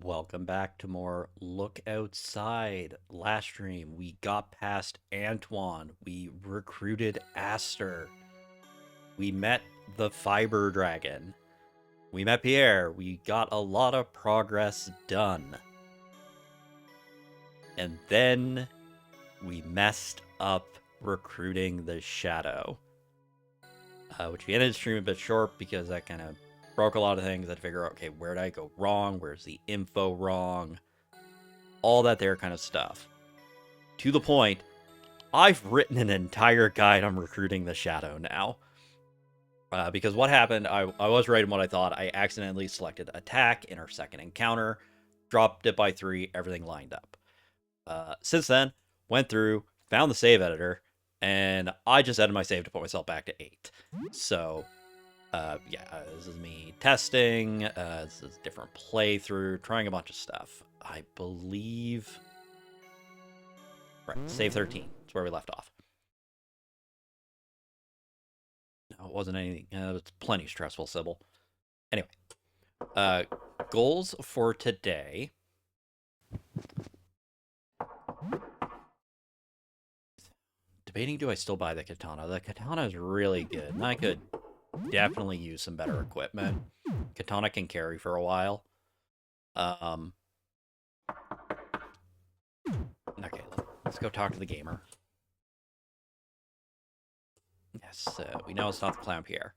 Welcome back to more Look Outside. Last stream, we got past Antoine. We recruited Aster. We met the Fiber Dragon. We met Pierre. We got a lot of progress done. And then we messed up recruiting the Shadow. Which we ended the stream a bit short because that kind of broke a lot of things. I had to figure out, okay, where did I go wrong? Where's the info wrong? All that there kind of stuff. To the point, I've written an entire guide on recruiting the Shadow now. Because what happened, I was right in what I thought. I accidentally selected attack in our second encounter, dropped it by 3, everything lined up. Since then, went through, found the save editor, and I just edited my save to put myself back to 8. So, this is me testing, this is a different playthrough, trying a bunch of stuff. I believe... Right, save 13. That's where we left off. No, it wasn't anything. It's plenty stressful, Sybil. Anyway, goals for today. Debating, do I still buy the katana? The katana is really good, and I could definitely use some better equipment. Katana can carry for a while. Okay, let's go talk to the gamer. Yes, we know it's not the Clown Pierre.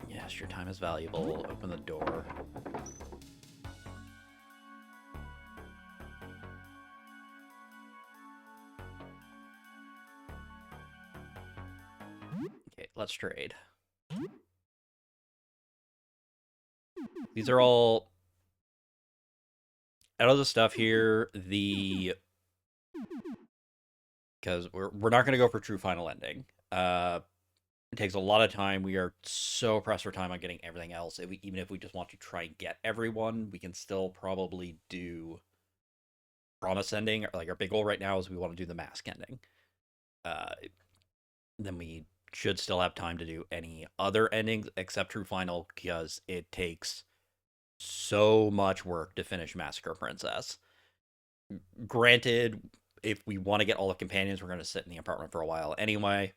Yes, your time is valuable. Open the door. Okay, let's trade. These are all... Out of the stuff here, because we're not going to go for true final ending. It takes a lot of time. We are so pressed for time on getting everything else. Even if we just want to try and get everyone, we can still probably do promise ending. Like, our big goal right now is we want to do the mask ending. Then we should still have time to do any other endings except true final, because it takes so much work to finish Massacre Princess. Granted, if we want to get all the companions, we're going to sit in the apartment for a while anyway.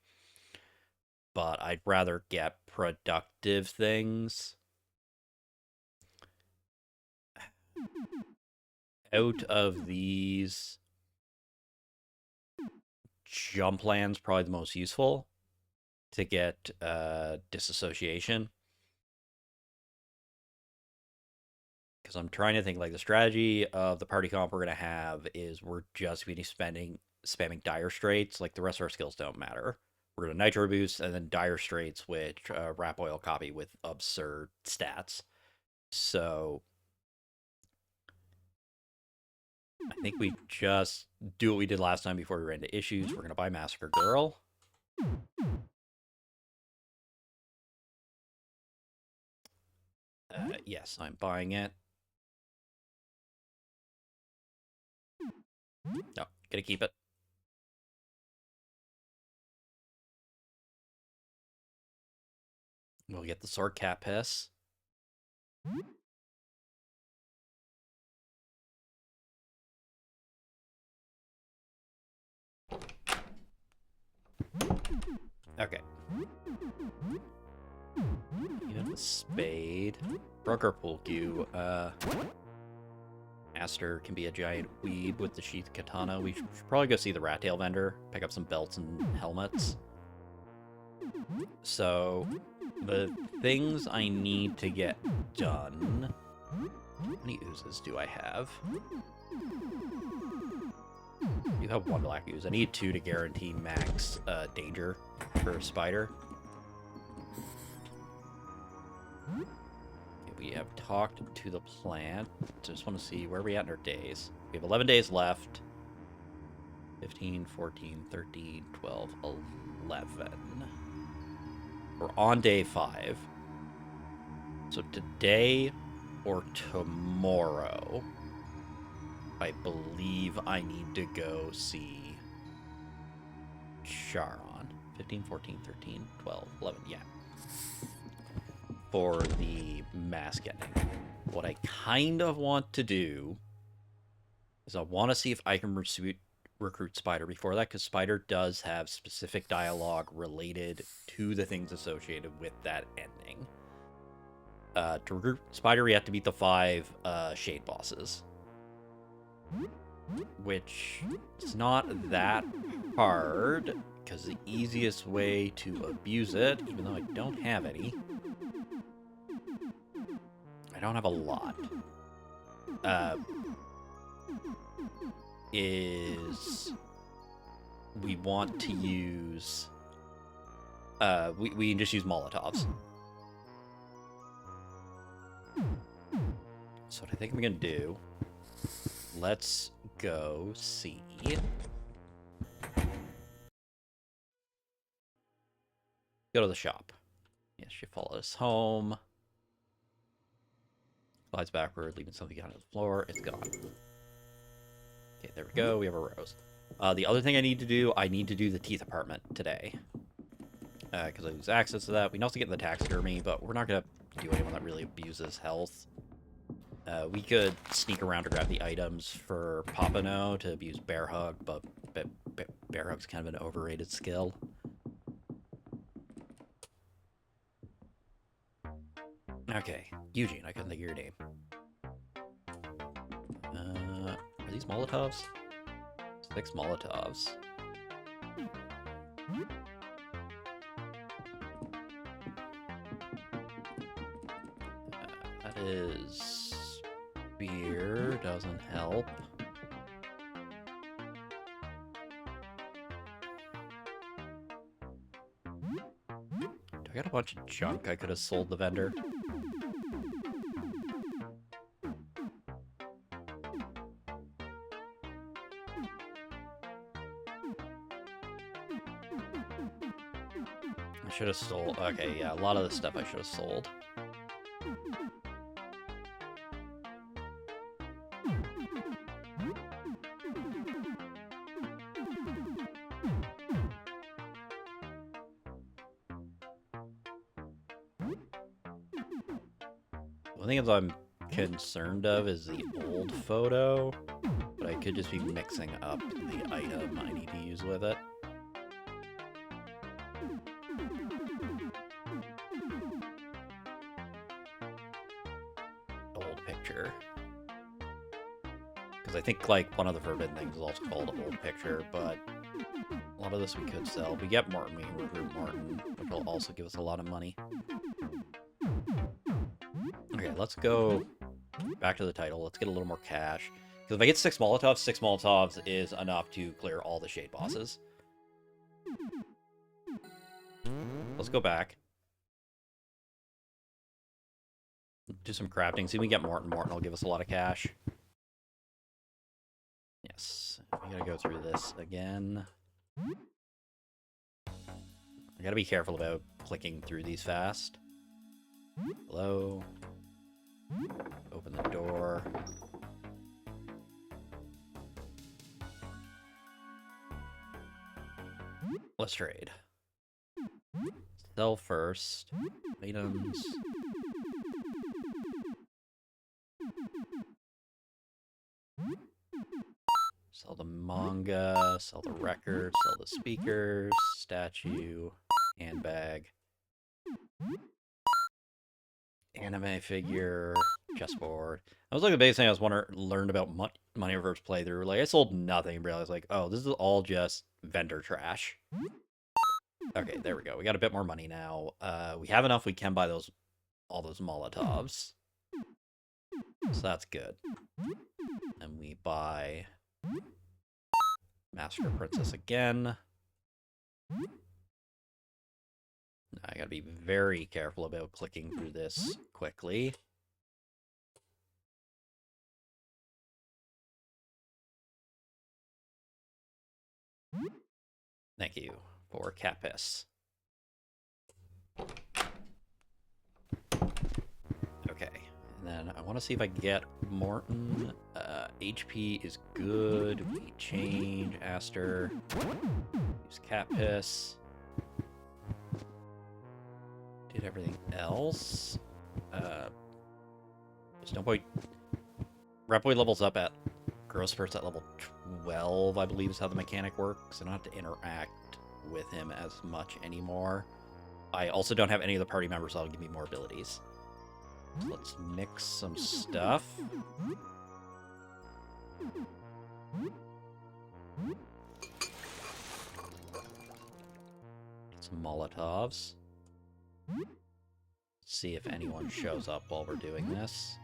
But I'd rather get productive things. Out of these, jump land's probably the most useful to get disassociation. Because I'm trying to think, like, the strategy of the party comp we're going to have is we're just going to be spamming dire straits. Like, the rest of our skills don't matter. We're going to nitro boost and then dire straits, which wrap oil copy with absurd stats. So I think we just do what we did last time before we ran into issues. We're going to buy Massacre Girl. Yes, I'm buying it. No, gonna keep it. We'll get the sword cat piss. Okay. You have the spade. Broker Pulku. Aster can be a giant weeb with the sheath katana. We should probably go see the rat tail vendor, pick up some belts and helmets. So, the things I need to get done... How many oozes do I have? You have 1 black ooze. I need 2 to guarantee max danger for a spider. Okay, we have talked to the plant. Just want to see where we at in our days. We have 11 days left. 15, 14, 13, 12, 11. We're on day 5. So today or tomorrow, I believe I need to go see Charon. 15, 14, 13, 12, 11, yeah. For the mask ending. What I kind of want to do is I want to see if I can recruit Spider before that, because Spider does have specific dialogue related to the things associated with that ending. To recruit Spider, we have to beat the 5 Shade bosses. Which is not that hard, because the easiest way to abuse it, even though I don't have any, I don't have a lot, is we want to use, we can just use Molotovs. So what I think I'm going to do, let's go see. Go to the shop. Yes, she followed us home. Slides backward, leaving something on the floor. It's gone. Okay, there we go. We have a rose. The other thing I need to do the teeth apartment today. Because I lose access to that. We can also get the taxidermy, but we're not going to do anyone that really abuses health. We could sneak around to grab the items for Papano to abuse Bear Hug, but Bear Hug's kind of an overrated skill. Okay, Eugene, I couldn't think of your name. Are these Molotovs? 6 Molotovs. That is... beer, doesn't help. Do I got a bunch of junk I could have sold the vendor? I should have sold. Okay, yeah, a lot of the stuff I should have sold. One thing I'm concerned of is the old photo, but I could just be mixing up the item I need to use with it. Old picture. Because I think, like, one of the forbidden things is also called old picture, but a lot of this we could sell. We get Martin, we can recruit Martin, which will also give us a lot of money. Okay, let's go back to the title. Let's get a little more cash. Because if I get 6 Molotovs is enough to clear all the Shade bosses. Let's go back. Do some crafting. See if we can get Morton. Morton will give us a lot of cash. Yes. We gotta go through this again. I gotta be careful about clicking through these fast. Hello. Open the door. Let's trade. Sell first. Items. Sell the manga, sell the record, sell the speakers, statue, handbag, anime figure, chessboard. I was like the biggest thing I was learned about Money Reverse playthrough. Like I sold nothing, but I was like, oh, this is all just vendor trash. Okay, there we go. We got a bit more money now. We have enough. We can buy all those Molotovs, so that's good. And we buy Master Princess again. I gotta be very careful about clicking through this quickly. Thank you for Capis. Okay, and then I want to see if I can get Morton. HP is good. We change. Aster. Use cat piss. Did everything else. There's no point. Reploid levels up at Growth Spurts at level 12, I believe is how the mechanic works. I don't have to interact with him as much anymore. I also don't have any of the party members that'll give me more abilities. So let's mix some stuff. Some Molotovs. See if anyone shows up while we're doing this.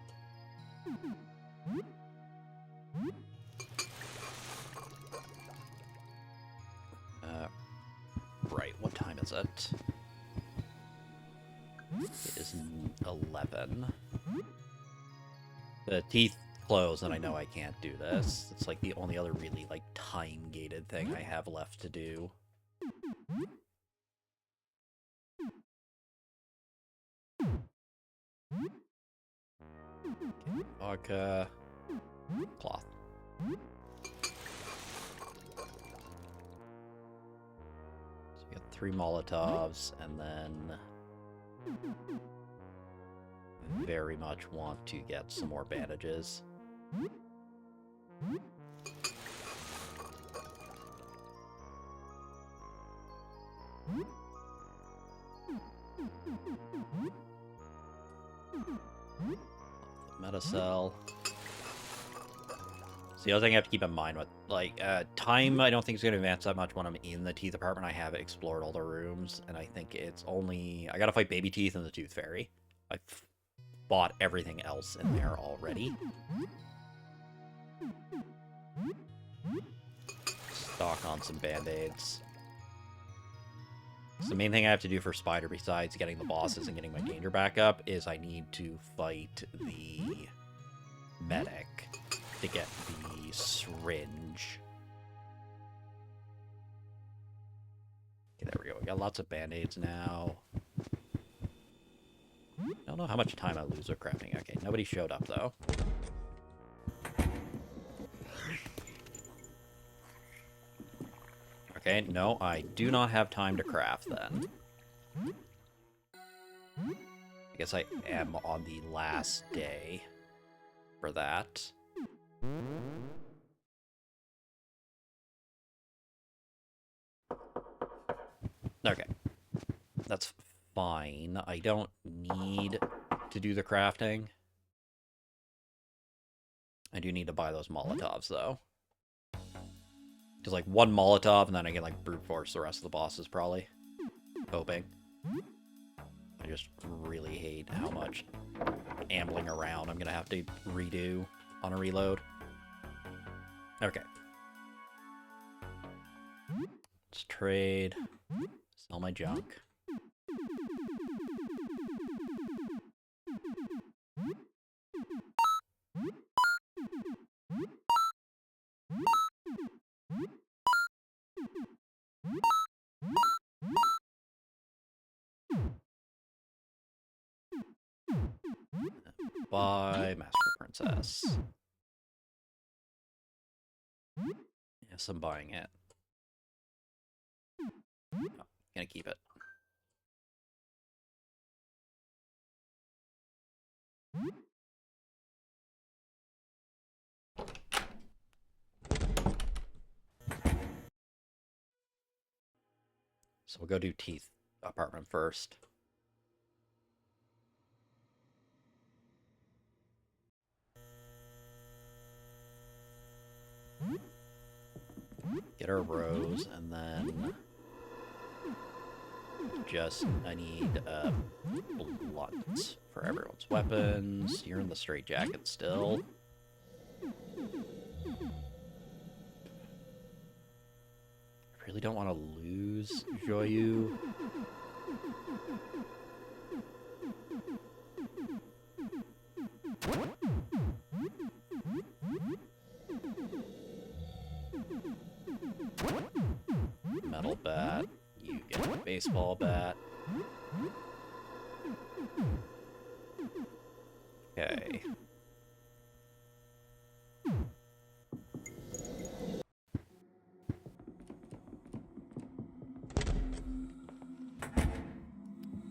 Right, what time is it? It is 11. The teeth close, and I know I can't do this. It's like the only other really, like, time-gated thing I have left to do. Okay, vodka. Cloth. So we got 3 Molotovs, and then very much want to get some more bandages. Metacell. So the other thing I have to keep in mind with, like, time I don't think is going to advance that much when I'm in the teeth apartment. I haven't explored all the rooms, and I think it's only... I gotta fight Baby Teeth and the Tooth Fairy. I've bought everything else in there already. Stock on some band-aids. So the main thing I have to do for Spider, besides getting the bosses and getting my danger back up, is I need to fight the medic to get the syringe. Okay, there we go. We got lots of band-aids now. I don't know how much time I lose with crafting. Okay, nobody showed up, though. Okay, no, I do not have time to craft, then. I guess I am on the last day for that. Okay. That's fine. I don't need to do the crafting. I do need to buy those Molotovs, though. Just like 1 Molotov, and then I can like brute force the rest of the bosses, probably. Hoping. I just really hate how much ambling around I'm gonna have to redo on a reload. Okay. Let's trade. Sell my junk. Buy Master Princess. Yes, I'm buying it. Oh, gonna keep it. So we'll go do Teeth apartment first. Get our rose, and then just, I need a blunt for everyone's weapons. You're in the straitjacket still. I really don't want to lose Joyu. Metal bat. You get a baseball bat. Okay, Okay.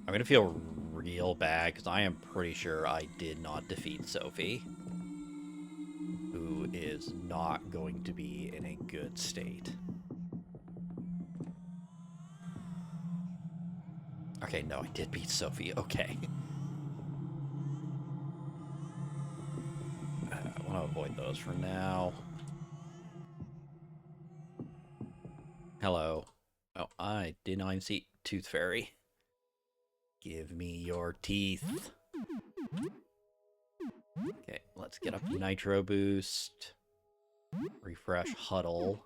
I'm gonna feel real bad because I am pretty sure I did not defeat Sophie, who is not going to be in a good state. Okay, no, I did beat Sophie. Okay. I want to avoid those for now. Hello. Oh, I did not even see Tooth Fairy. Give me your teeth. Okay, let's get up Nitro Boost. Refresh Huddle.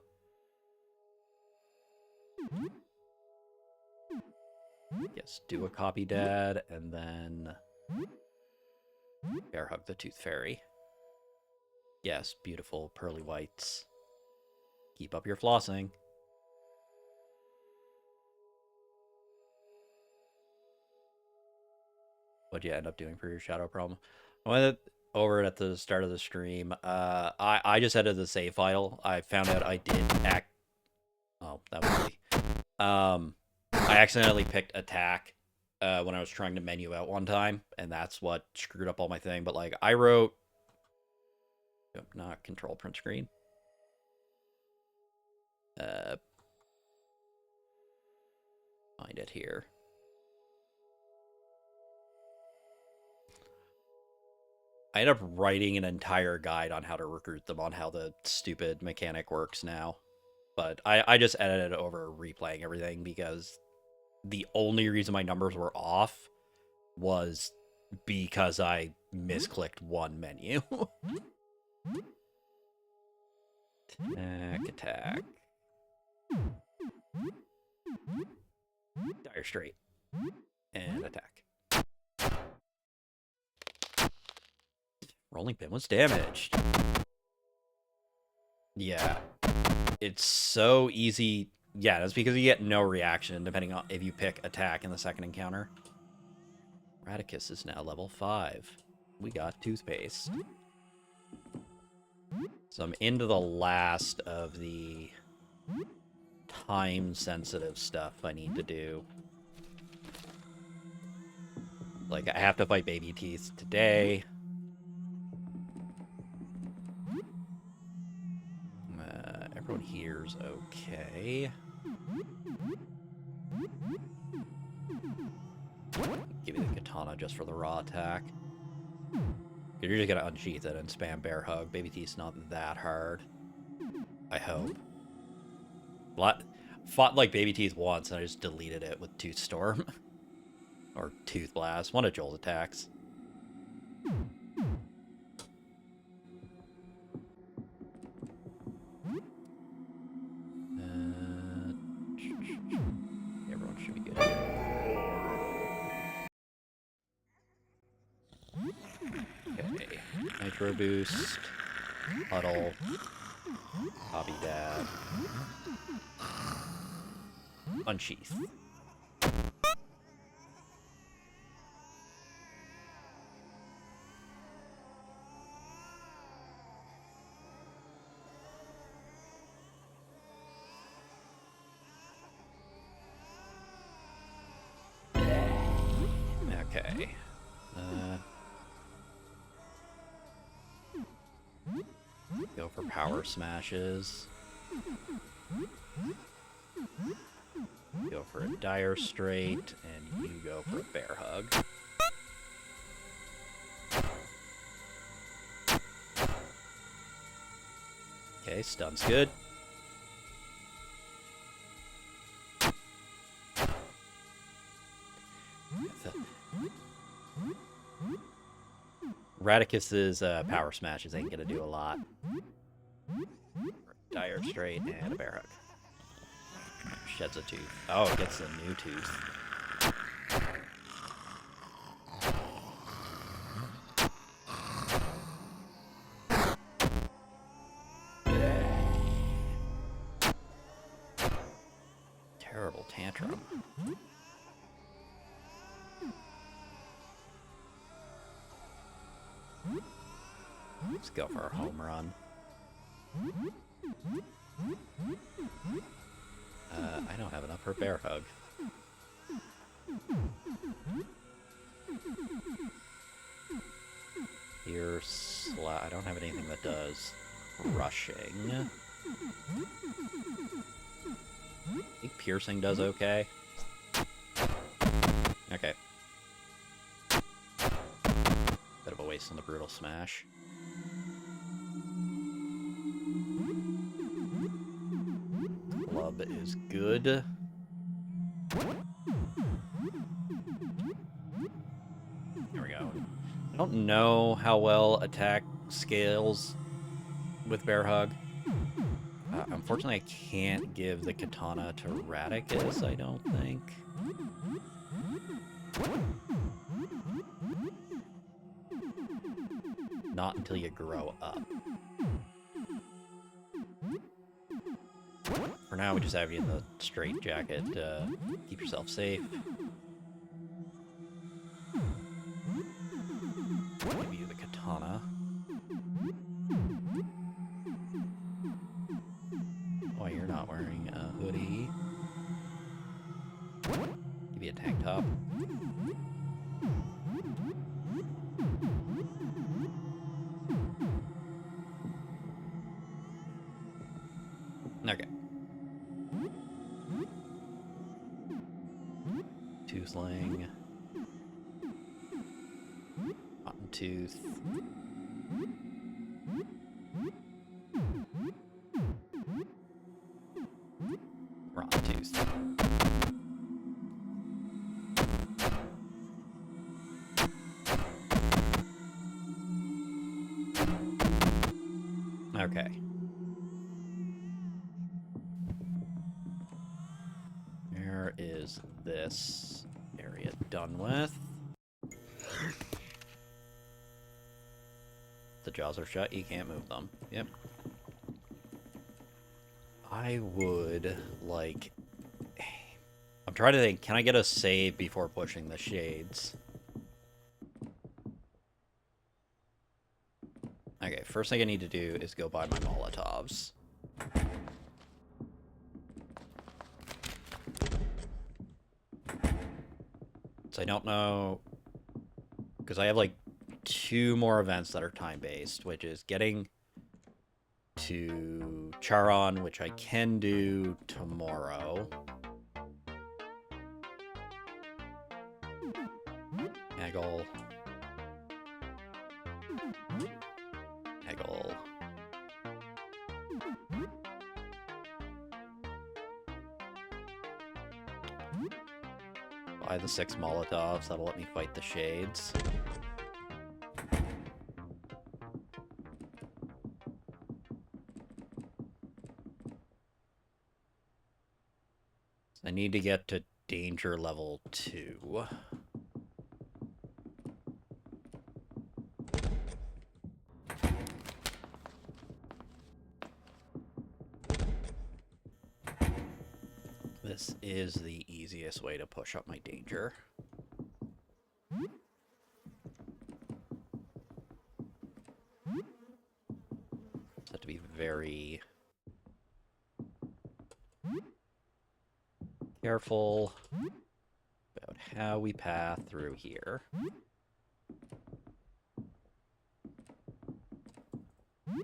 Yes, do a Copy Dad, and then Bear Hug the Tooth Fairy. Yes, beautiful pearly whites. Keep up your flossing. What'd you end up doing for your shadow problem? I went over it at the start of the stream. I just edited the save file. I found out I did act. Oh, that was me. I accidentally picked attack when I was trying to menu out one time, and that's what screwed up all my thing. But like, I wrote, not control print screen. Find it here. I ended up writing an entire guide on how to recruit them, on how the stupid mechanic works now. But I just edited it over replaying everything because the only reason my numbers were off was because I misclicked one menu. Attack. Dire Straight. And attack. Rolling pin was damaged. Yeah. It's so easy. Yeah, that's because you get no reaction depending on if you pick attack in the second encounter. Radicus is now level 5. We got toothpaste. So I'm into the last of the time-sensitive stuff I need to do. Like, I have to fight baby teeth today. Everyone here's okay. Give me the katana just for the raw attack. You're just gonna unsheath it and spam bear hug. Baby teeth's not that hard. I hope. Fought like baby teeth once and I just deleted it with Tooth Storm. Or Tooth Blast. One of Joel's attacks. Everyone should be good here. Okay. Nitro Boost. Huddle. Copy Dad. Unsheath. Okay. Go for power smashes. Go for a dire straight, and you go for a bear hug. Okay, stun's good. Radicus's power smashes ain't gonna do a lot. Dire straight and a bear hug. Sheds a tooth. Oh, it gets the new tooth. Terrible tantrum. Let's go for our home run. I don't have enough for Bear Hug. I don't have anything that does rushing. I think piercing does okay. Okay. Bit of a waste on the brutal smash. Club is good. There we go. I don't know how well attack scales with Bear Hug. Unfortunately, I can't give the katana to Radicus, I don't think. Not until you grow up. For now, we just have you in the straight jacket to keep yourself safe. Give you the katana. Oh, you're not wearing a hoodie. Give you a tank top. Okay. Toothling. Rotten Tooth. Rotten Tooth. Okay. Where is this area done with? The jaws are shut, you can't move them. Yep. I would like... I'm trying to think, can I get a save before pushing the shades? Okay, first thing I need to do is go buy my Molotovs. So I don't know... Because I have like 2 more events that are time-based, which is getting to Charon, which I can do tomorrow. Eggle. Eggle. Buy the 6 Molotovs, that'll let me fight the shades. I need to get to danger level 2. This is the easiest way to push up my danger. Just have to be very careful about how we path through here. I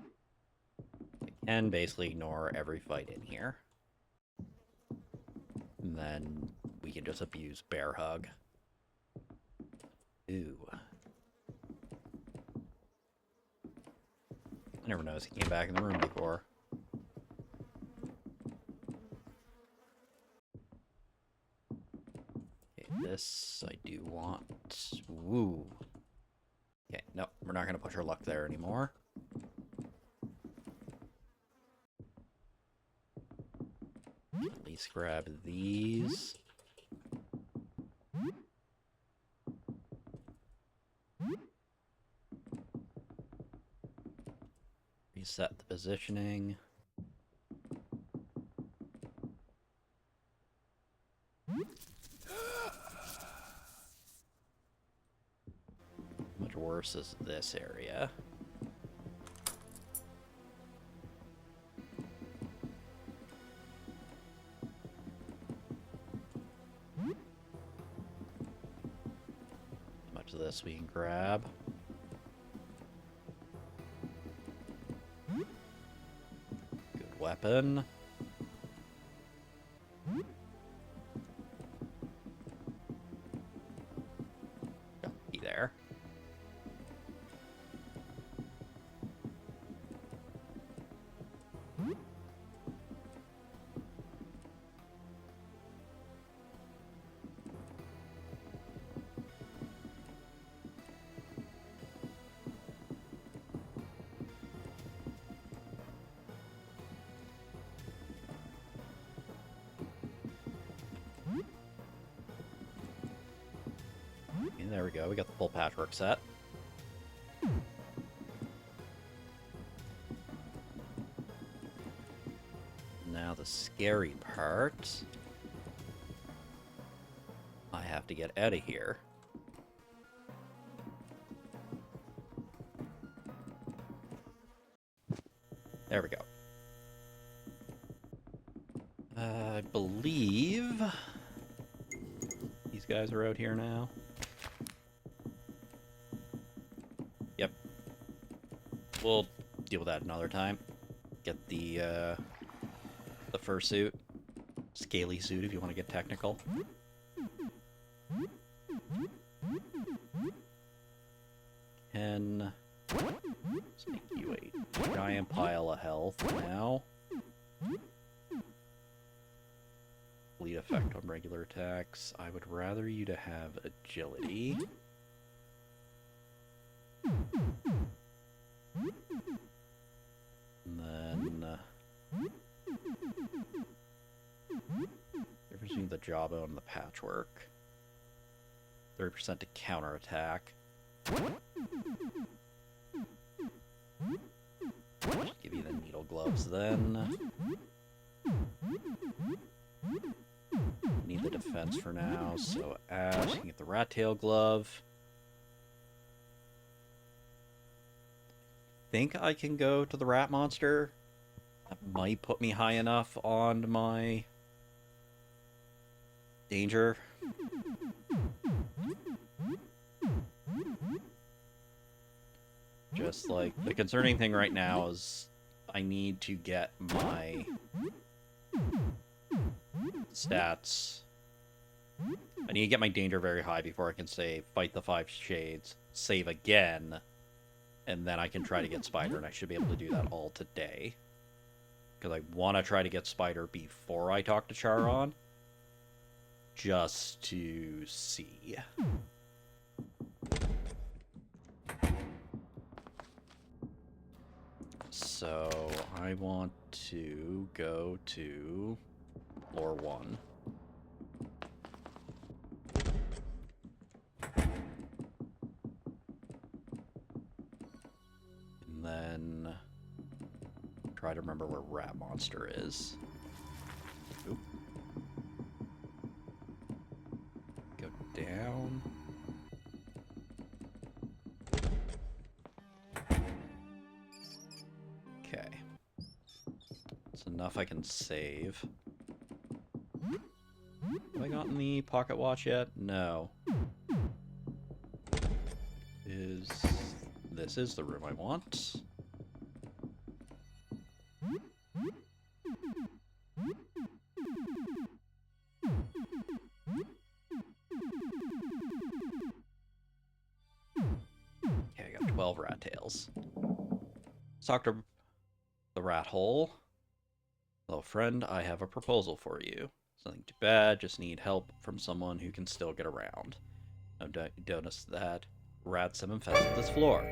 can basically ignore every fight in here. And then we can just abuse Bear Hug. Ooh. I never noticed he came back in the room before. Okay, this I do want. Woo. Okay, no, we're not going to push our luck there anymore. At least grab these. Reset the positioning. Much worse is this area. this we can grab. Good weapon. Got be there. And there we go, we got the full patchwork set. Now the scary part. I have to get out of here. There we go. I believe these guys are out here now. Yep. We'll deal with that another time. Get the fursuit. Scaly suit, if you want to get technical. Let's make you a giant pile of health now. Bleed effect on regular attacks. I would rather you to have agility. And then difference between the jawbone and the patchwork. 30% to counterattack. Just give you the needle gloves then. Need the defense for now, so Ash, you can get the rat tail glove. Think I can go to the rat monster. That might put me high enough on my danger. Just like, the concerning thing right now is I need to get my stats. I need to get my danger very high before I can say fight the 5 shades, save again, and then I can try to get Spider, and I should be able to do that all today. Because I want to try to get Spider before I talk to Charon, just to see. So I want to go to floor 1. And then try to remember where Rat Monster is. Oop. Go down. Okay. It's enough I can save. Have I gotten the pocket watch yet? No. This is the room I want. Okay, I got 12 rat tails. Let's talk to the rat hole. Hello, friend. I have a proposal for you. It's nothing too bad. Just need help from someone who can still get around. Now, notice that rats have infested this floor.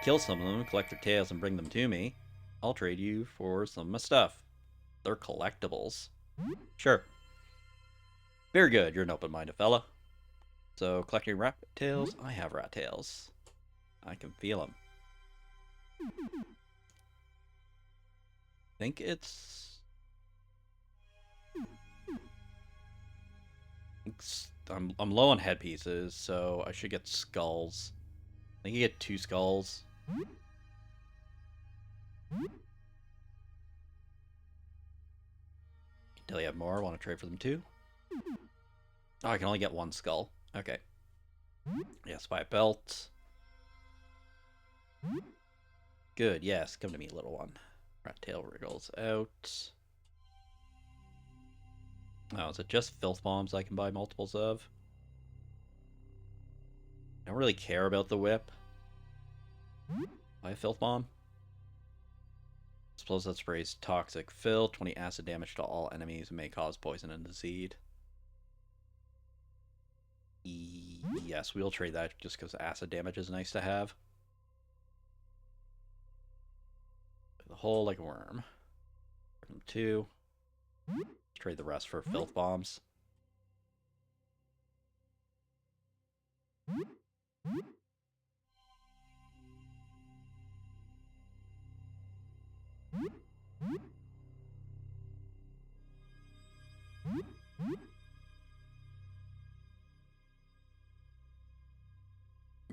Kill some of them, collect their tails, and bring them to me. I'll trade you for some of my stuff. They're collectibles. Sure. Very good. You're an open-minded fella. So, collecting rat tails? I have rat tails. I can feel them. I think I'm low on headpieces, so I should get skulls. I think you get 2 skulls. Until you have more, want to trade for them too? Oh, I can only get 1 skull. Okay. Yes, by belt. Good, yes, come to me, little one. Rat tail wriggles out. Oh, is it just filth bombs I can buy multiples of? I don't really care about the whip. Buy a filth bomb. Suppose that sprays toxic filth, 20 acid damage to all enemies, and may cause poison and disease. Yes, we'll trade that just because acid damage is nice to have. The hole like a worm. 2. Trade the rest for filth bombs.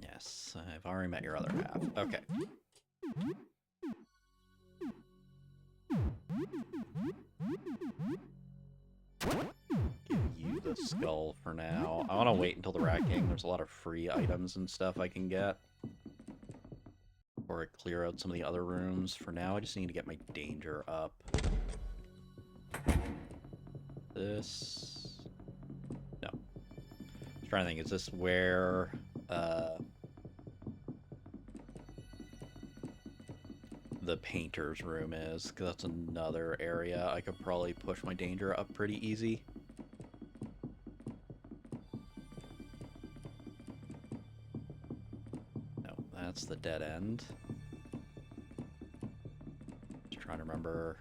Yes, I've already met your other half. Okay. Give you the skull for now. I want to wait until the Rat King. There's a lot of free items and stuff I can get. Or I clear out some of the other rooms. For now, I just need to get my danger up. This... No. I'm trying to think, is this where... the painter's room is, because that's another area I could probably push my danger up pretty easy. No, that's the dead end. Just trying to remember.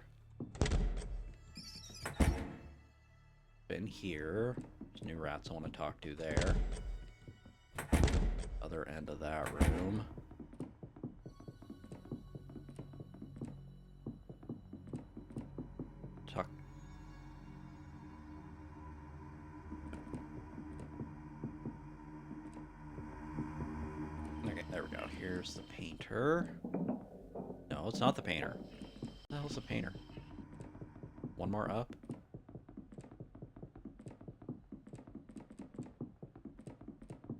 Been here. There's new rats I want to talk to there. Other end of that room. Okay, there we go. Here's the painter. No, it's not the painter. What the hell's the painter? One more up?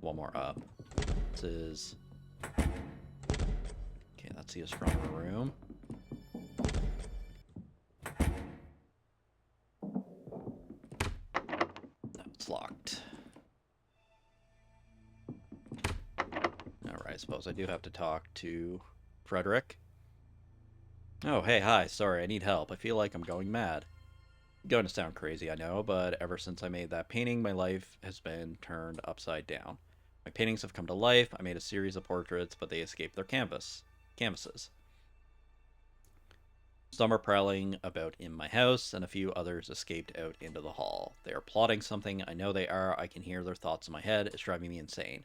One more up. This is... Okay, that's the astronomer room. No, it's locked. Alright, I suppose I do have to talk to Frederick. Oh, hey, hi, sorry, I need help. I feel like I'm going mad. Going to sound crazy, I know, but ever since I made that painting, my life has been turned upside down. My paintings have come to life. I made a series of portraits, but they escaped their canvases. Some are prowling about in my house, and a few others escaped out into the hall. They are plotting something. I know they are. I can hear their thoughts in my head. It's driving me insane.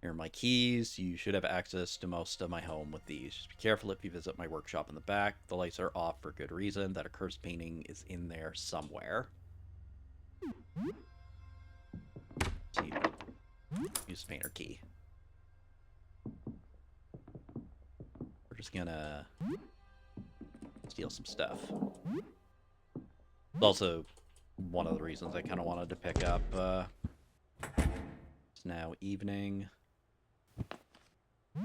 Here are my keys. You should have access to most of my home with these. Just be careful if you visit my workshop in the back. The lights are off for good reason. That accursed painting is in there somewhere. See, use painter key. We're just gonna steal some stuff. It's also one of the reasons I kind of wanted to pick up. It's now evening. I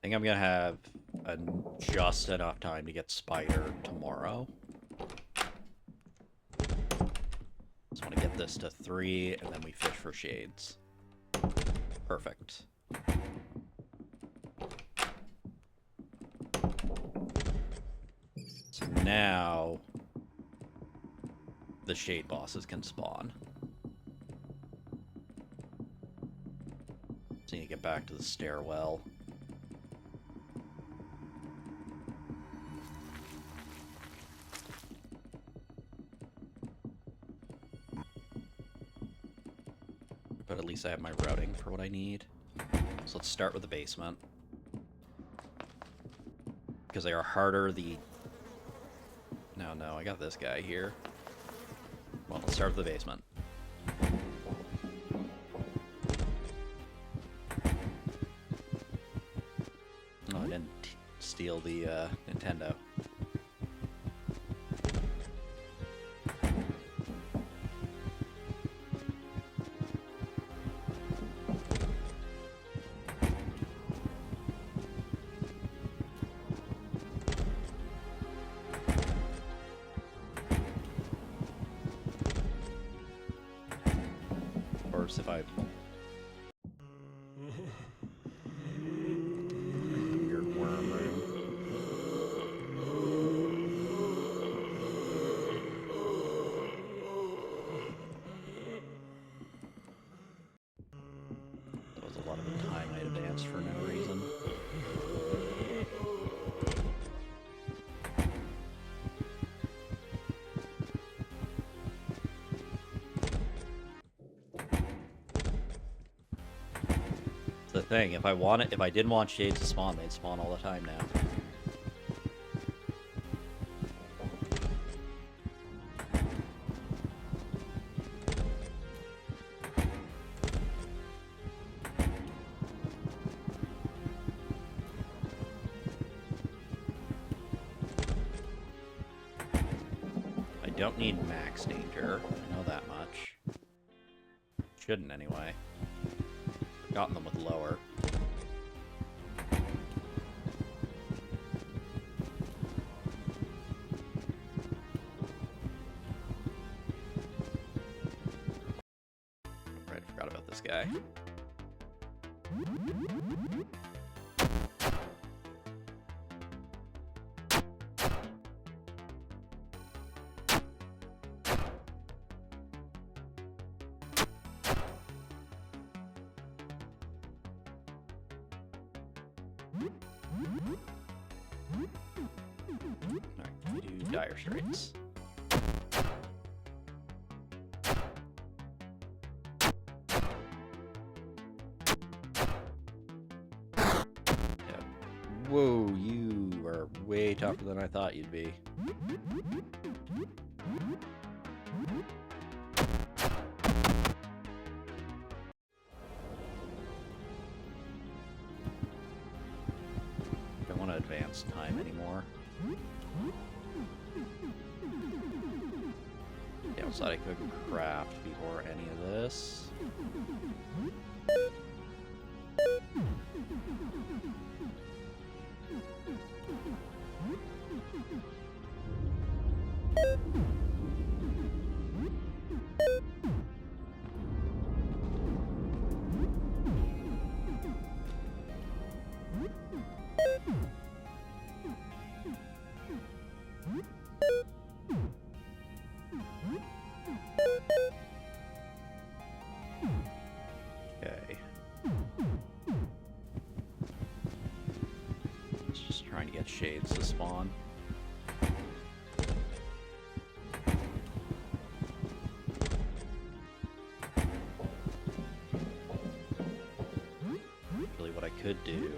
think I'm gonna have just enough time to get Spider tomorrow. Just want to get this to 3, and then we fish for shades. Perfect. So now the shade bosses can spawn. So you need to get back to the stairwell. But at least I have my routing for what I need. So let's start with the basement. Because they are harder, No, I got this guy here. Well, let's start with the basement. steal the Nintendo. Of course, if I... Weird worm room. That was a lot of time I advanced for no reason. The thing, if I didn't want shades to spawn, they'd spawn all the time now. I don't need max danger, I know that much. Shouldn't anyway. Gotten them with lower. Right, I forgot about this guy. Alright, we do dire straits. Yeah. Whoa, you are way tougher than I thought you'd be. Don't want to advance time anymore. Downside, I couldn't craft before any of this. Okay. It's just trying to get shades to spawn. Really, what I could do.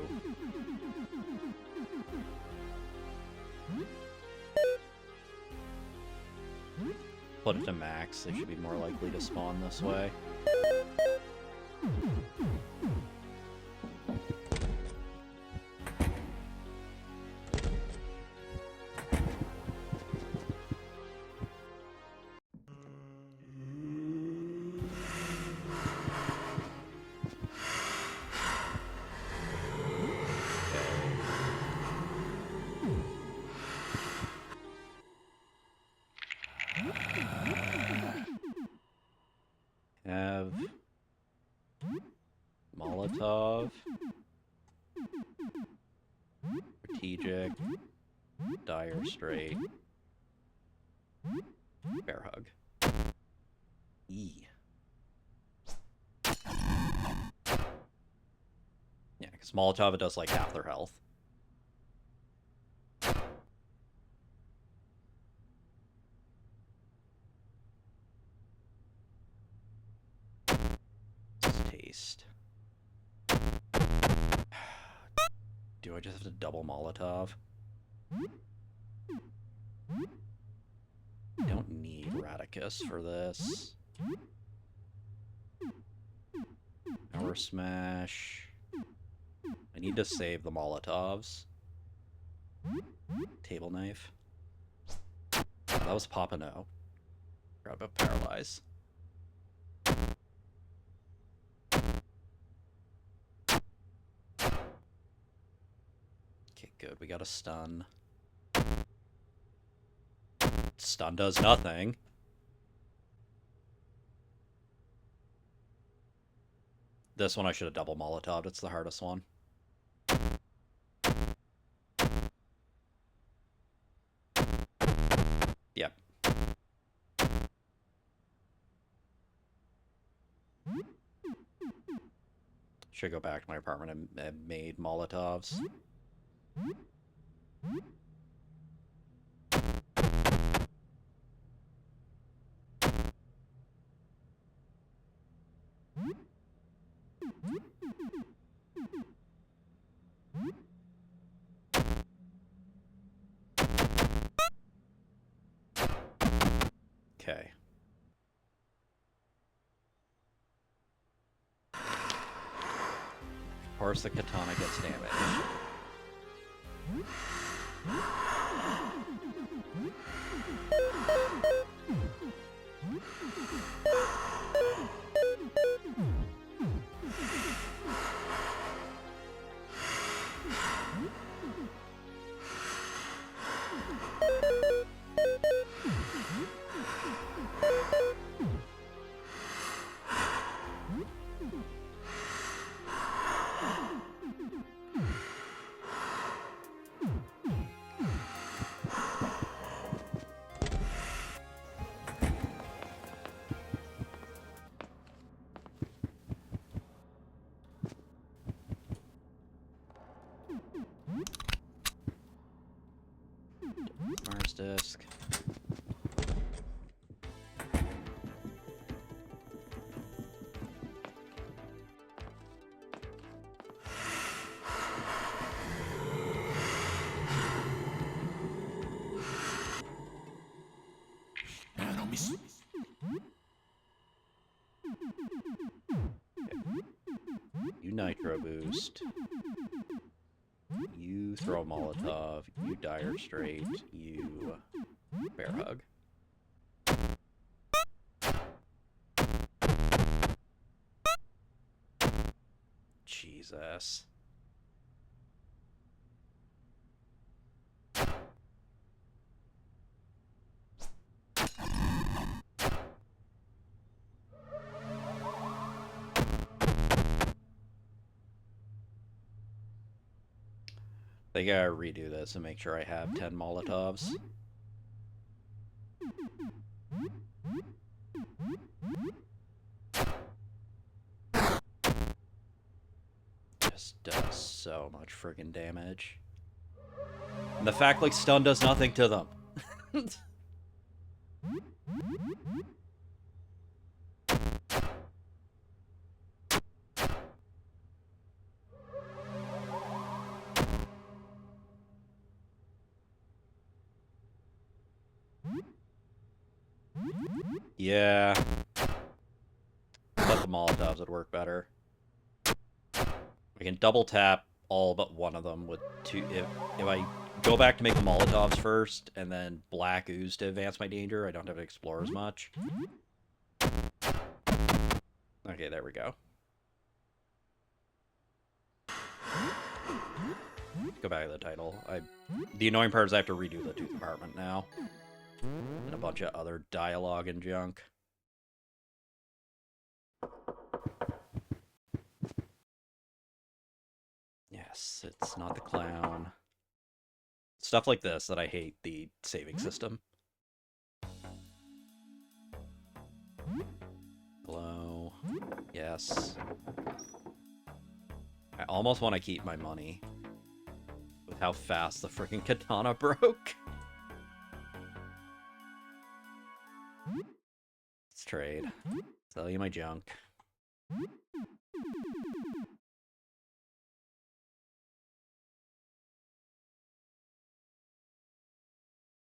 Put it to max, they should be more likely to spawn this way. Have Molotov, strategic, dire straight, bear hug. E. Yeah, because Molotov, it does like half their health. Taste. Do I just have to double Molotov? I don't need Radicus for this. Power Smash. I need to save the Molotovs. Table knife. Oh, that was Papa No. Forgot about paralyze. Okay, good. We got a stun. Stun does nothing. This one I should have double Molotov'd. It's the hardest one. Yep. Should go back to my apartment and made Molotovs. Okay. Of course the katana gets damaged. Mars disk. You Nitro Boost. You throw a Molotov. You Dire Straight. You Bear Hug. Jesus. They gotta redo this and make sure I have 10 Molotovs. Just does so much friggin' damage. And the fact, like, stun does nothing to them. Yeah. I thought the Molotovs would work better. I can double tap all but one of them with two. If I go back to make the Molotovs first, and then Black Ooze to advance my danger, I don't have to explore as much. Okay, there we go. Go back to the title. The annoying part is I have to redo the tooth department now. And a bunch of other dialogue and junk. Yes, it's not the clown. Stuff like this that I hate the saving system. Hello. Yes. I almost want to keep my money with how fast the freaking katana broke. Let's trade. Sell you my junk.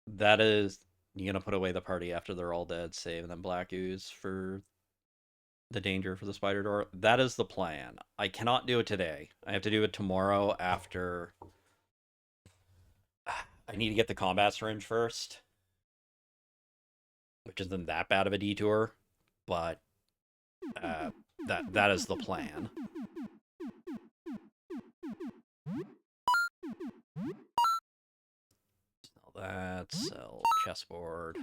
That is... You gonna put away the party after they're all dead, save them Black Ooze for the danger for the spider door? That is the plan. I cannot do it today. I have to do it tomorrow after... I need to get the combat syringe first, which isn't that bad of a detour, but that is the plan. Sell that, sell chessboard.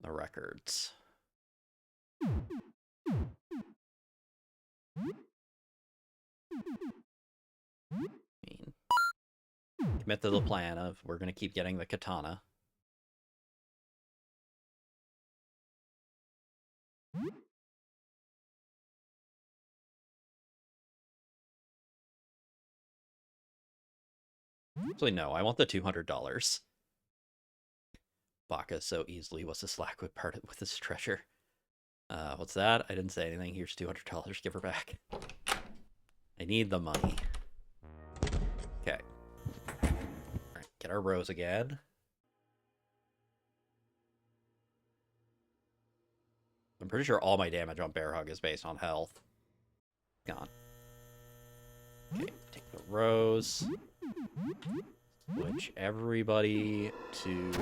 The records. Commit to the plan of we're going to keep getting the katana. Actually, no, I want the $200. Baka so easily was to slack with part with his treasure. What's that? I didn't say anything. Here's $200. Give her back. I need the money. Okay. Alright, get our rose again. I'm pretty sure all my damage on Bear Hug is based on health. Gone. Okay, take the rose. Switch everybody to...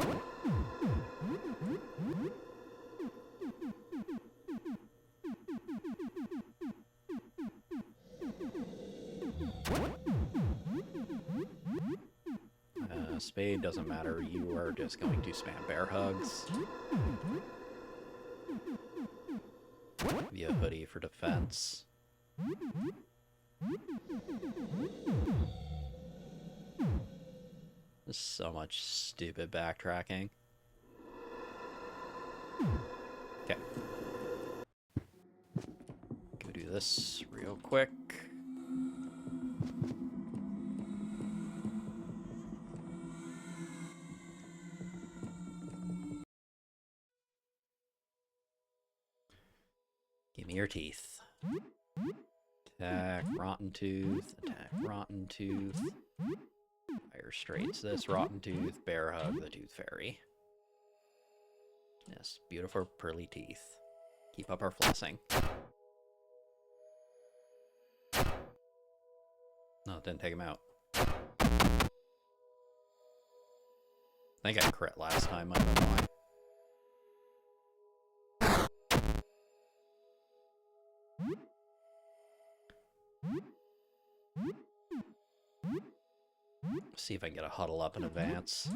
Spade doesn't matter. You are just going to spam Bear Hugs. Via hoodie for defense. There's so much stupid backtracking. Okay. Go do this real quick. Give me your teeth. Attack, Rotten Tooth. Attack, Rotten Tooth. Fire straights this Rotten Tooth. Bear Hug the Tooth Fairy. Yes, beautiful pearly teeth. Keep up our flossing. No, it didn't take him out. I think I crit last time, I don't know why. See if I can get a huddle up in advance.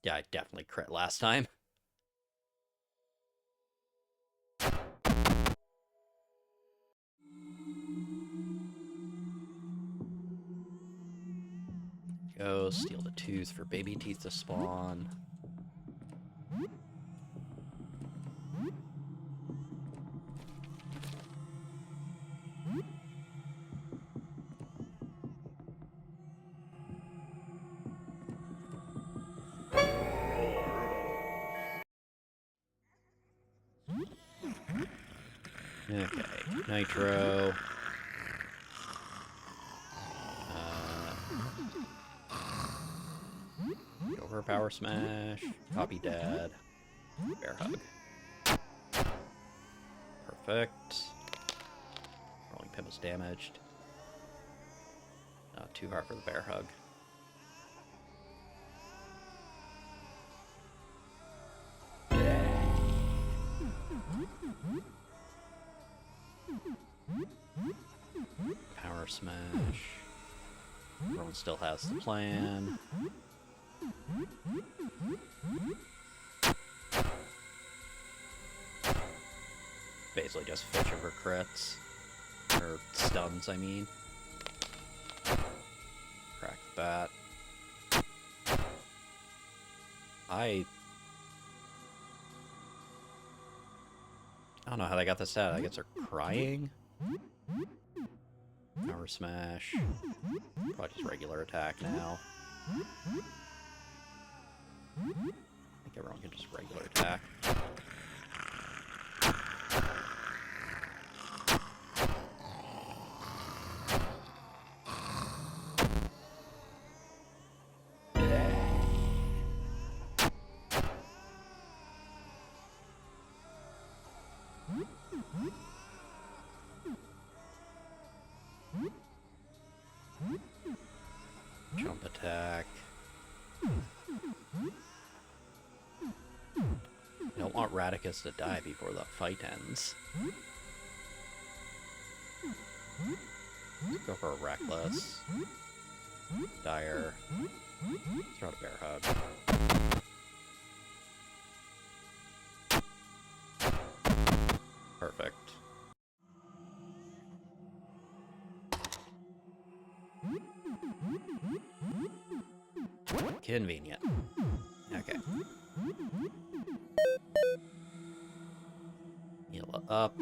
Yeah, I definitely crit last time. Go steal the tooth for baby teeth to spawn. Okay, Nitro. Go for a Power Smash. Copy Dad. Bear Hug. Perfect. Rolling Pin was damaged. Not too hard for the Bear Hug. Power Smash. Everyone still has the plan. Basically just fish over crits. Or stuns, I mean. Crack the bat. I don't know how they got this out. I guess they're crying. Power Smash. Probably just regular attack now. I think everyone can just regular attack. Jump attack. I don't want Radicus to die before the fight ends. Let's go for a Reckless. Dire. Throw out a Bear Hug. Perfect. Convenient. Okay. Heal up.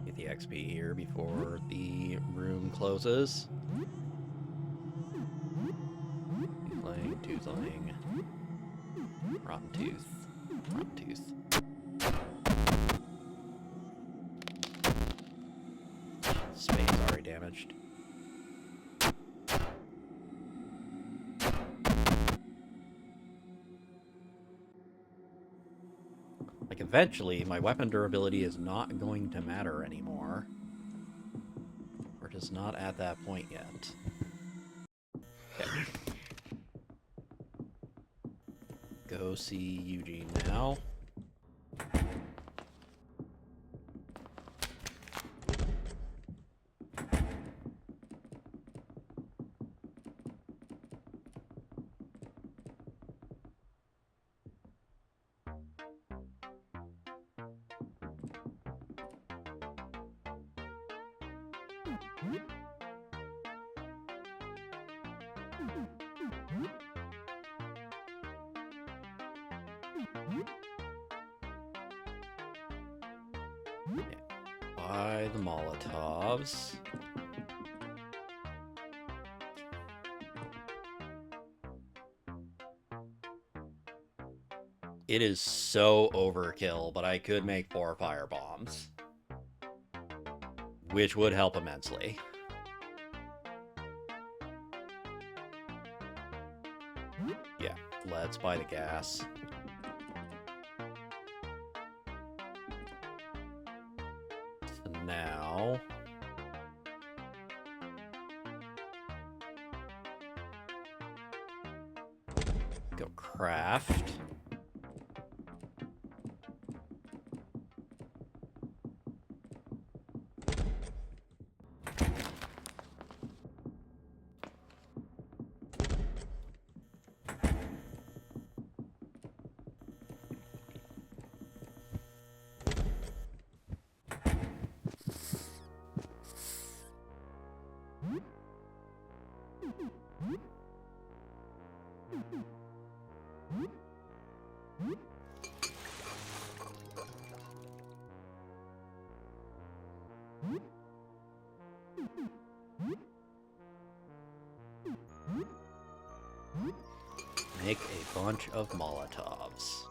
Get the XP here before the room closes. Tootling. Rotten Tooth. Rotten Tooth. Spade's already damaged. Like, eventually, my weapon durability is not going to matter anymore. We're just not at that point yet. Okay. Go see Eugene now. Buy the Molotovs. It is so overkill, but I could make 4 fire bombs, which would help immensely. Yeah, let's buy the gas. So now... go craft. Make a bunch of Molotovs.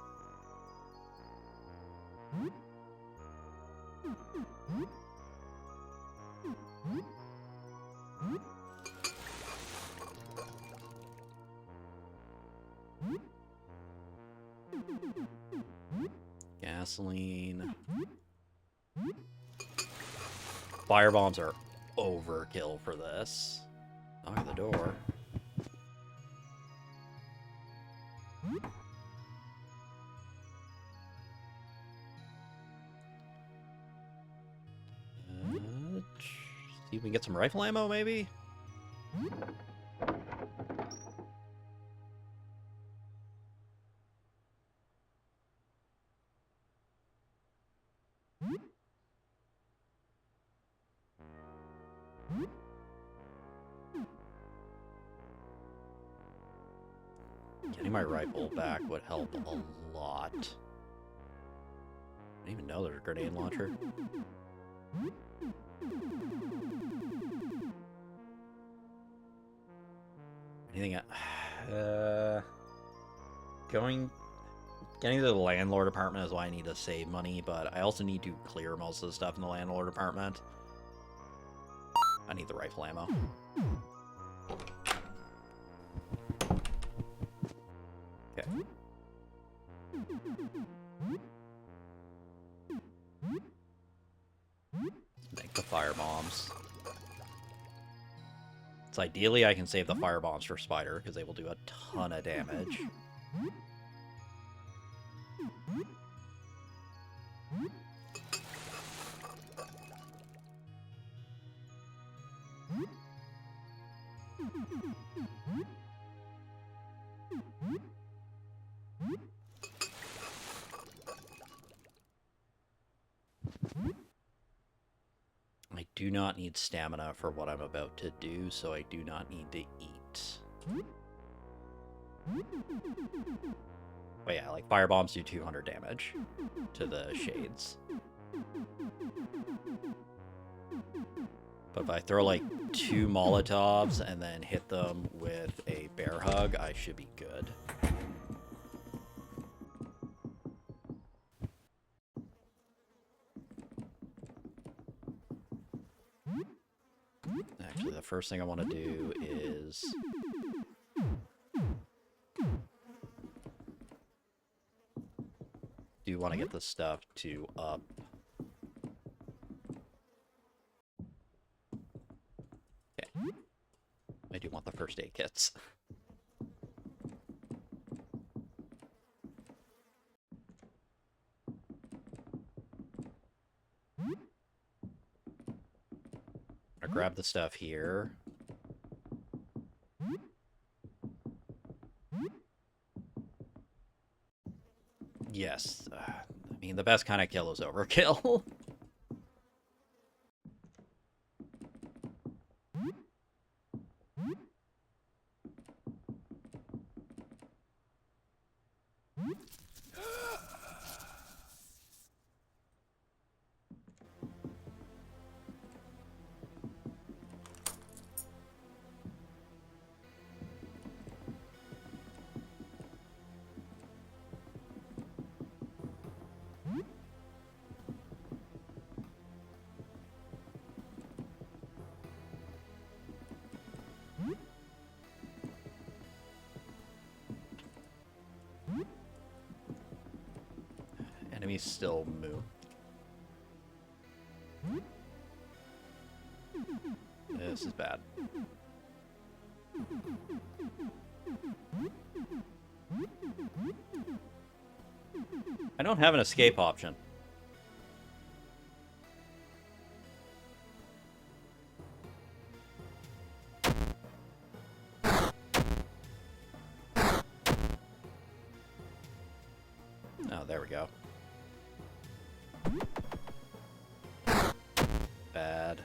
Gasoline. Firebombs are overkill for this. Knock at the door. See if we can get some rifle ammo, maybe? Getting my rifle back would help a lot. I didn't even know there's a grenade launcher. Anything getting to the landlord apartment is why I need to save money, but I also need to clear most of the stuff in the landlord apartment. I need the rifle ammo. Okay. Make the fire bombs. So ideally I can save the fire bombs for Spider, because they will do a ton of damage. I do not need stamina for what I'm about to do, so I do not need to eat. But yeah, like fire bombs do 200 damage to the shades. But if I throw like 2 Molotovs and then hit them with a bear hug, I should be good. Actually, the first thing I want to do is... do want to get the stuff to up. Okay. I do want the first aid kits. I'll grab the stuff here. Yes. I mean, the best kind of kill is overkill. Enemies still move. This is bad. I don't have an escape option. Oh, there we go. Bad.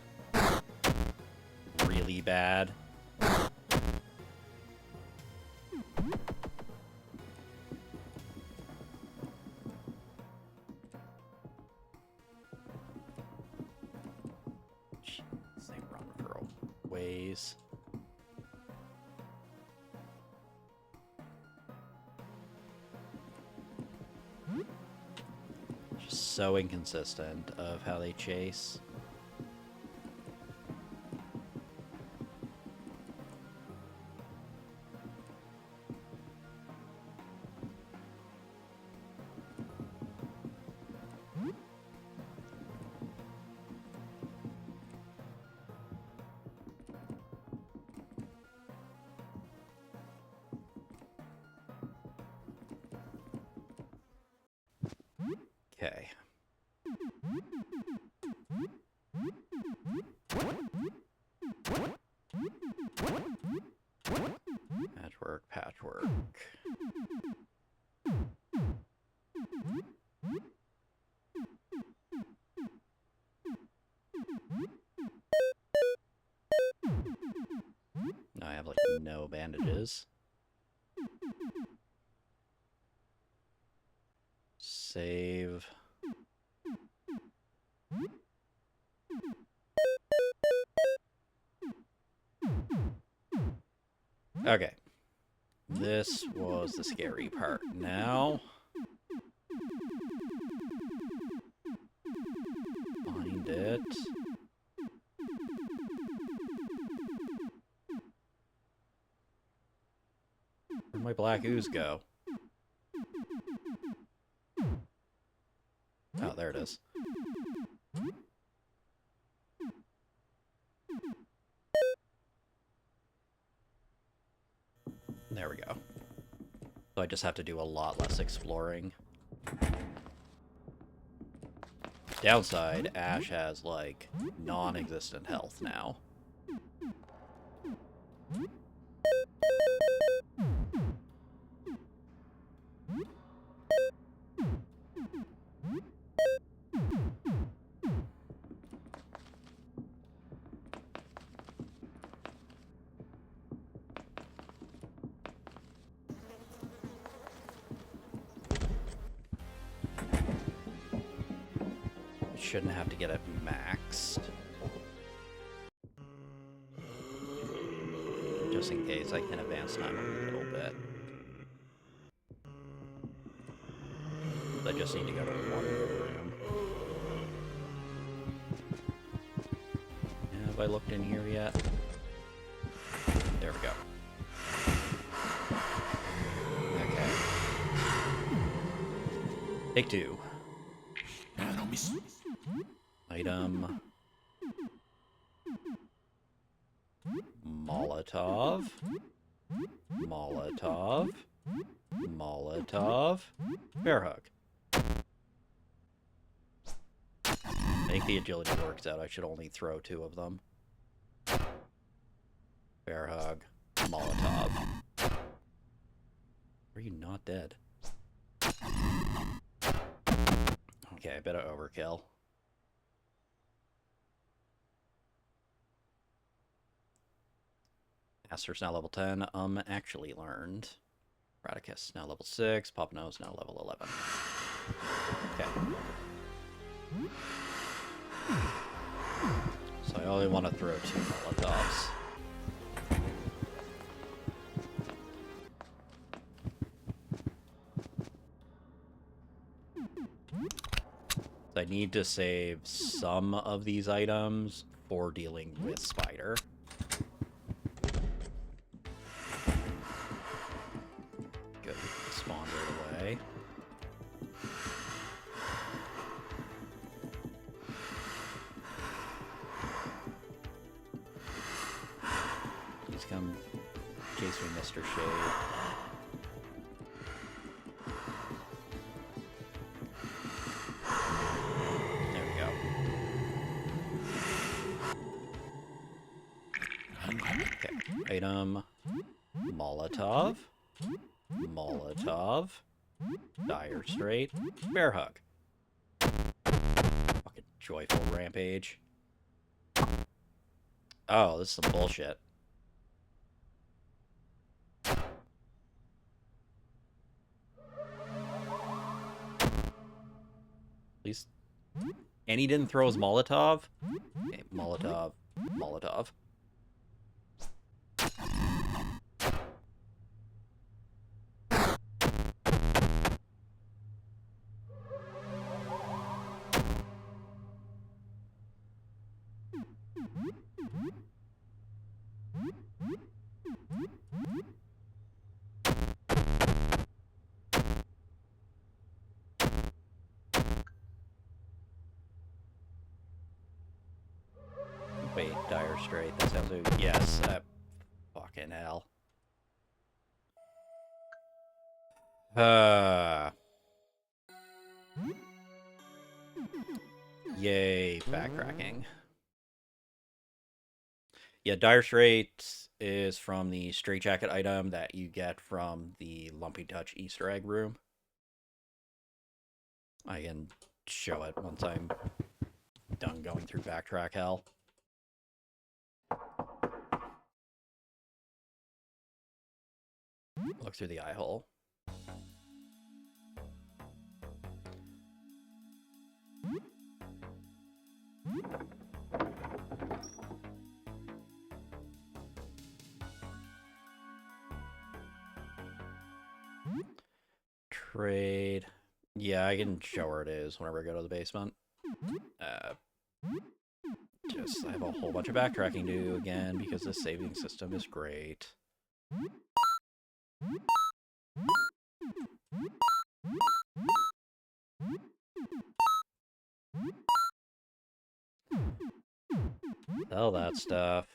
Really bad. Jeez, they run for a ways. Just so inconsistent of how they chase. Okay. Patchwork, patchwork. Now I have like no bandages. Save. Okay. This was the scary part. Now, find it. Where'd my black ooze go? Oh, there it is. There we go. So I just have to do a lot less exploring. Downside, Ash has, like, non-existent health now. Shouldn't have to get it maxed. Just in case I can advance time a little bit. I just need to go to one room. Have I looked in here yet? There we go. Okay. Take two. Item. Molotov. Molotov. Molotov. Bear hug. I think the agility works out. I should only throw two of them. Bear hug. Molotov. Are you not dead? Okay, a bit of overkill. Master's now level 10. Actually learned. Radicus now level 6. Popnose now level 11. Okay. So I only want to throw 2 Molotovs. I need to save some of these items for dealing with Spider. Good. Spawn right away. Please come chase me, Mr. Shade. Item, Molotov, Molotov, Dire Straight, Bear Hug. Fucking joyful rampage. Oh, this is some bullshit. At least, and he didn't throw his Molotov? Okay, Molotov, Molotov. Wait, Dire Straight, that sounds like... Yes, fucking hell. Yay, backtracking. Yeah, Dire Straight is from the straitjacket item that you get from the Lumpy Touch Easter egg room. I can show it once I'm done going through backtrack hell. Look through the eye hole. Trade. Yeah, I can show where it is whenever I go to the basement. I have a whole bunch of backtracking to do again because this saving system is great. Sell that stuff.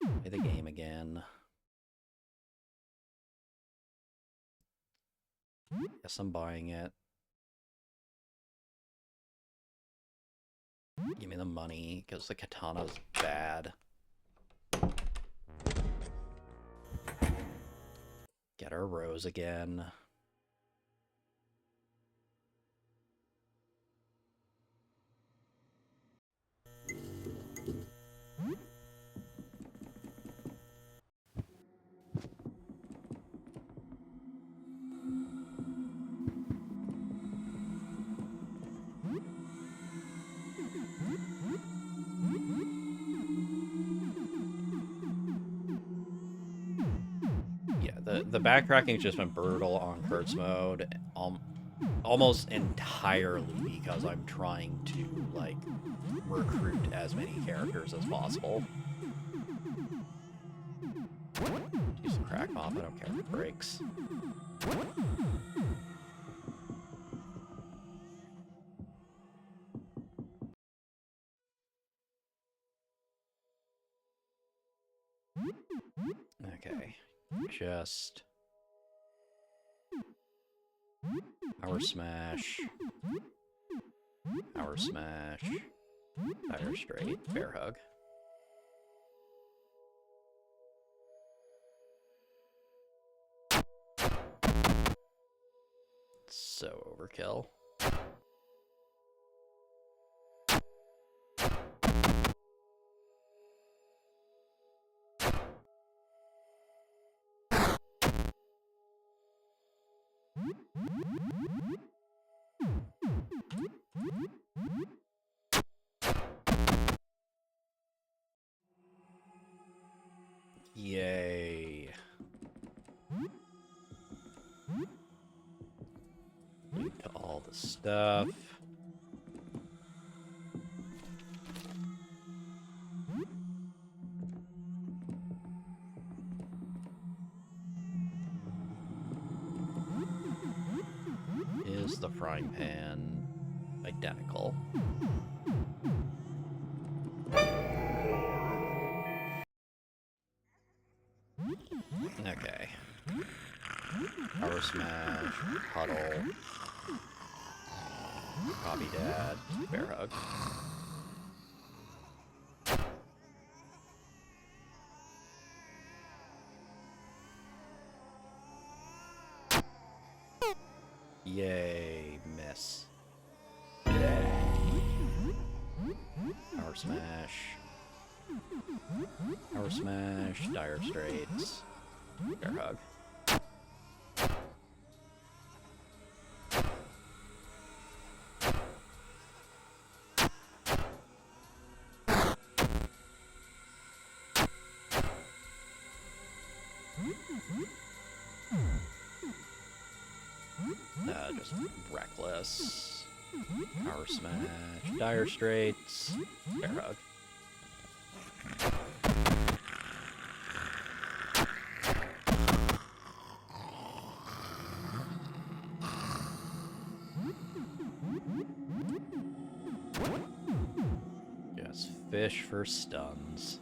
Play the game again. Guess I'm buying it. Give me the money, because the katana's bad. Get our rose again. The backtracking's just been brutal on Kurt's mode, almost entirely because I'm trying to, like, recruit as many characters as possible. Use some crack mop, I don't care if it breaks. Okay, just power smash, power smash, fire straight, bear hug. So overkill. Yay. Loot to all the stuff. Is the frying pan identical? Okay. Power smash, huddle, copy dad, bear hug. Yay, miss. Power smash. Power smash, dire straits, bear hug. Just reckless. Power smash, dire straits, bear hug. Just fish for stuns.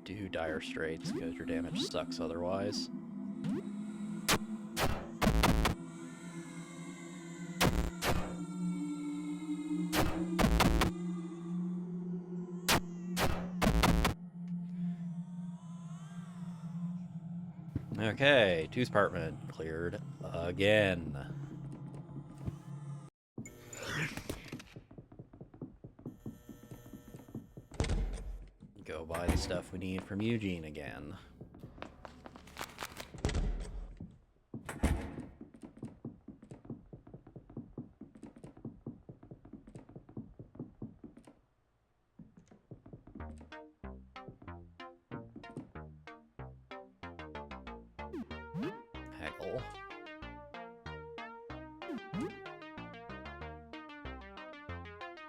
Do dire straits because your damage sucks otherwise. Okay, tooth department cleared again. Go buy the stuff we need from Eugene again. Haggle.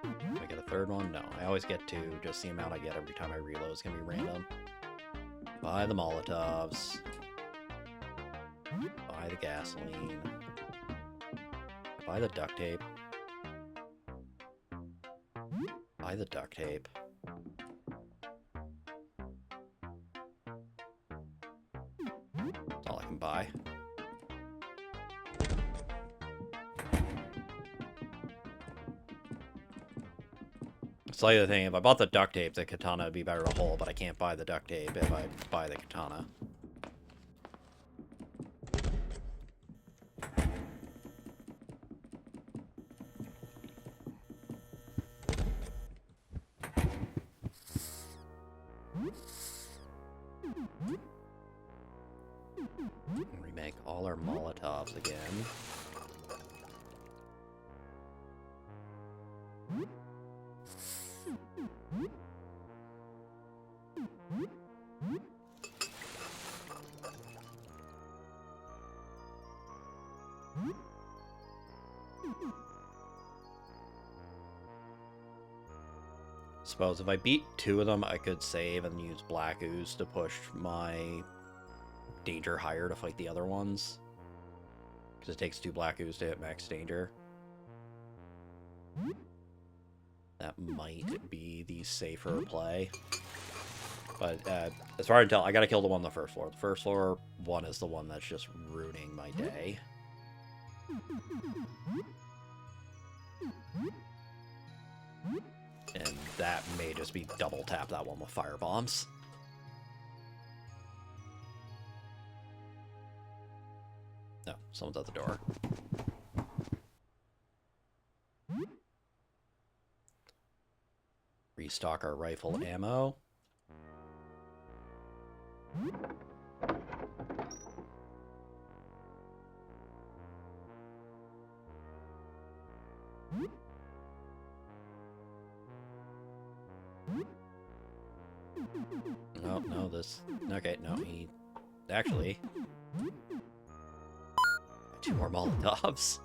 Do I get a third one? No, I always get two. Just the amount I get every time I reload is gonna be random. Buy the Molotovs. Buy the gasoline. Buy the duct tape. Buy the duct tape. That's all I can buy. It's like the thing, if I bought the duct tape, the katana would be better to hold, but I can't buy the duct tape if I buy the katana. Remake all our Molotovs again. Suppose if I beat 2 of them, I could save and use Black Ooze to push my danger higher to fight the other ones. Because it takes 2 Black Ooze to hit max danger. That might be the safer play. But as far as I can tell, I gotta kill the one on the first floor. The first floor one is the one that's just ruining my day. And that may just be double tap that one with fire bombs. No, someone's at the door. Restock our rifle ammo. Oh, no, this... Okay, no, he... Actually... 2 more Molotovs.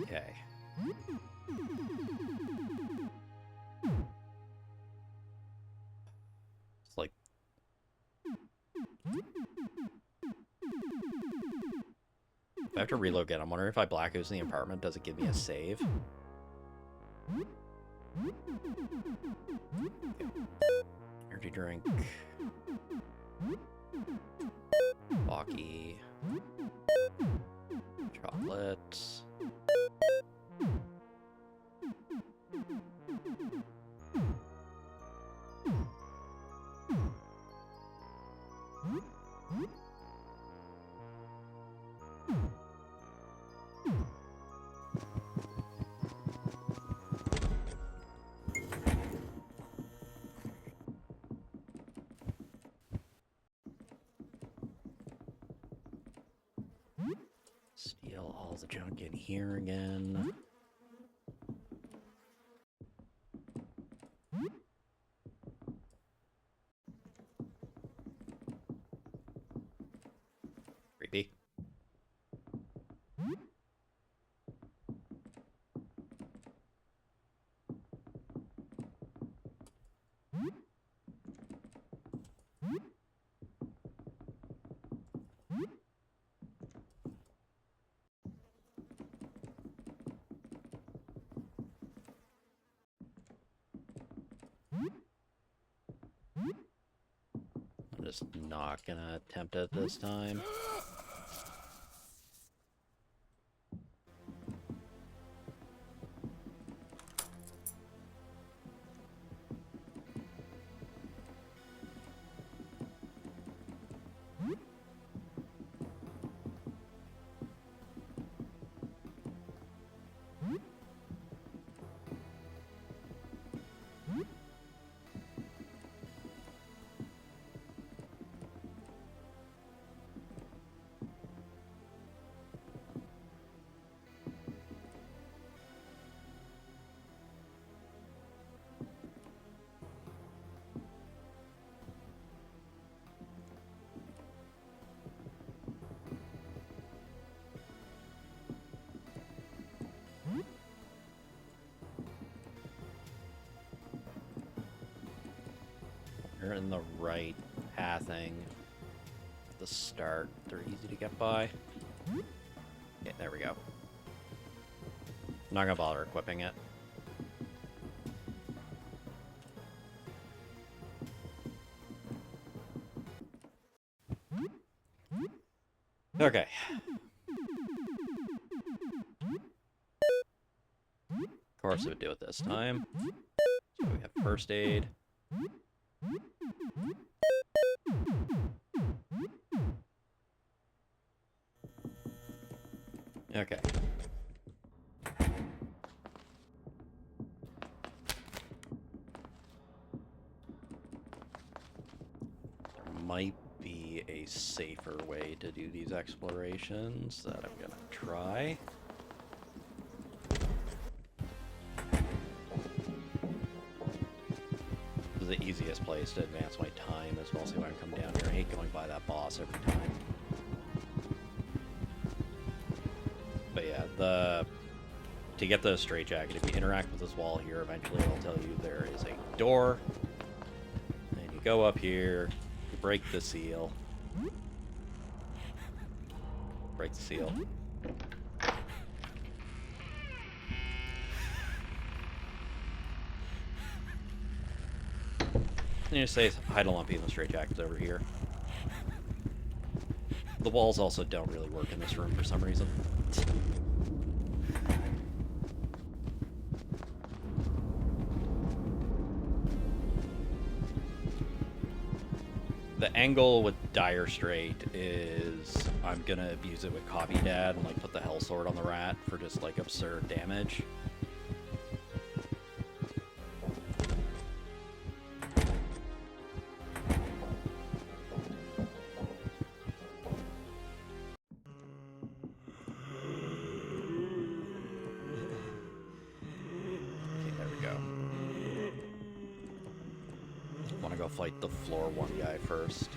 Okay. It's like... If I have to reload again, I'm wondering if I Black Ooze in the apartment, does it give me a save? Energy drink. Walkie. Chocolate. Steal all the junk in here again. Creepy. I'm just not gonna attempt it this time. they're in the right pathing at the start. They're easy to get by. Okay, there we go. I'm not gonna bother equipping it. Okay. Of course it would do it this time. So we have first aid. Okay. There might be a safer way to do these explorations that I'm gonna try. This is the easiest place to advance my time as well, so when I come down here. I hate going by that boss every time. But yeah, to get the straitjacket, if you interact with this wall here, eventually it'll tell you there is a door. And you go up here, you break the seal. Break the seal. And you say hi to Lumpy and the straitjacket's over here. The walls also don't really work in this room for some reason. The angle with Dire Strait is I'm gonna abuse it with Copy Dad and like put the Hell Sword on the rat for just like absurd damage. Fight the floor one guy first.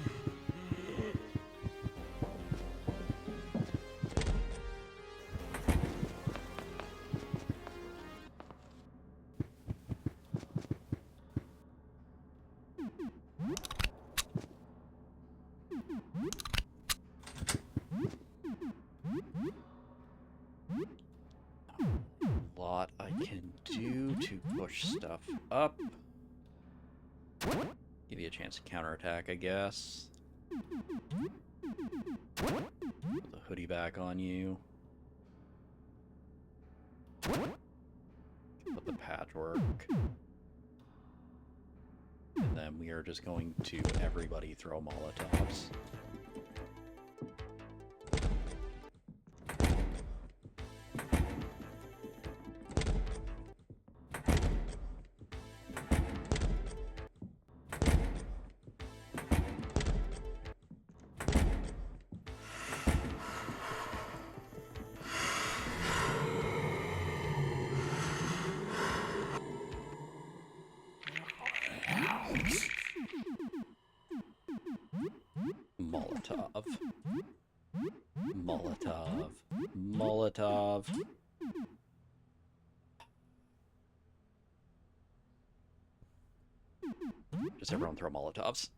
A lot I can do to push stuff up. Give you a chance to counterattack, I guess. Put the hoodie back on you. Put the patchwork. And then we are just going to everybody throw Molotovs. Molotov. Molotov. Molotov. Just everyone throw Molotovs.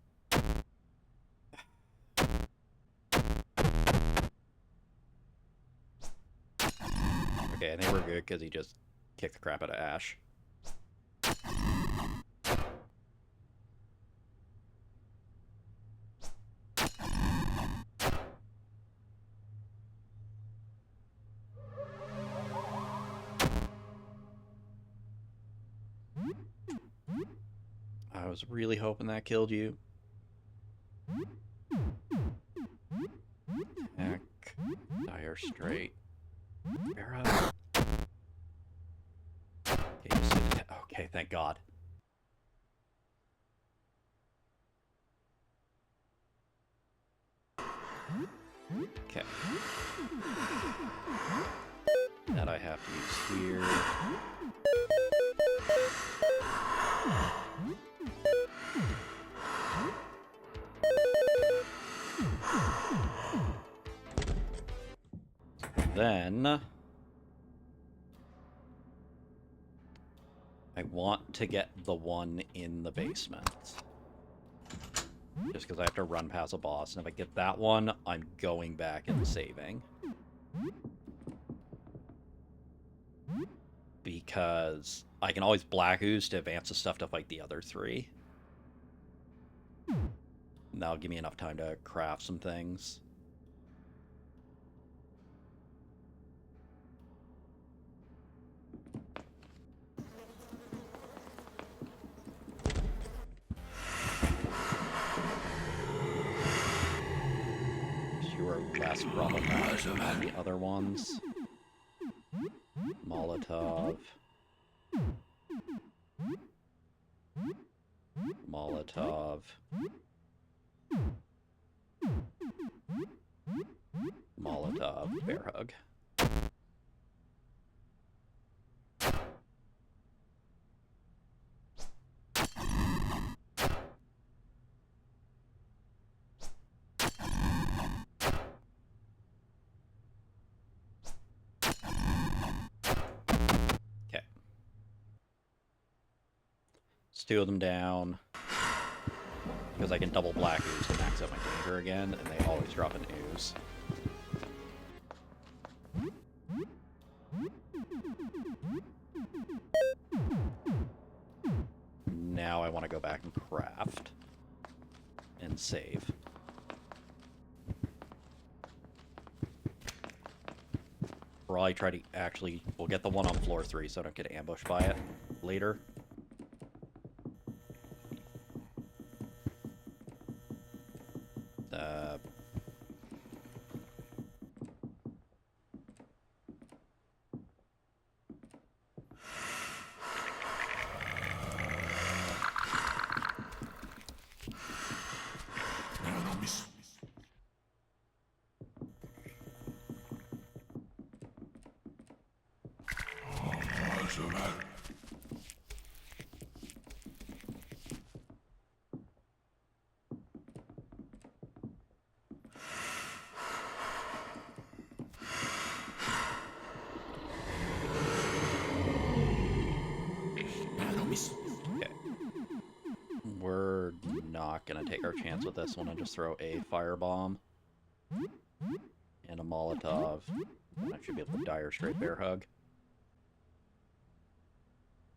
Okay, I think we're good because he just kicked the crap out of Ash. I was really hoping that killed you. Heck. Dire Strait. Vera. Okay, thank God. Okay. That I have to use here. Then I want to get the one in the basement. Just because I have to run past a boss. And if I get that one, I'm going back and saving. Because I can always Black Ooze to advance the stuff to fight the other 3. That'll give me enough time to craft some things. Fewer less problematic than the other ones. Molotov. Molotov. Molotov. Bear hug. Two of them down, because I can double Black Ooze to max out my danger again, and they always drop an ooze. Now I want to go back and craft and save. Probably try to we'll get the one on floor 3 so I don't get ambushed by it later. We're not gonna take our chance with this one and just throw a firebomb and a Molotov. I should be able to die or straight bear hug.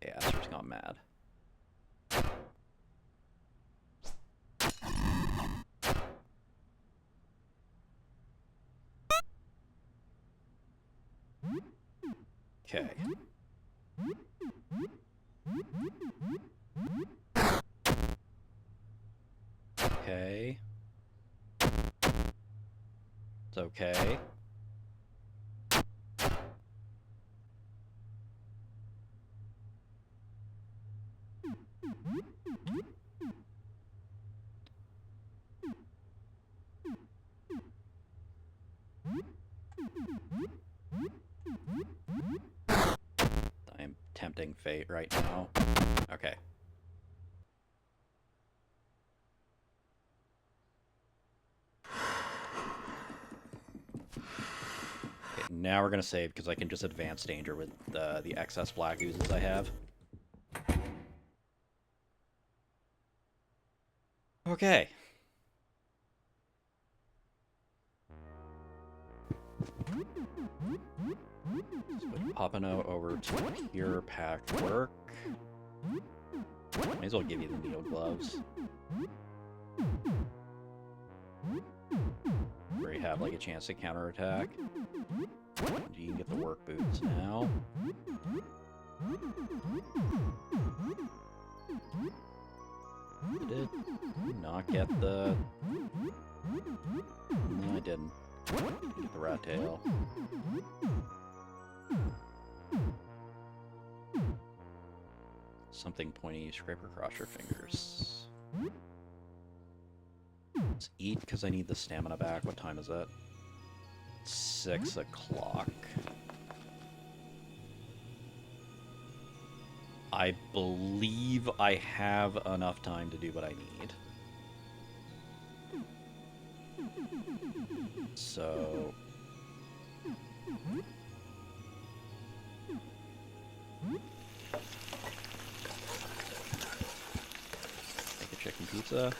Yeah, Aster's gone mad. Okay. Okay. It's okay. I am tempting fate right now. Okay. Now we're going to save because I can just advance danger with the excess Black Oozes I have. Okay. Switch Poppino over to Pure Patchwork. May as well give you the needle gloves. Where you have like a chance to counterattack. You can get the work boots now. I did not get the... No, I didn't. Get the rat tail. Something pointy, scrape across your fingers. Let's eat because I need the stamina back. What time is it? 6 o'clock. I believe I have enough time to do what I need. So... make a chicken pizza.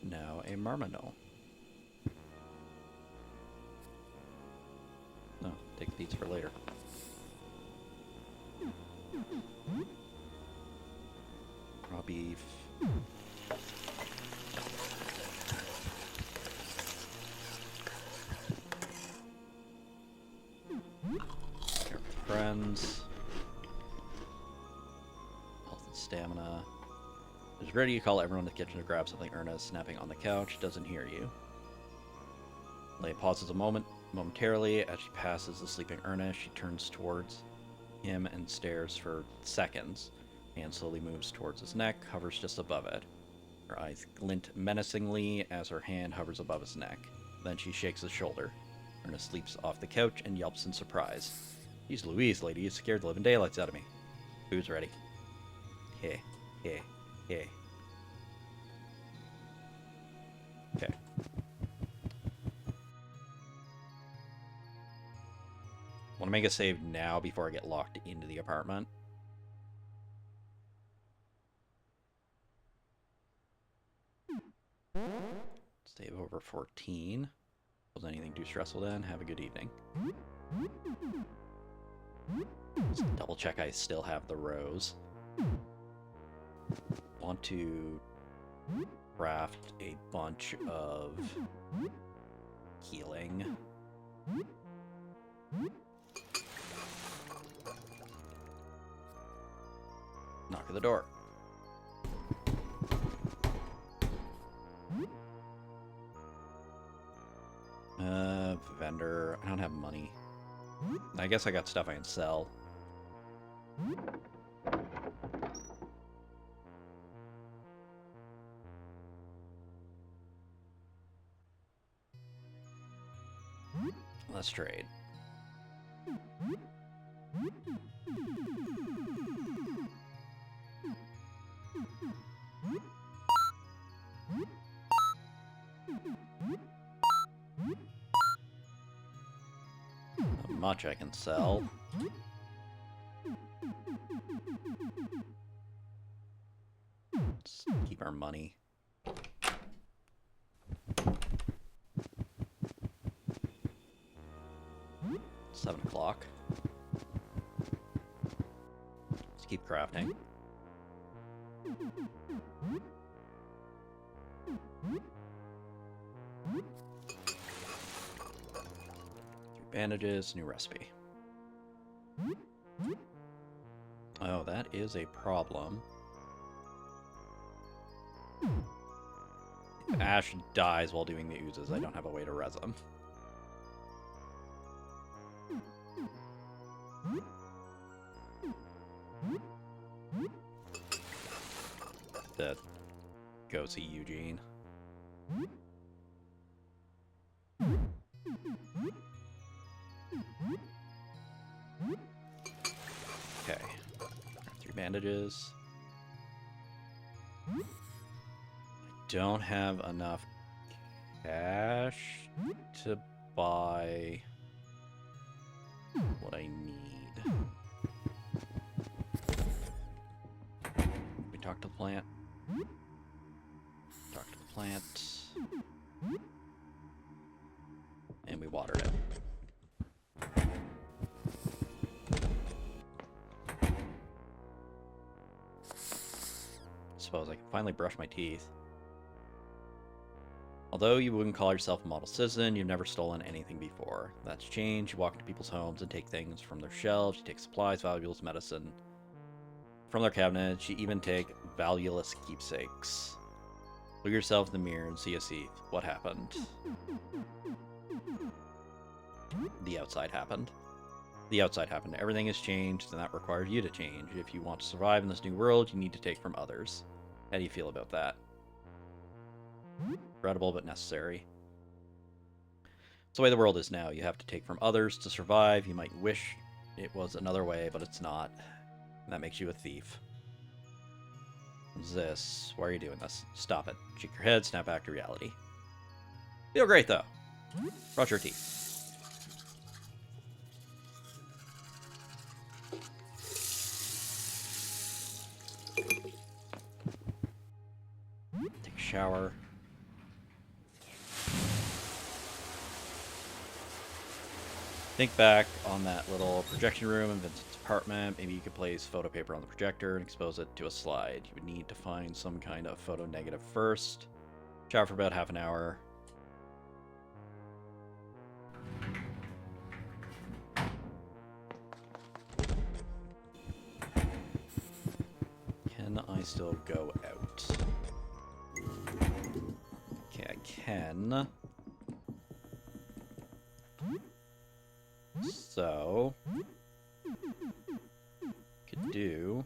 now a Marminal. No, take the pizza for later. Raw beef. Here with friends. Health and stamina. Is ready to call everyone in the kitchen to grab something. Erna is snapping on the couch. Doesn't hear you. Leia pauses a momentarily as she passes the sleeping Erna. She turns towards him and stares for seconds. Hand slowly moves towards his neck, hovers just above it. Her eyes glint menacingly as her hand hovers above his neck. Then she shakes his shoulder. Erna sleeps off the couch and yelps in surprise. Jeez Louise, lady, you scared the living daylights out of me. Food's ready. Hey. Okay. Want to make a save now before I get locked into the apartment. Save over 14. Was anything too stressful then? Have a good evening. Let's double check I still have the rose. Want to craft a bunch of healing. Knock at the door. Vendor. I don't have money. I guess I got stuff I can sell. Let's trade. Not much I can sell. Let's keep our money. It's 7 o'clock. Let's keep crafting. Bandages, new recipe. Oh, that is a problem. If Ash dies while doing the oozes, I don't have a way to res him. That go see Eugene. Okay. 3 bandages. I don't have enough cash to buy what I need. We talk to the plant. Talk to the plant. And we watered it. Suppose I can finally brush my teeth. Although you wouldn't call yourself a model citizen, you've never stolen anything before. That's changed. You walk into people's homes and take things from their shelves. You take supplies, valuables, medicine from their cabinets. You even take valueless keepsakes. Look yourself in the mirror and see a thief. What happened? The outside happened. The outside happened. Everything has changed, and that requires you to change. If you want to survive in this new world, you need to take from others. How do you feel about that? Regrettable, but necessary. It's the way the world is now. You have to take from others to survive. You might wish it was another way, but it's not. And that makes you a thief. What's this? Why are you doing this? Stop it. Shake your head, snap back to reality. Feel great, though. Brush your teeth. Take a shower. Think back on that little projection room in Vincent's apartment. Maybe you could place photo paper on the projector and expose it to a slide. You would need to find some kind of photo negative first. Shower for about half an hour. Can I still go out? Okay, I can. So, could do.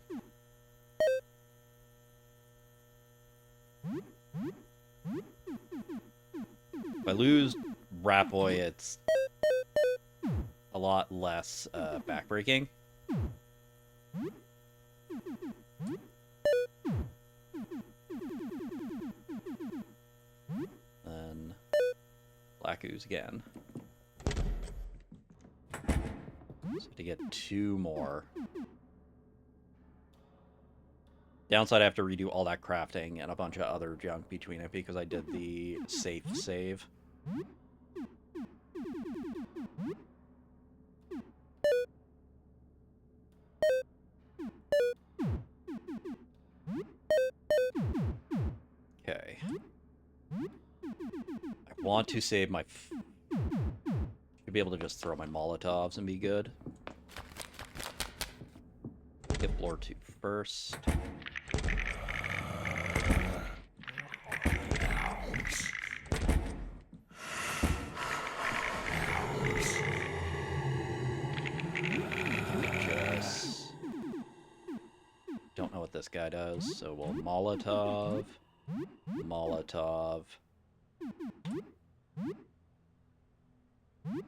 If I lose Rapoy, it's a lot less backbreaking. Then Black Ooze again. So to get 2 more. Downside, I have to redo all that crafting and a bunch of other junk between it because I did the safe save. Okay. I want to save my... Should be able to just throw my Molotovs and be good. Get floor 2 first. Just don't know what this guy does, so we'll Molotov, Molotov,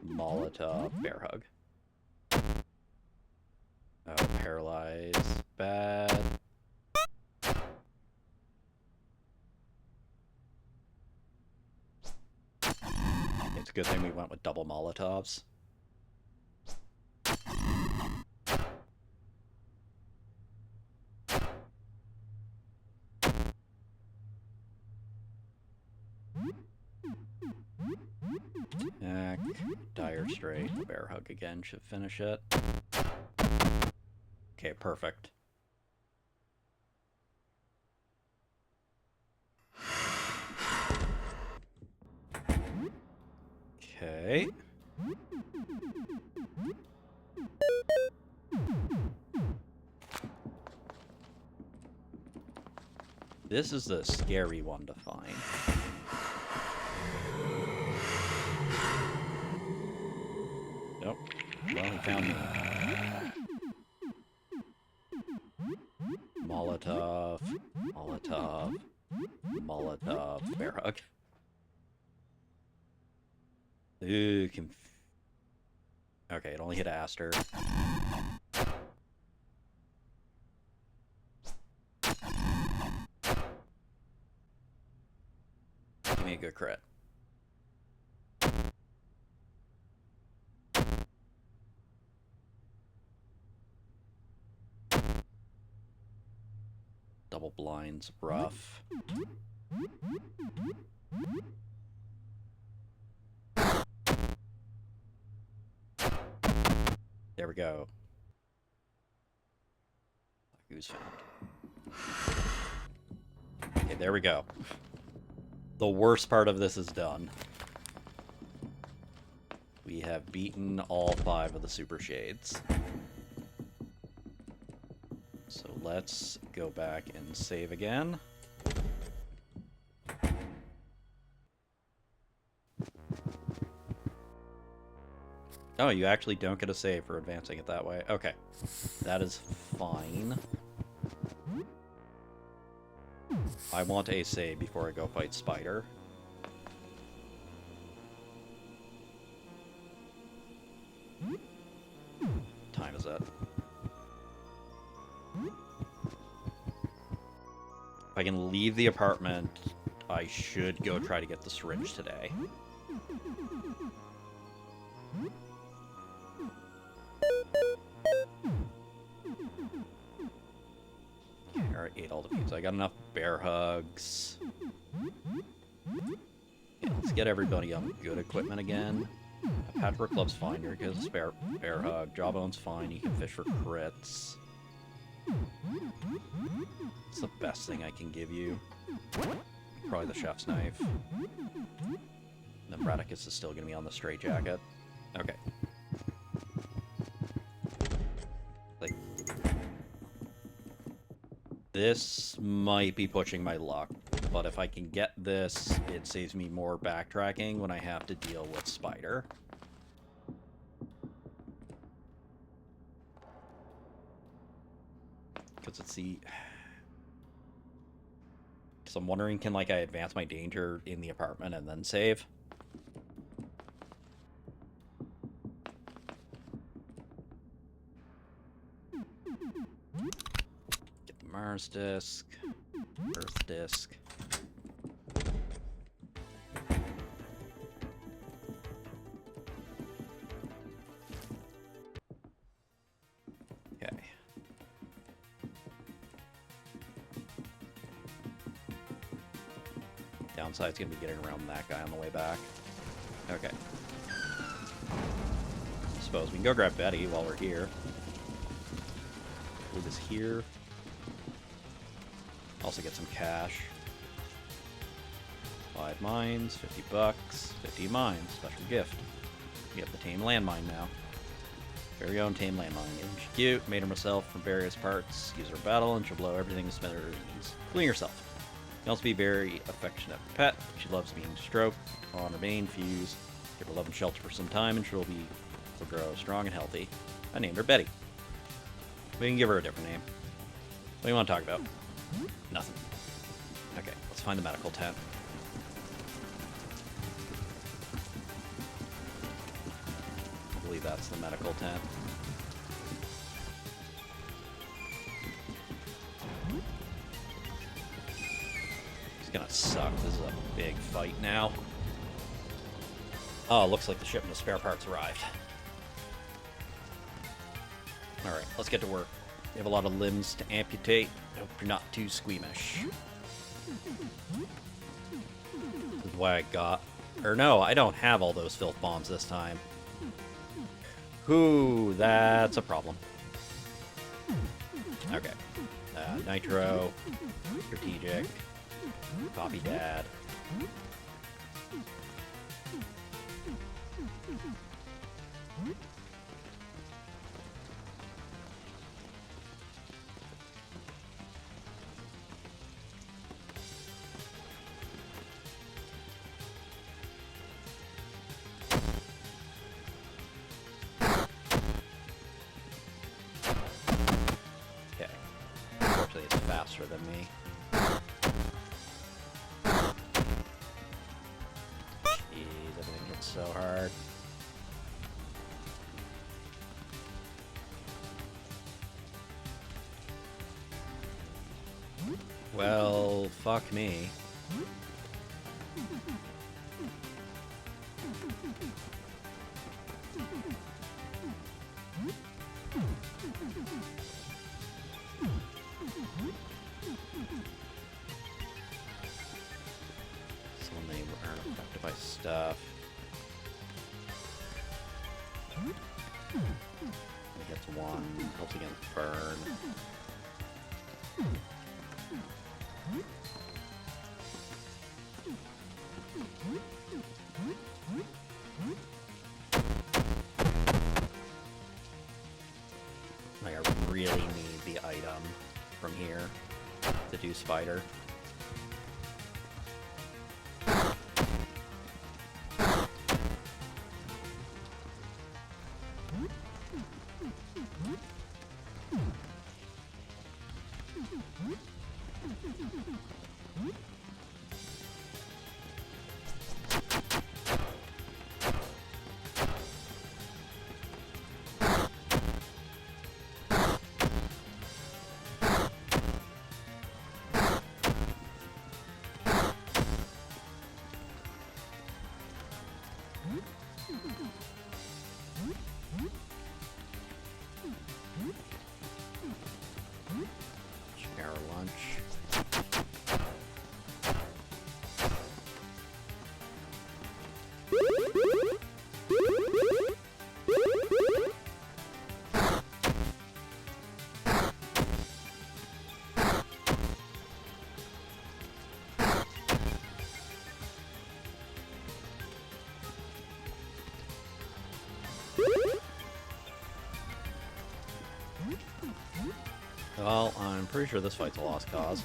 Molotov, Bear Hug. Oh, Paralyze, bad. It's a good thing we went with double Molotovs. Attack, Dire Straight, Bear Hug again should finish it. Okay, perfect. Okay. This is the scary one to find. Nope. Well, he found me. Molotov, Molotov, Molotov, Bear Hug. Ooh, okay, it only hit Aster. Give me a good crit. Double blinds, rough. There we go. Who's found? Okay, there we go. The worst part of this is done. We have beaten all 5 of the Super Shades. So let's go back and save again. Oh, you actually don't get a save for advancing it that way. Okay. That is fine. I want a save before I go fight Spider. Time is up. If I can leave the apartment, I should go try to get the syringe today. Alright, 8 all defeats. I got enough bear hugs. Yeah, let's get everybody on good equipment again. Patchwork Glove's fine. Here goes a spare bear hug. Jawbone's fine. You can fish for crits. It's the best thing I can give you. Probably the chef's knife. And then Bradicus is still going to be on the straitjacket. Okay. Like, this might be pushing my luck, but if I can get this, it saves me more backtracking when I have to deal with Spider. Because it's the... Because I'm wondering, can, like, I advance my danger in the apartment and then save? Get the Mars disc. Earth disc. Okay. Downside's gonna be getting around that guy on the way back. Okay. Suppose we can go grab Betty while we're here. Leave this here. Also get some cash. 5 mines, 50 bucks, 50 mines, special gift. We have the tame landmine now. Very own tame landmine. She's cute, made her myself from various parts. Use her battle and she'll blow everything to smithereens, including herself. She can also be very affectionate pet. She loves being stroked on her mane, fuse. Give her love and shelter for some time and she'll grow strong and healthy. I named her Betty. We can give her a different name. What do you want to talk about? Nothing. Okay, let's find the medical tent. I believe that's the medical tent. It's gonna suck. This is a big fight now. Oh, looks like the shipment of spare parts arrived. Alright, let's get to work. We have a lot of limbs to amputate. I hope you're not too squeamish. This is why I got... Or no, I don't have all those filth bombs this time. Ooh, that's a problem. Okay. Nitro. Strategic. Poppy Dad. Faster than me. Jeez, everything hits so hard. Well, fuck me. Stuff. He gets 1, helps against burn. Like, I really need the item from here to do Spider. Share lunch. pretty sure this fight's a lost cause.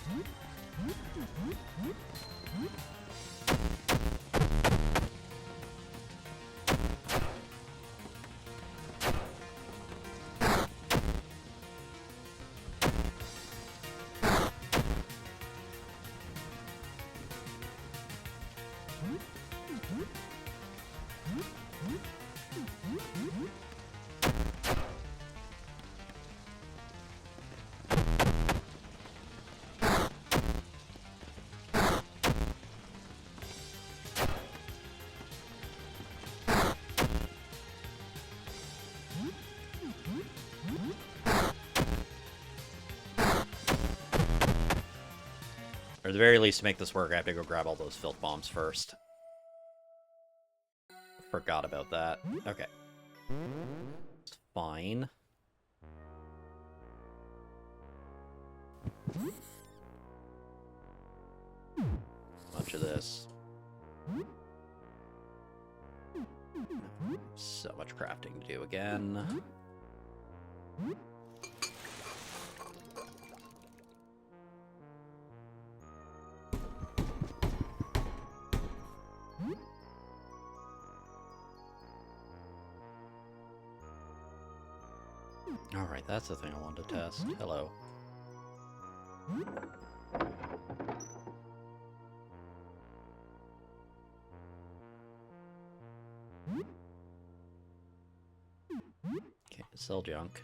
Or at the very least, to make this work, I have to go grab all those filth bombs first. Forgot about that. Okay. It's fine. Bunch of this. So much crafting to do again. Alright, that's the thing I wanted to test. Hello. Okay, sell junk.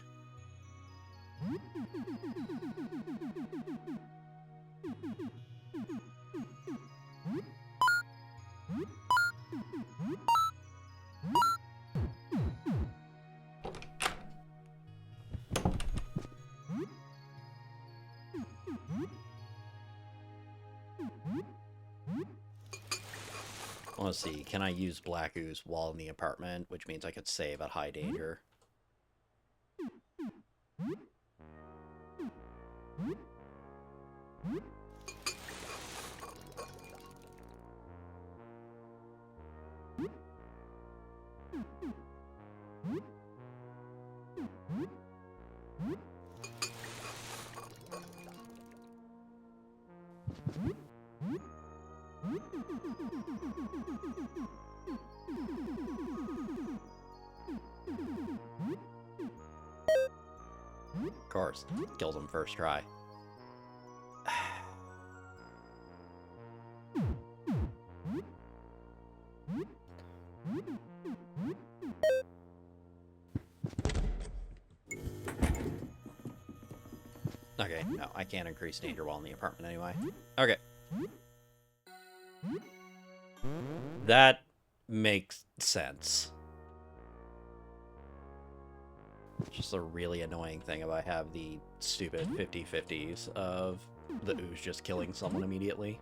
I want to see, can I use Black Ooze while in the apartment, which means I could save at high danger. Of course, kills him first try. Okay, no, I can't increase danger while in the apartment anyway. Okay. That makes sense. Just a really annoying thing if I have the stupid 50-50s of the ooze just killing someone immediately.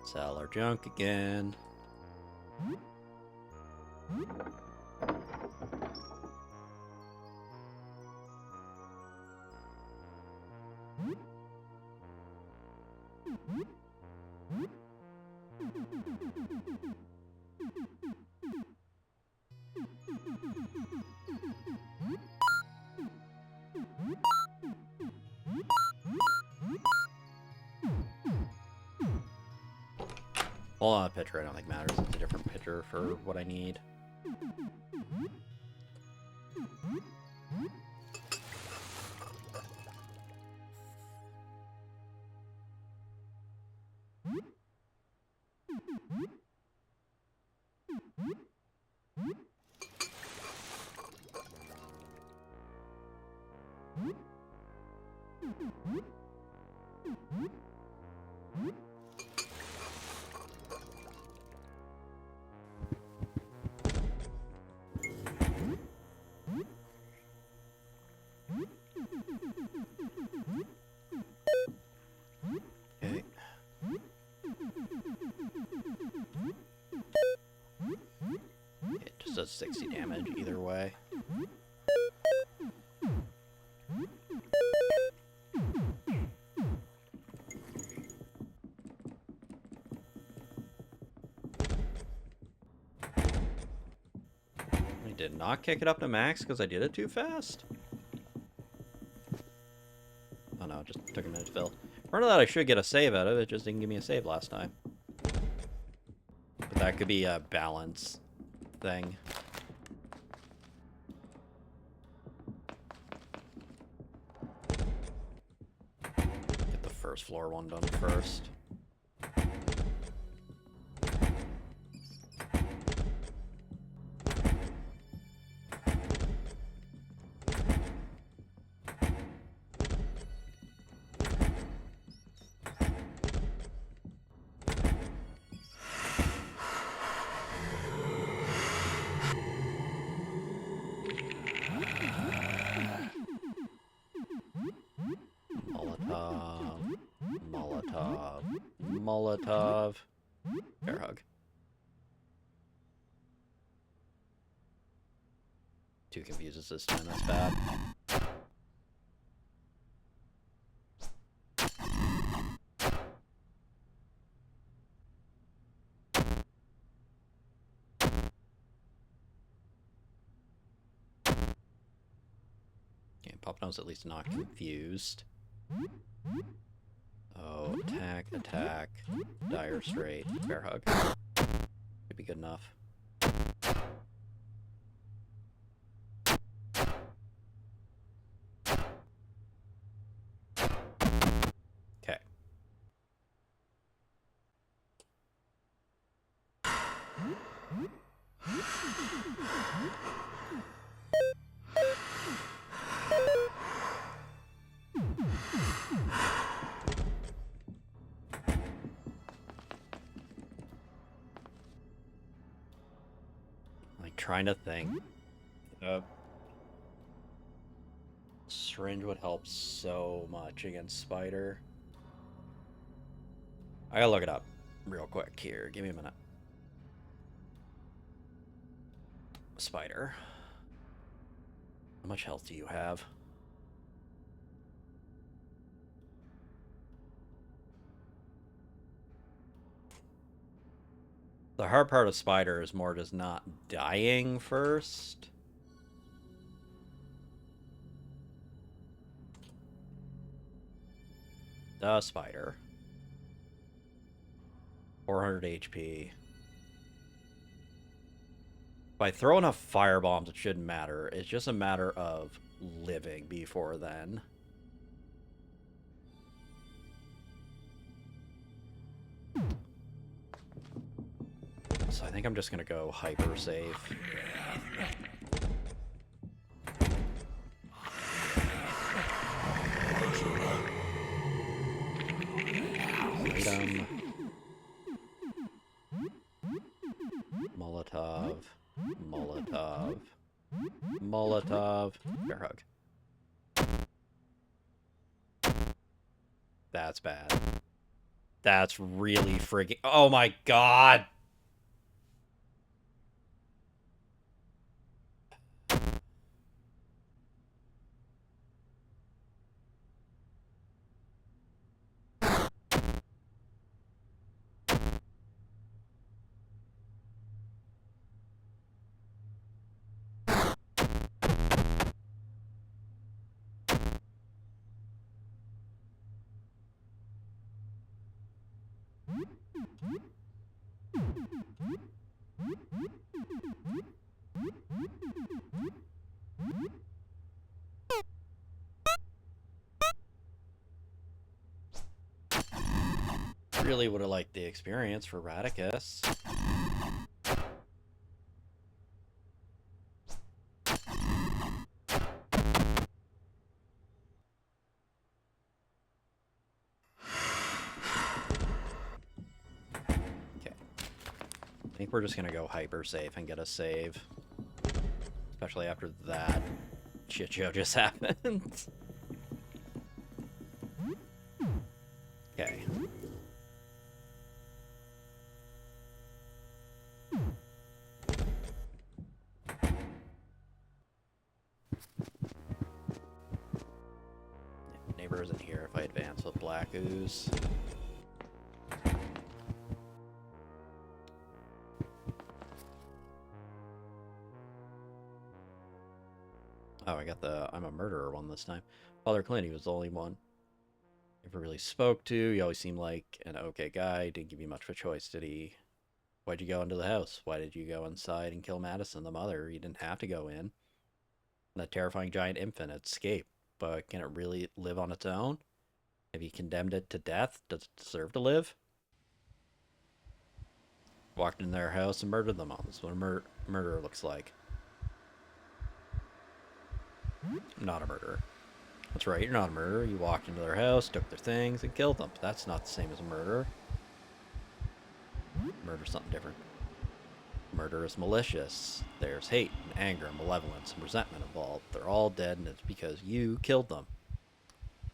Sell our junk again. Well, a picture I don't think matters. It's a different picture for what I need. Okay. It just does 60 damage either way. did not kick it up to max because I did it too fast. Oh no, it just took a minute to fill. Part of that I should get a save out of it, just didn't give me a save last time. But that could be a balance thing. Get the first floor one done first. Molotov. Bear hug. Two confuses this time, that's bad. Okay, Pop No's at least not confused. Oh, attack, attack, dire straight, bear hug. Should be good enough. Okay. Trying to think. Syringe would help so much against Spider. I gotta look it up real quick here. Give me a minute. Spider. How much health do you have? The hard part of Spider is more just not dying first. The Spider. 400 HP. If I throw enough firebombs, it shouldn't matter. It's just a matter of living before then. So I think I'm just gonna go hyper safe. Item. Molotov. Molotov. Molotov. Bear hug. That's bad. That's really freaking... Oh my god! Really would have liked the experience for Radicus. Okay. I think we're just gonna go hyper safe and get a save. Especially after that shit show just happened. Okay. Neighbor isn't here if I advance with Black Ooze. Oh, I got the I'm a murderer one this time. Father Clint, he was the only one never really spoke to. He always seemed like an okay guy. Didn't give you much of a choice, did he? Why'd you go into the house? Why did you go inside and kill Madison, the mother? You didn't have to go in. That terrifying giant infant escaped, but can it really live on its own? Have you condemned it to death? Does it deserve to live? Walked in their house and murdered them all. That's what a murderer looks like. I'm not a murderer. That's right, you're not a murderer. You walked into their house, took their things, and killed them. That's not the same as a murderer. Murder's something different. Murder is malicious. There's hate and anger and malevolence and resentment involved. They're all dead, and it's because you killed them.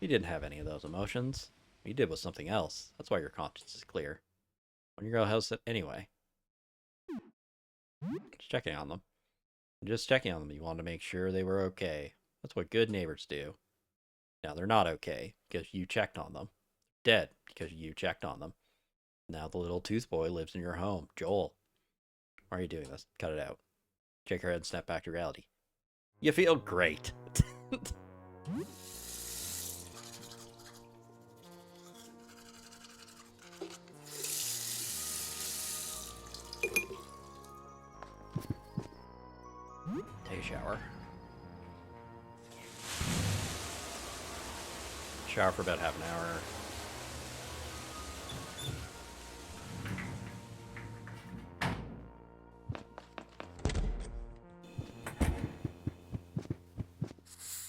You didn't have any of those emotions. What you did was something else. That's why your conscience is clear. When you go house anyway. Just checking on them. Just checking on them. You wanted to make sure they were okay. That's what good neighbors do. Now they're not okay because you checked on them. Dead because you checked on them. Now the little tooth boy lives in your home. Joel. Why are you doing this? Cut it out. Shake her head and snap back to reality. You feel great. Take a shower. Shower for about half an hour.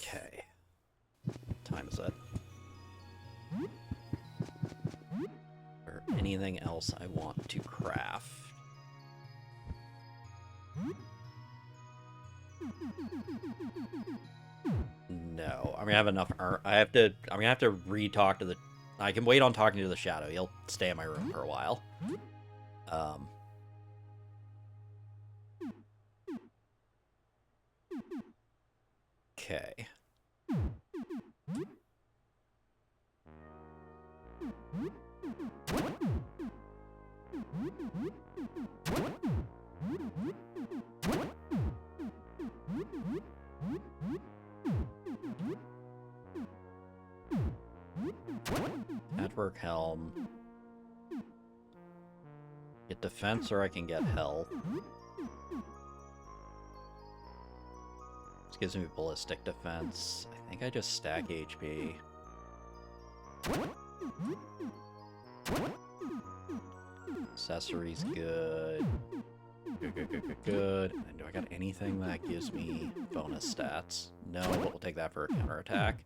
Okay. Time is it. Or anything else I want to craft? No, I'm gonna have enough. I'm gonna have to re-talk to the. I can wait on talking to the shadow. He'll stay in my room for a while. Okay. Network helm. Get defense or I can get health. This gives me ballistic defense. I think I just stack HP. Accessories good. Good. And do I got anything that gives me bonus stats? No, but we'll take that for a counterattack.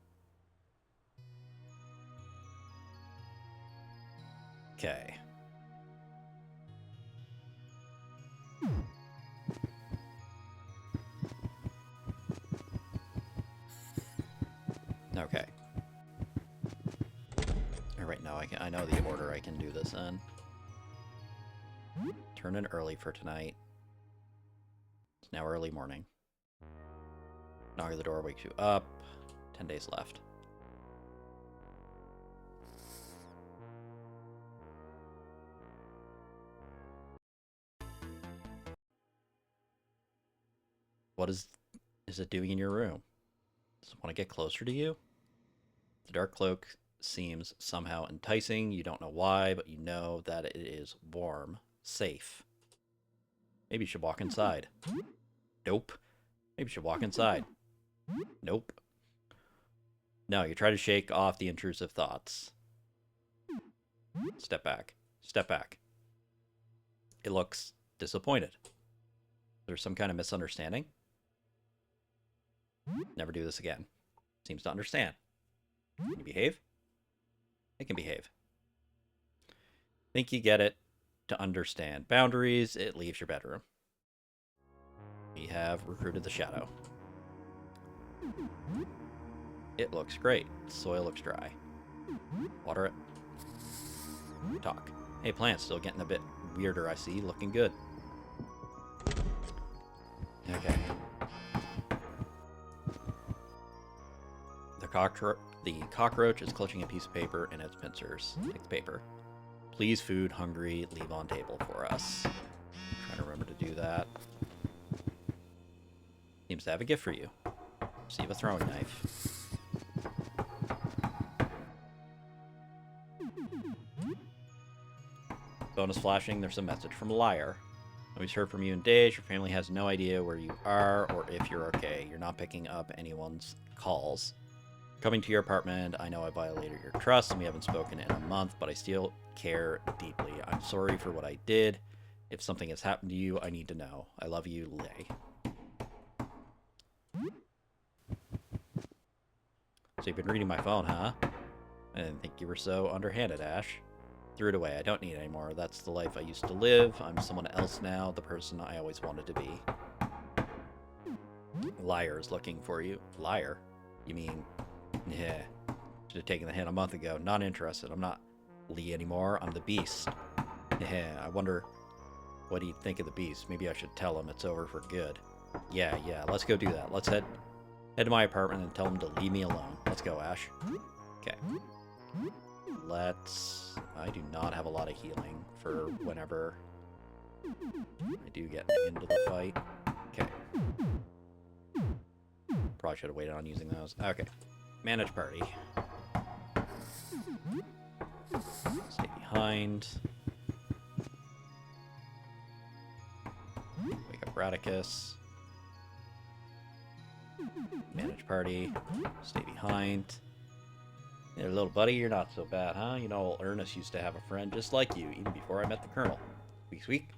Okay. Okay. Alright, now I know the order I can do this in. Turn in early for tonight. It's now early morning. Knock at the door wakes you up. 10 days left. What is it doing in your room? Does it want to get closer to you? The dark cloak seems somehow enticing. You don't know why, but you know that it is warm, safe. Maybe you should walk inside. Nope. Maybe you should walk inside. Nope. No, you try to shake off the intrusive thoughts. Step back. Step back. It looks disappointed. There's some kind of misunderstanding. Never do this again. Seems to understand. Can you behave? It can behave. Think you get it to understand boundaries. It leaves your bedroom. We have recruited the shadow. It looks great. Soil looks dry. Water it. Talk. Hey, plant's still getting a bit weirder, I see. Looking good. Okay. The cockroach is clutching a piece of paper in its pincers. Take the paper. Please, food, hungry, leave on table for us. Trying to remember to do that. Seems to have a gift for you. So you have a throwing knife. Bonus flashing, there's a message from Liar. Nobody's heard from you in days. Your family has no idea where you are or if you're okay. You're not picking up anyone's calls. Coming to your apartment, I know I violated your trust and we haven't spoken in a month, but I still care deeply. I'm sorry for what I did. If something has happened to you, I need to know. I love you, Lay. So you've been reading my phone, huh? I didn't think you were so underhanded, Ash. Threw it away. I don't need it anymore. That's the life I used to live. I'm someone else now, the person I always wanted to be. Liar is looking for you. Liar? You mean... Yeah. Should have taken the hint a month ago. Not interested. I'm not Lee anymore. I'm the Beast. Yeah. I wonder what he'd think of the Beast. Maybe I should tell him it's over for good. Yeah. Let's go do that. Let's head to my apartment and tell him to leave me alone. Let's go, Ash. Okay. I do not have a lot of healing for whenever I do get into the fight. Okay. Probably should have waited on using those. Okay. Manage party. Stay behind. Wake up Radicus. Manage party. Stay behind. Hey, little buddy, you're not so bad, huh? You know, old Ernest used to have a friend just like you, even before I met the Colonel. Squeak.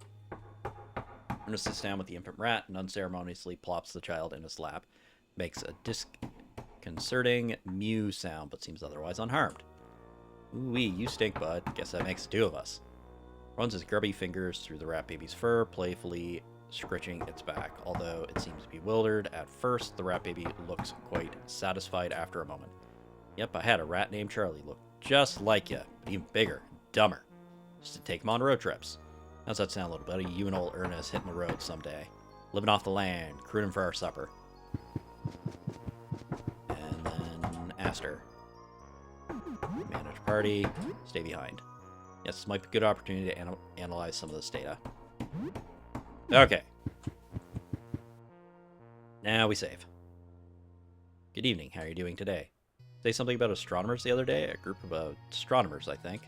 Ernest sits down with the infant rat and unceremoniously plops the child in his lap. Makes a disconcerting mew sound, but seems otherwise unharmed. Ooh-wee, you stink, bud. Guess that makes two of us. Runs his grubby fingers through the rat baby's fur, playfully scritching its back. Although it seems bewildered at first, the rat baby looks quite satisfied after a moment. Yep, I had a rat named Charlie. Looked just like you, but even bigger, dumber. Just to take him on road trips. How's that sound, little buddy? You and old Ernest hitting the road someday. Living off the land, crooning for our supper. And then Aster. Manage party. Stay behind. Yes, this might be a good opportunity to analyze some of this data. Okay. Now we save. Good evening. How are you doing today? Say something about astronomers the other day? A group of astronomers, I think.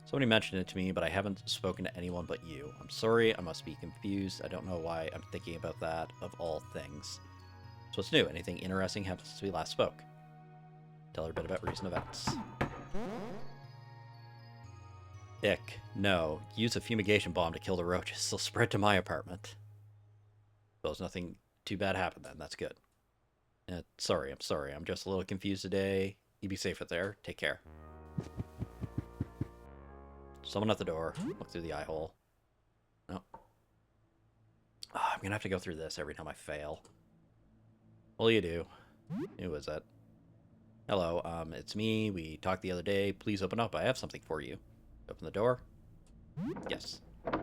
Somebody mentioned it to me, but I haven't spoken to anyone but you. I'm sorry, I must be confused. I don't know why I'm thinking about that, of all things. So what's new? Anything interesting happened since we last spoke? Tell her a bit about recent events. Ick. No. Use a fumigation bomb to kill the roaches. They'll spread to my apartment. Suppose nothing too bad happened then. That's good. I'm sorry. I'm just a little confused today. You be safe out there. Take care. Someone at the door. Look through the eye hole. No. Oh, I'm gonna have to go through this every time I fail. Well, you do. Who is it? Hello, it's me. We talked the other day. Please open up. I have something for you. Open the door. Yes. I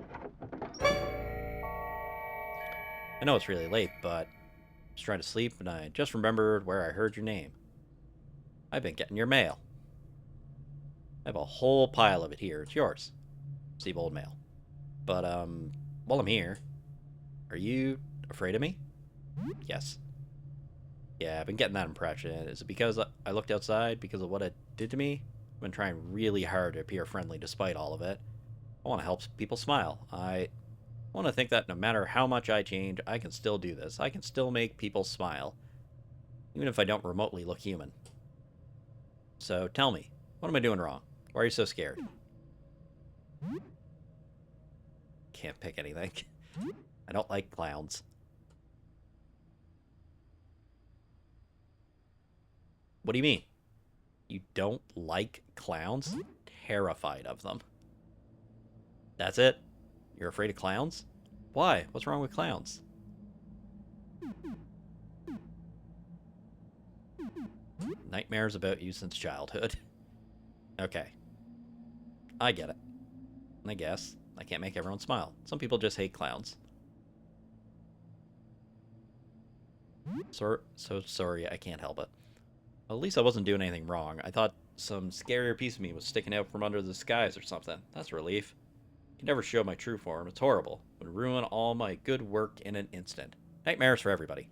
know it's really late, but I was trying to sleep, and I just remembered where I heard your name. I've been getting your mail. I have a whole pile of it here. It's yours. Receive old mail. But, while I'm here, are you afraid of me? Yes. Yeah, I've been getting that impression. Is it because I looked outside because of what it did to me? I've been trying really hard to appear friendly despite all of it. I want to help people smile. I want to think that no matter how much I change, I can still do this. I can still make people smile, even if I don't remotely look human. So tell me, what am I doing wrong? Why are you so scared? Can't pick anything. I don't like clowns. What do you mean? You don't like clowns? Terrified of them. That's it? You're afraid of clowns? Why? What's wrong with clowns? Nightmares about you since childhood. Okay. I get it. I guess. I can't make everyone smile. Some people just hate clowns. So sorry, I can't help it. Well, at least I wasn't doing anything wrong. I thought some scarier piece of me was sticking out from under the skies or something. That's a relief. I can never show my true form. It's horrible. It would ruin all my good work in an instant. Nightmares for everybody.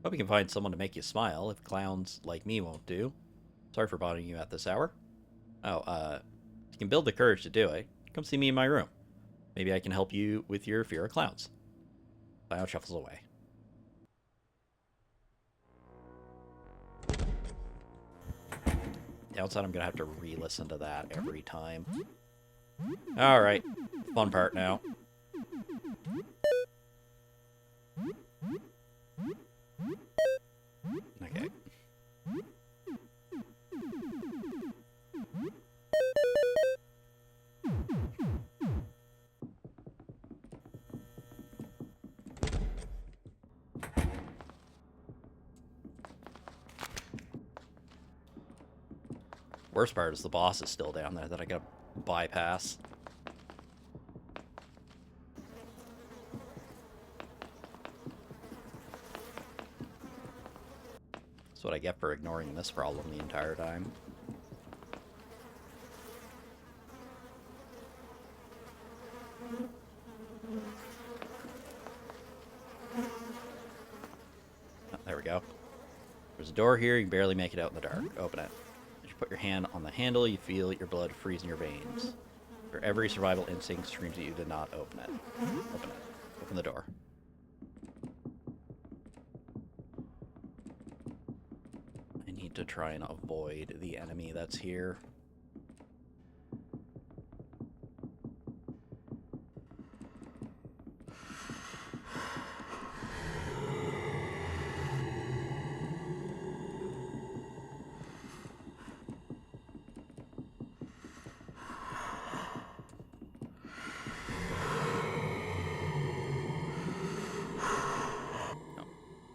Hope you can find someone to make you smile if clowns like me won't do. Sorry for bothering you at this hour. Oh, if you can build the courage to do it, come see me in my room. Maybe I can help you with your fear of clowns. Clown shuffles away. Downside, I'm gonna have to re-listen to that every time. Alright, fun part now. Okay. Worst part is the boss is still down there that I gotta bypass. That's what I get for ignoring this problem the entire time. Oh, there we go. There's a door here, you can barely make it out in the dark. Open it. As you put your hand on the handle, you feel your blood freeze in your veins. Your every survival instinct screams that you did not open it. Open it. Open the door. I need to try and avoid the enemy that's here.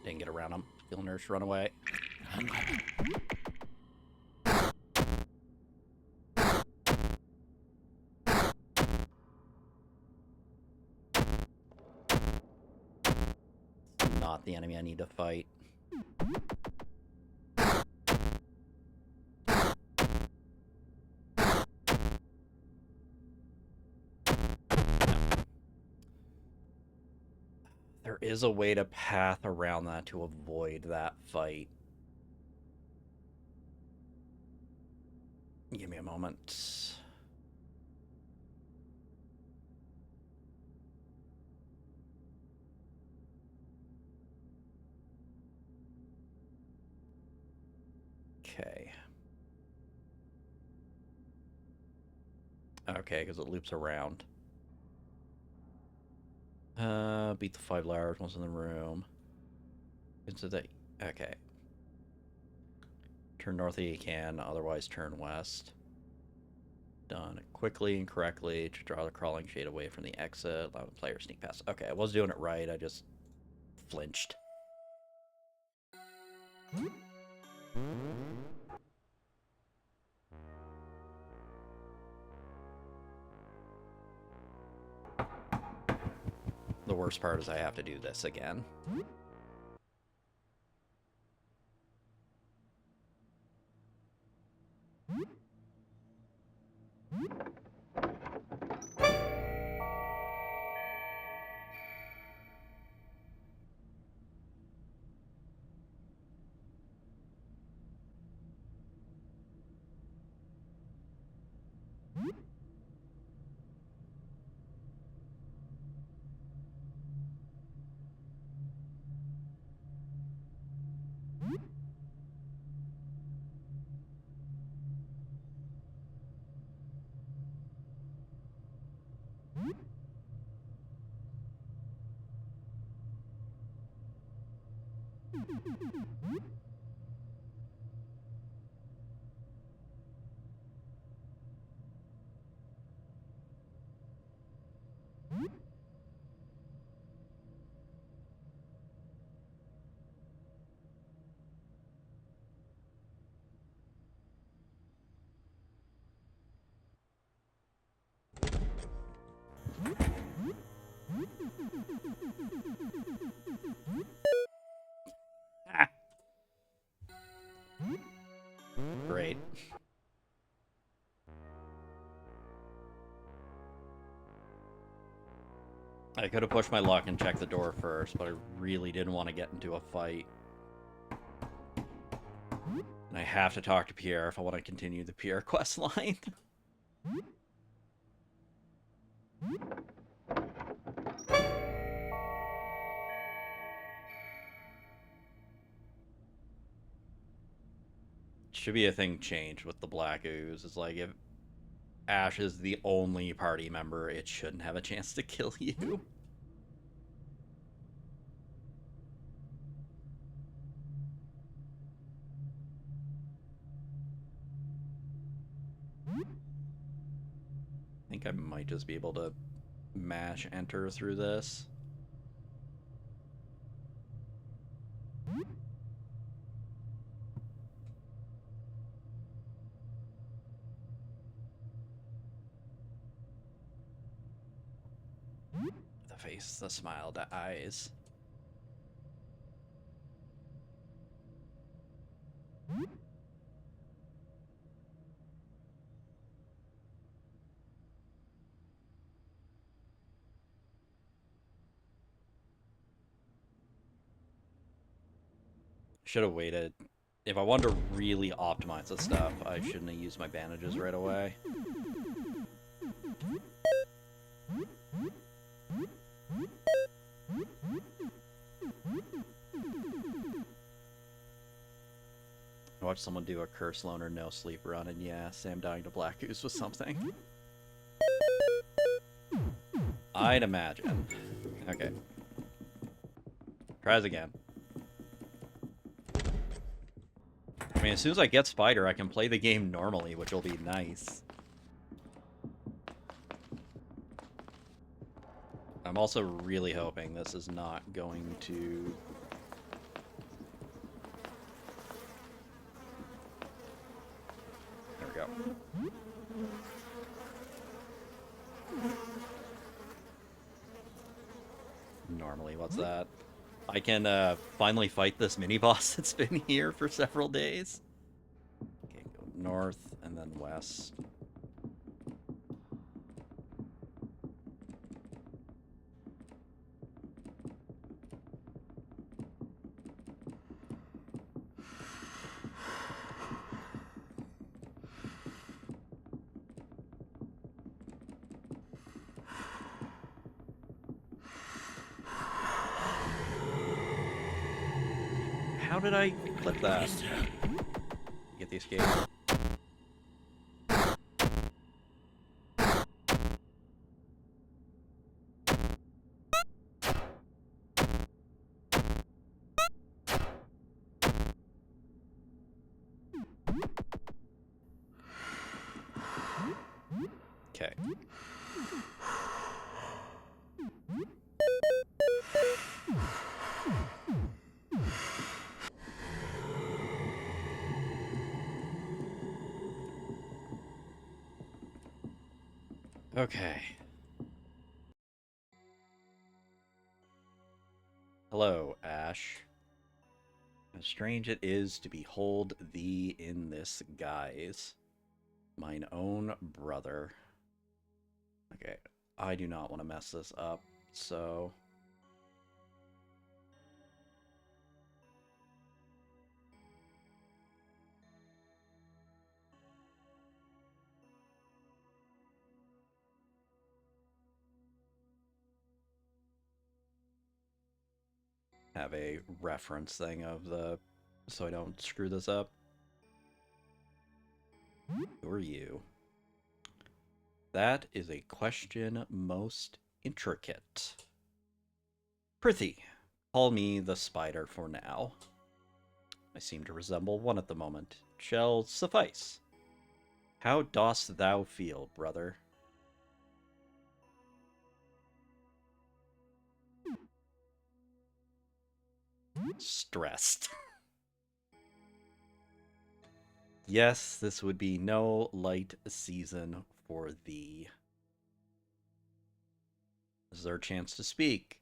Didn't get around him. Feel nurse run away. Not the enemy I need to fight. There is a way to path around that to avoid that fight. Give me a moment. Okay. Okay, because it loops around. Beat the 5 large ones in the room. Okay. Turn north if you can, otherwise turn west. Done quickly and correctly to draw the crawling shade away from the exit. Allow the player sneak past. Okay, I was doing it right, I just flinched. The worst part is I have to do this again. Ah. Great. I could have pushed my luck and checked the door first, but I really didn't want to get into a fight And I have to talk to Pierre if I want to continue the Pierre quest line. Should be a thing change with the Black Ooze. It's like if Ash is the only party member, it shouldn't have a chance to kill you. I think I might just be able to mash enter through this. The face, the smile, the eyes. Should have waited. If I wanted to really optimize the stuff, I shouldn't have used my bandages right away. I watched someone do a curse loner no sleep run, and yeah, Sam dying to Black Goose was something. I'd imagine. Okay. Tries again. I mean, as soon as I get Spider, I can play the game normally, which will be nice. I'm also really hoping this is not going to... There we go. Normally, what's that? I can finally fight this mini-boss that's been here for several days. Okay, go north and then west. How did I clip that? Get the escape. Okay. Okay. Hello, Ash. How strange it is to behold thee in this guise. Mine own brother. Okay, I do not want to mess this up, so... have a reference thing of the... so I don't screw this up. Who are you? That is a question most intricate. Prithee, call me the spider for now. I seem to resemble one at the moment. Shall suffice. How dost thou feel, brother? Stressed. Yes, this would be no light season for thee. This is our chance to speak.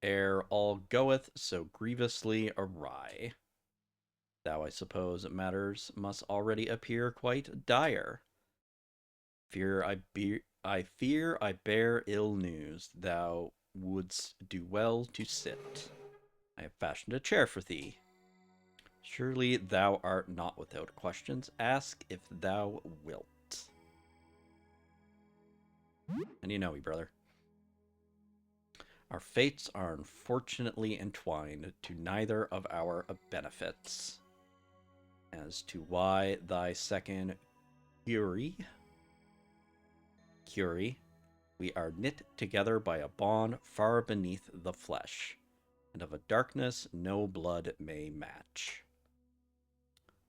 Ere all goeth so grievously awry. Thou, I suppose, matters must already appear quite dire. I fear I bear ill news. Thou wouldst do well to sit. I have fashioned a chair for thee. Surely thou art not without questions. Ask if thou wilt. And you know me, brother. Our fates are unfortunately entwined to neither of our benefits. As to why thy second Curie, we are knit together by a bond far beneath the flesh, and of a darkness no blood may match.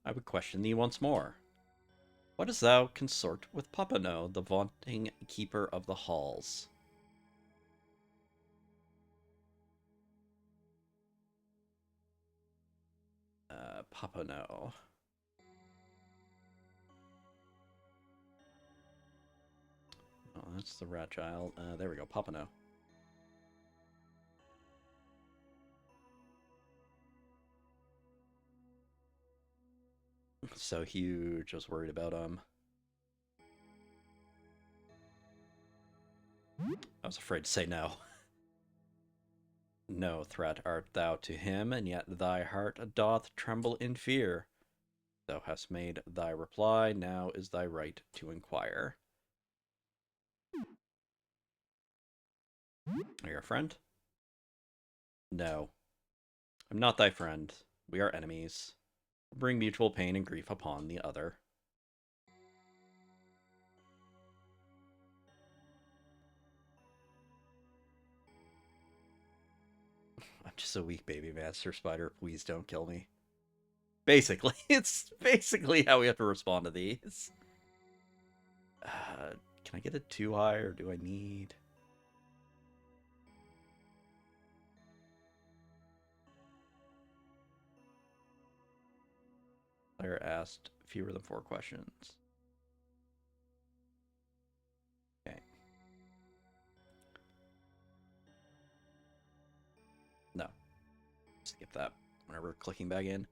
I would question thee once more. Why dost thou consort with Popano, the vaunting keeper of the halls? Popano. Oh, that's the rat child. There we go, Popano. So huge, I was worried about him. I was afraid to say no. No threat art thou to him, and yet thy heart doth tremble in fear. Thou hast made thy reply, now is thy right to inquire. Are you a friend? No. I'm not thy friend. We are enemies. Bring mutual pain and grief upon the other. I'm just a weak baby master spider. Please don't kill me. Basically, it's basically how we have to respond to these. Can I get it too high, or do I need... Player asked fewer than 4 questions. Okay. No. Skip that whenever clicking back in.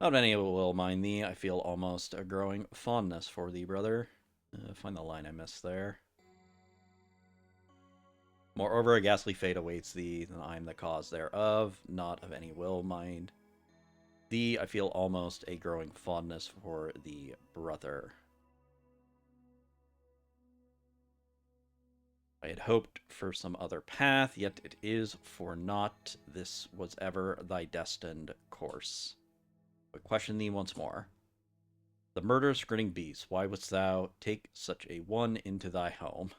Not any will mind thee. I feel almost a growing fondness for thee, brother. Find the line I missed there. Moreover, a ghastly fate awaits thee, and I am the cause thereof, not of any will mind thee. I feel almost a growing fondness for thee, brother. I had hoped for some other path, yet it is for naught. This was ever thy destined course. But question thee once more. The murderous grinning beast, why wouldst thou take such a one into thy home?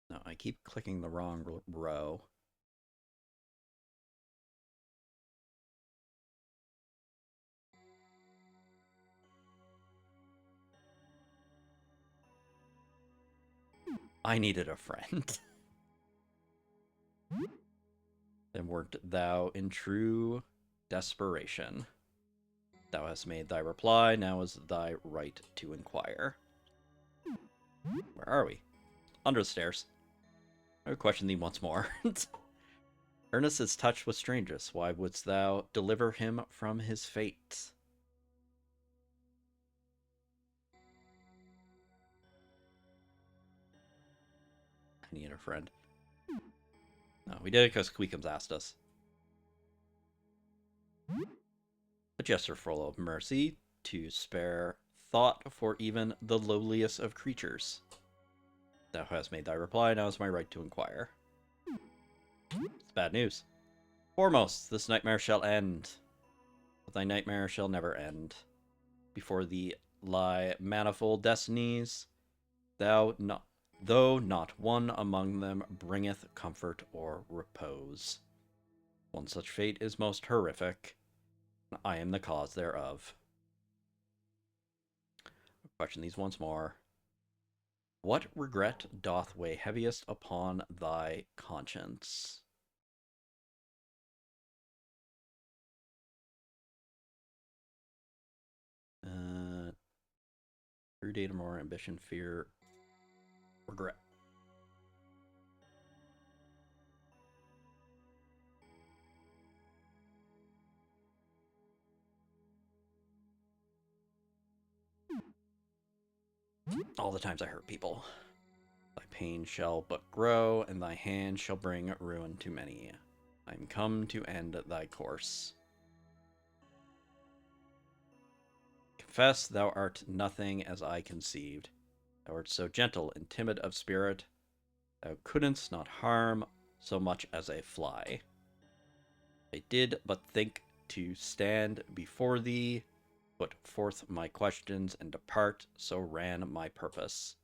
No, I keep clicking the wrong row. I needed a friend. Then wert thou in true desperation. Thou hast made thy reply, now is thy right to inquire. Where are we? Under the stairs. I would question thee once more. Ernest is touched with strangeness. Why wouldst thou deliver him from his fate? I need a friend. No, we did it because Queekums asked us. A gesture full of mercy, to spare thought for even the lowliest of creatures. Thou hast made thy reply, now is my right to inquire. It's bad news. Foremost, this nightmare shall end. But thy nightmare shall never end. Before thee lie manifold destinies, though not one among them bringeth comfort or repose. One such fate is most horrific. I am the cause thereof. Question these once more. What regret doth weigh heaviest upon thy conscience? True data, more ambition, fear, regret. All the times I hurt people. Thy pain shall but grow, and thy hand shall bring ruin to many. I am come to end thy course. Confess thou art nothing as I conceived. Thou art so gentle and timid of spirit, thou couldst not harm so much as a fly. I did but think to stand before thee, put forth my questions, and depart, so ran my purpose.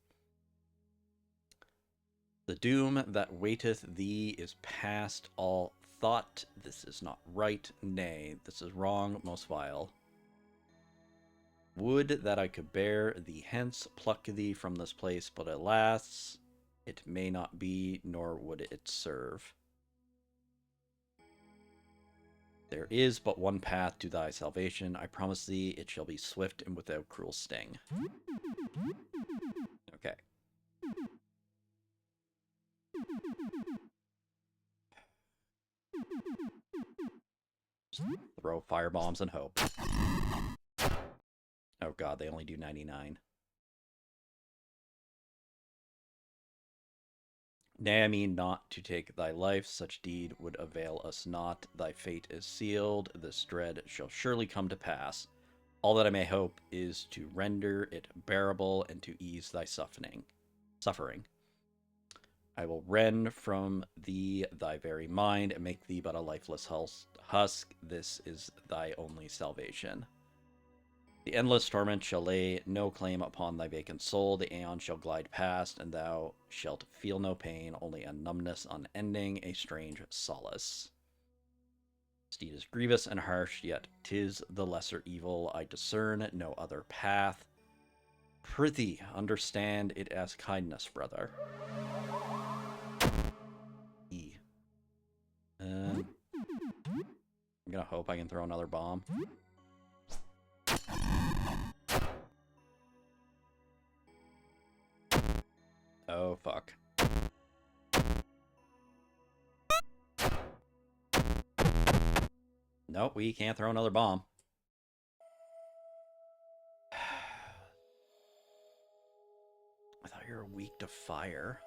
The doom that waiteth thee is past all thought. This is not right, nay, this is wrong, most vile. Would that I could bear thee hence, pluck thee from this place, but alas, it may not be, nor would it serve. There is but one path to thy salvation. I promise thee it shall be swift and without cruel sting. Okay. Just throw firebombs and hope. Oh god, they only do 99. Nay, I mean not to take thy life, such deed would avail us not. Thy fate is sealed, this dread shall surely come to pass. All that I may hope is to render it bearable and to ease thy suffering. I will rend from thee thy very mind and make thee but a lifeless husk. This is thy only salvation. The endless torment shall lay no claim upon thy vacant soul. The aeon shall glide past, and thou shalt feel no pain, only a numbness unending, a strange solace. This deed is grievous and harsh, yet 'tis the lesser evil. I discern no other path. Prithee, understand it as kindness, brother. I'm gonna hope I can throw another bomb. Oh, fuck. Nope, we can't throw another bomb. I thought you were weak to fire.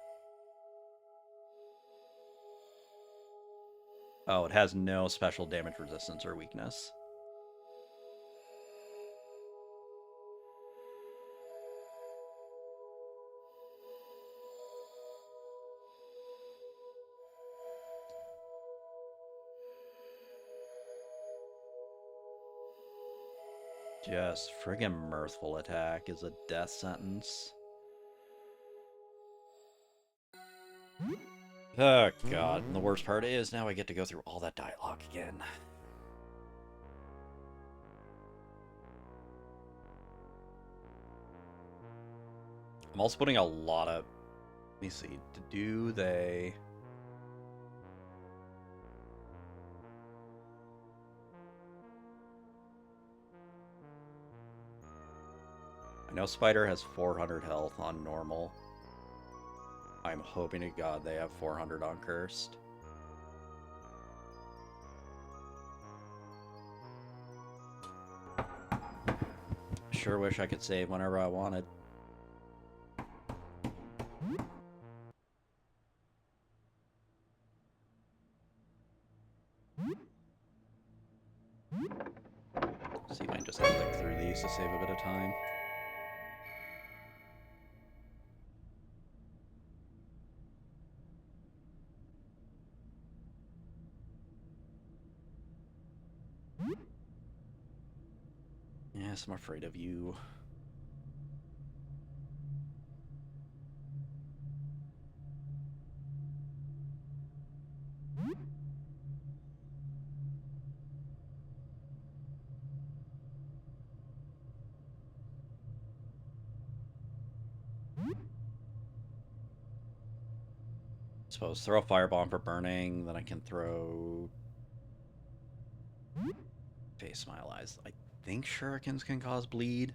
Oh, it has no special damage resistance or weakness. Just friggin' mirthful attack is a death sentence. Oh god, and the worst part is now I get to go through all that dialogue again. I'm also putting a lot of... Let me see, do they... I know Spider has 400 health on normal. I'm hoping to god they have 400 on Cursed. Sure wish I could save whenever I wanted. See if I can just click through these to save a bit of time. Yes, I'm afraid of you. Suppose throw a firebomb for burning, then I can throw face smile eyes. I think shurikens can cause bleed.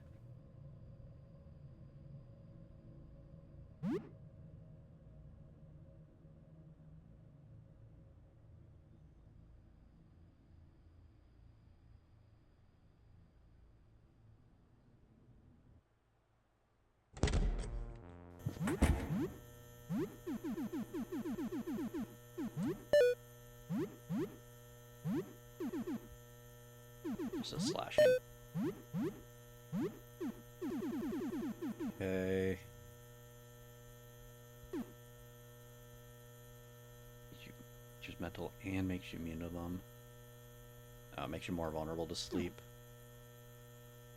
Just a slashing. Okay. Just mental and makes you immune to them. Makes you more vulnerable to sleep.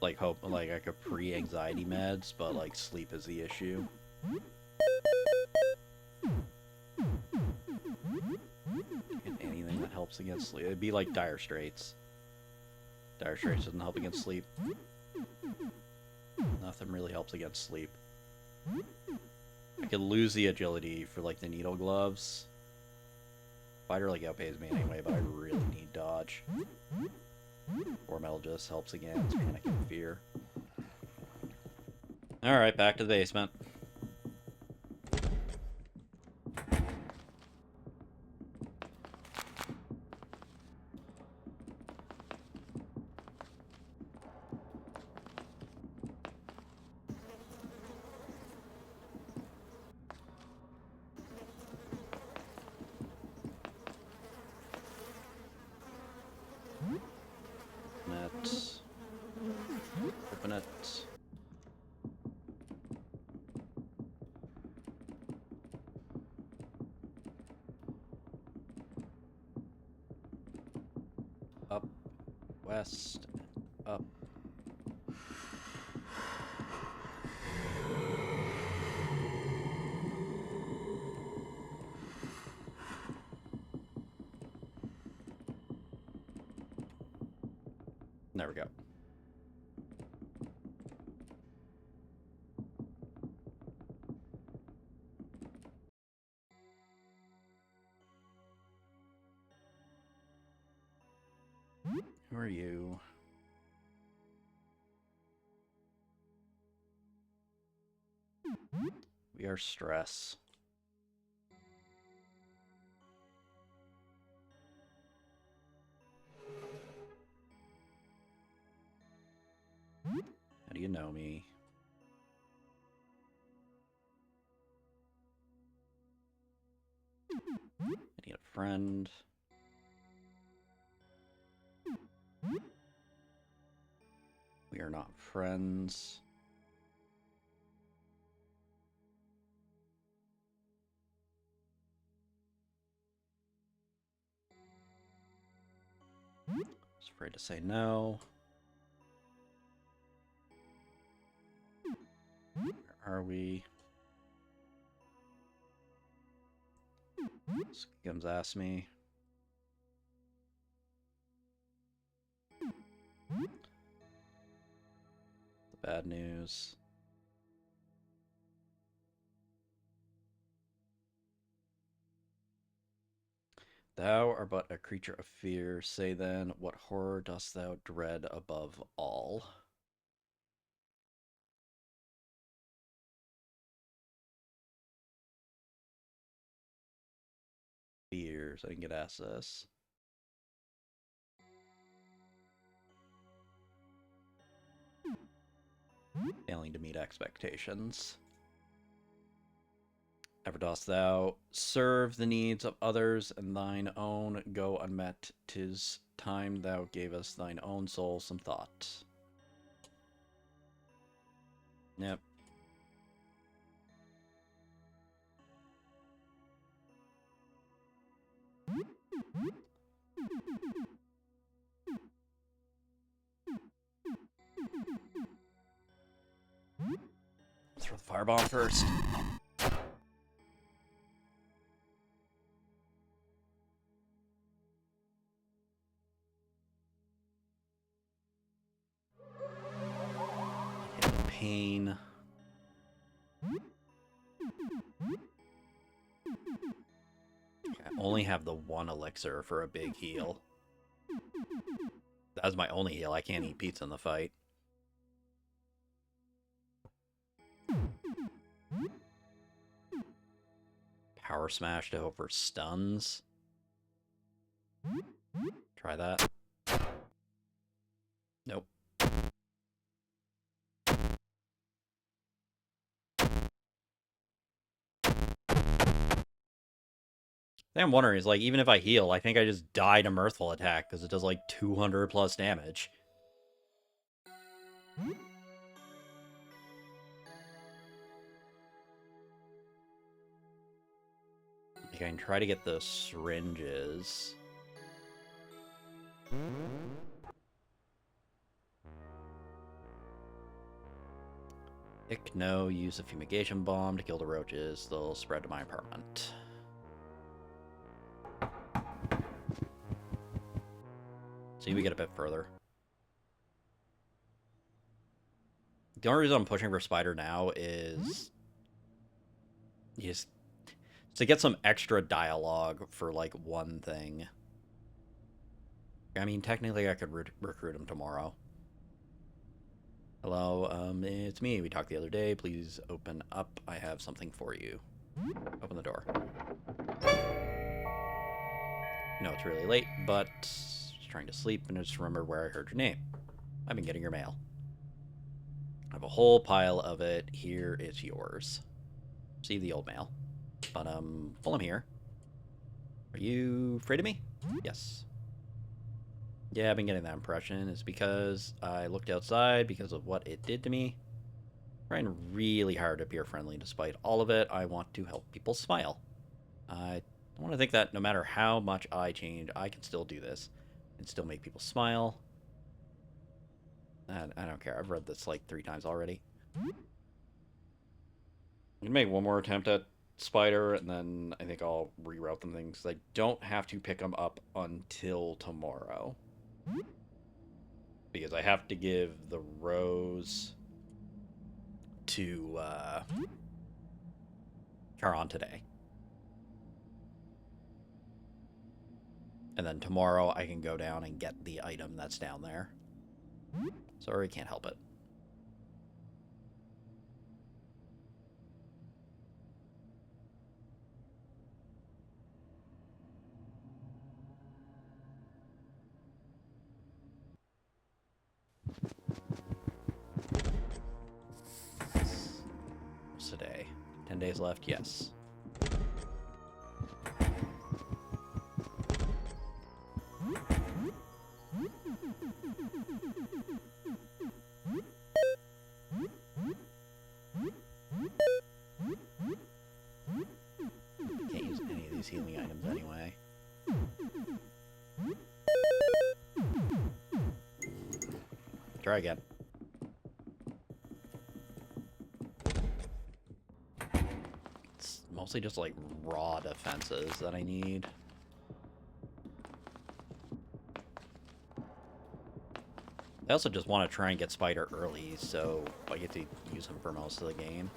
Like I could pre-anxiety meds, but like sleep is the issue. And anything that helps against sleep. It'd be like Dire Straits. Dire Straits doesn't help against sleep. Nothing really helps against sleep. I could lose the agility for like the needle gloves. Fighter like outpays me anyway, but I really need dodge. Or metal just helps against panic and fear. Alright, back to the basement. Open it. Up, west, up. There we go. Who are you? We are stress. How do you know me? I need a friend. We are not friends. Just afraid to say no. Where are we? Skims asked me. The bad news. Thou art but a creature of fear. Say then, what horror dost thou dread above all? Fears. I didn't get asked this. Failing to meet expectations. Ever dost thou serve the needs of others, and thine own go unmet? 'Tis time thou gavest thine own soul some thought. Yep. Let's throw the firebomb first. Pain. I only have the one elixir for a big heal. That was my only heal. I can't eat pizza in the fight. Power smash to hope for stuns. Try that. Nope. thing I'm wondering is, like, even if I heal, I think I just die to Mirthful Attack, because it does, like, 200 plus damage. Like, I can try to get the syringes. Ick, no. Use a fumigation bomb to kill the roaches. They'll spread to my apartment. See, we get a bit further. The only reason I'm pushing for Spider now is to get some extra dialogue for, like, one thing. I mean, technically I could recruit him tomorrow. Hello, it's me. We talked the other day. Please open up. I have something for you. Open the door. No, it's really late, but just trying to sleep and just remember where I heard your name. I've been getting your mail. I have a whole pile of it. Here is yours. See the old mail. But, while I'm here, are you afraid of me? Yes. Yeah, I've been getting that impression. It's because I looked outside because of what it did to me. Trying really hard to appear friendly despite all of it. I want to help people smile. I want to think that no matter how much I change, I can still do this and still make people smile. I don't care. I've read this like 3 times already. I'm gonna make one more attempt at Spider, and then I think I'll reroute them things. I don't have to pick them up until tomorrow. Because I have to give the rose to Charon today. And then tomorrow I can go down and get the item that's down there. Sorry, can't help it. What's today? 10 days left? Yes. Can't use any of these healing items anyway. Try again. It's mostly just like raw defenses that I need. I also just want to try and get Spider early, so I get to use him for most of the game.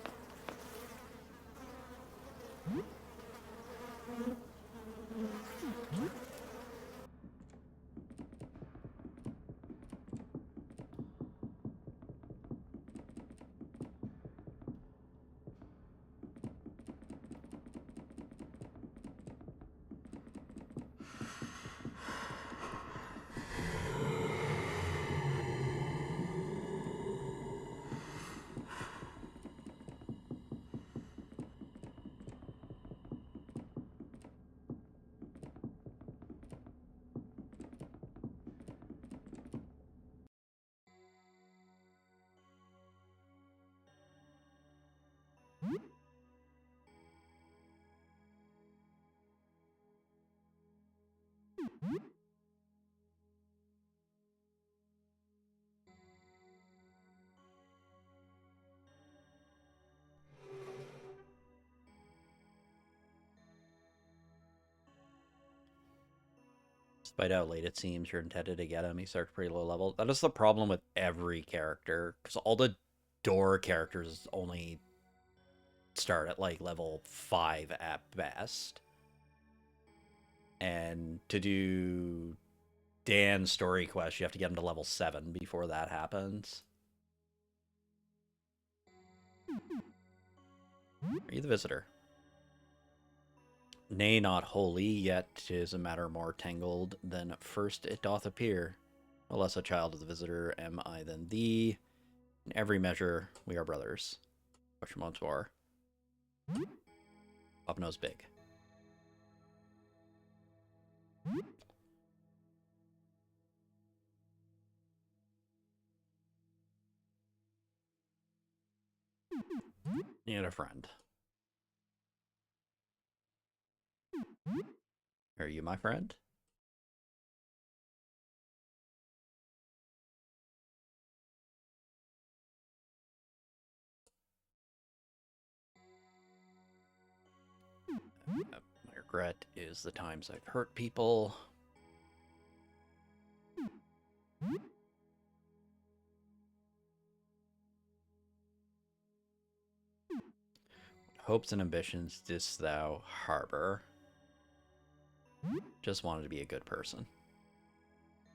Despite how late it seems you're intended to get him, he starts pretty low level. That is the problem with every character, because all the door characters only start at like level 5 at best. And to do Dan's story quest, you have to get him to level 7 before that happens. Are you the visitor? Nay, not wholly, yet 'tis a matter more tangled than first it doth appear. No less a child of the visitor am I than thee. In every measure, we are brothers. Question once more. Up nose big. Need a friend. Are you my friend? My regret is the times I've hurt people. Hopes and ambitions didst thou harbor? Just wanted to be a good person.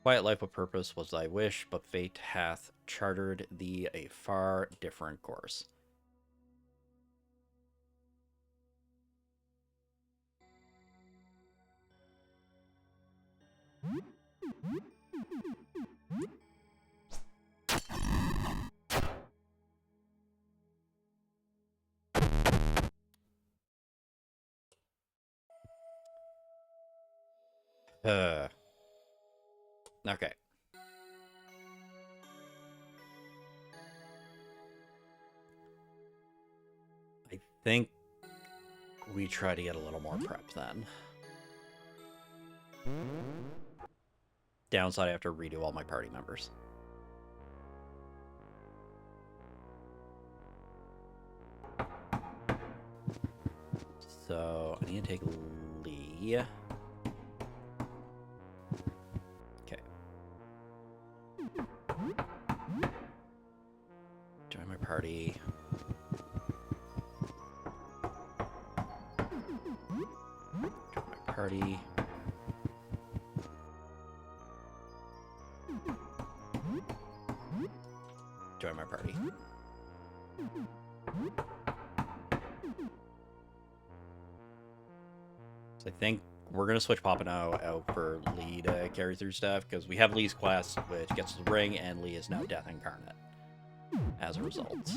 Quiet life of purpose was thy wish, but fate hath chartered thee a far different course. Okay. I think we try to get a little more prep then. Downside, I have to redo all my party members. So, I need to take Lee. Okay. Join my party. Join my party. Join my party. So I think we're going to switch Papano out for Lee to carry through stuff, because we have Lee's quest, which gets the ring, and Lee is now Death Incarnate as a result.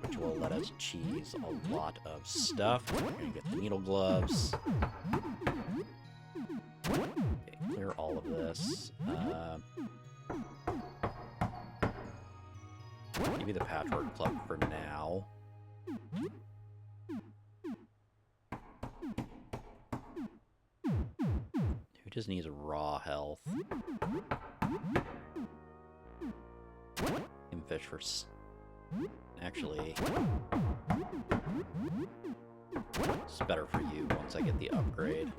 Which will let us cheese a lot of stuff. We're going to get the needle gloves. Okay, clear all of this. Give me the Patchwork Club for now. Who just needs raw health? Fish for... Actually... It's better for you once I get the upgrade.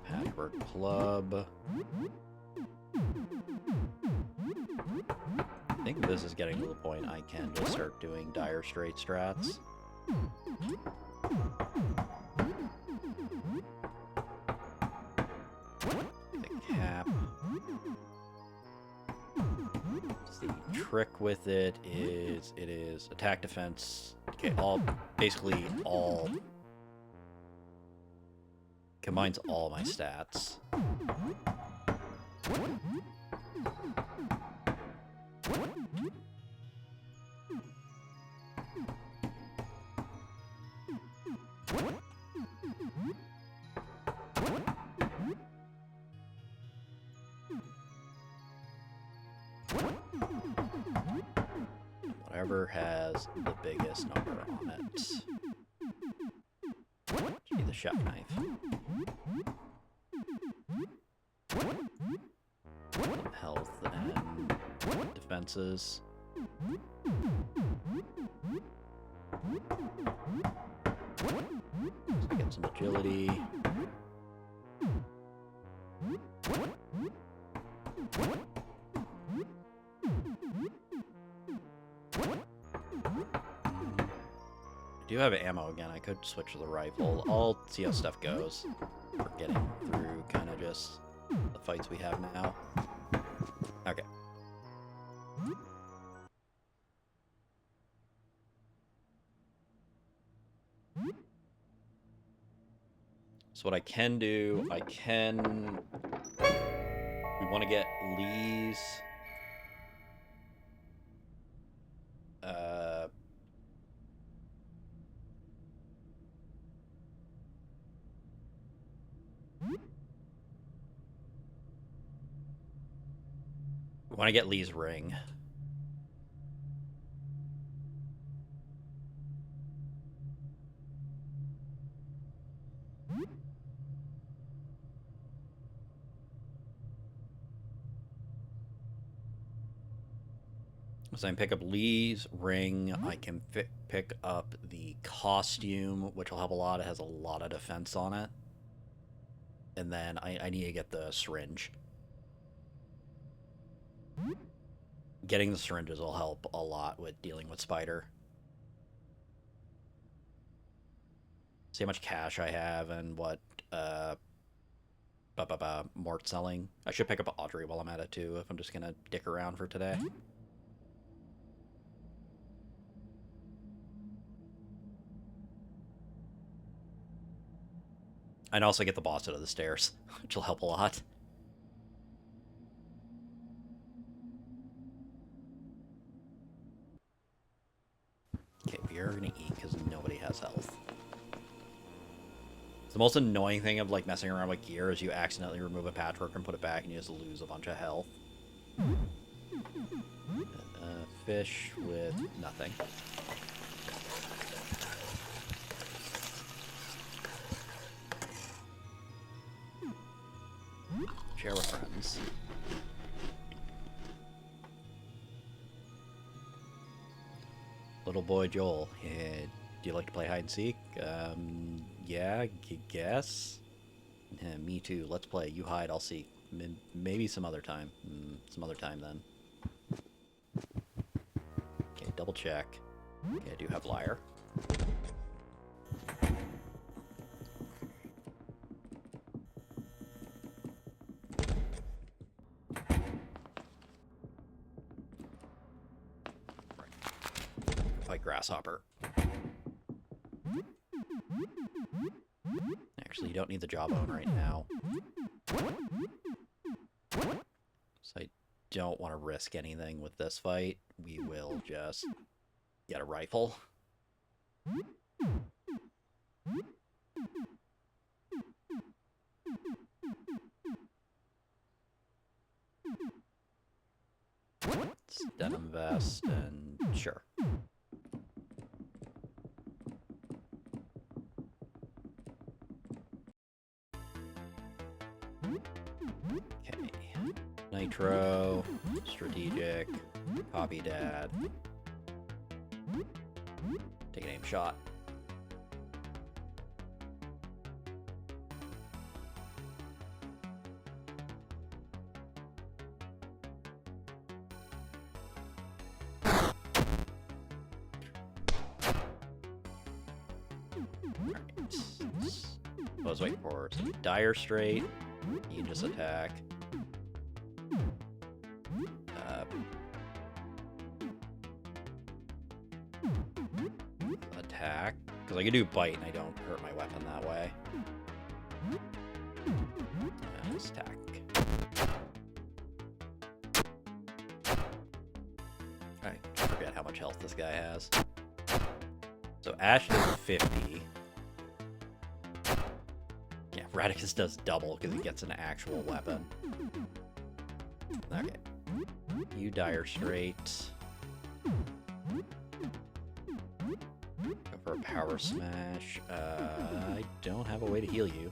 Patchwork Club. I think this is getting to the point I can just start doing dire straight strats. The cap. The trick with it is attack, defense. Okay, basically all combines all my stats. Whatever has the biggest number on it. Give me the chef knife. Some health and defenses. So get some agility. I do have ammo again. I could switch to the rifle. I'll see how stuff goes. We're getting through kind of just the fights we have now. Okay. So what I can do, we want to get Lee's We want to get Lee's ring. So I can pick up Lee's ring. I can pick up the costume, which will help a lot. It has a lot of defense on it. And then I need to get the syringe. Getting the syringes will help a lot with dealing with Spider. See how much cash I have and what Mort selling. I should pick up Audrey while I'm at it too, if I'm just gonna dick around for today. And also get the boss out of the stairs, which will help a lot. Okay, we are gonna eat because nobody has health. The most annoying thing of like messing around with gear is you accidentally remove a patchwork and put it back and you just lose a bunch of health. Fish with nothing. Share with friends. Little boy Joel, do you like to play hide and seek? Yeah, guess. Me too. Let's play. You hide, I'll seek. Maybe some other time. Some other time then. Okay, double check. Okay, I do have liar. Fight grasshopper. Actually, you don't need the jawbone right now. So I don't want to risk anything with this fight. We will just get a rifle. It's denim vest and sure. Okay. Nitro, strategic, copy dad. Take an aim shot. I was waiting for some dire straight. You can just attack. Attack. Because I can do bite and I don't hurt my weapon that way. Just attack. I forget how much health this guy has. So Ash does 50. Yeah, Radicus does double because he gets an actual weapon. Okay. You dire straight. Go for a power smash. I don't have a way to heal you.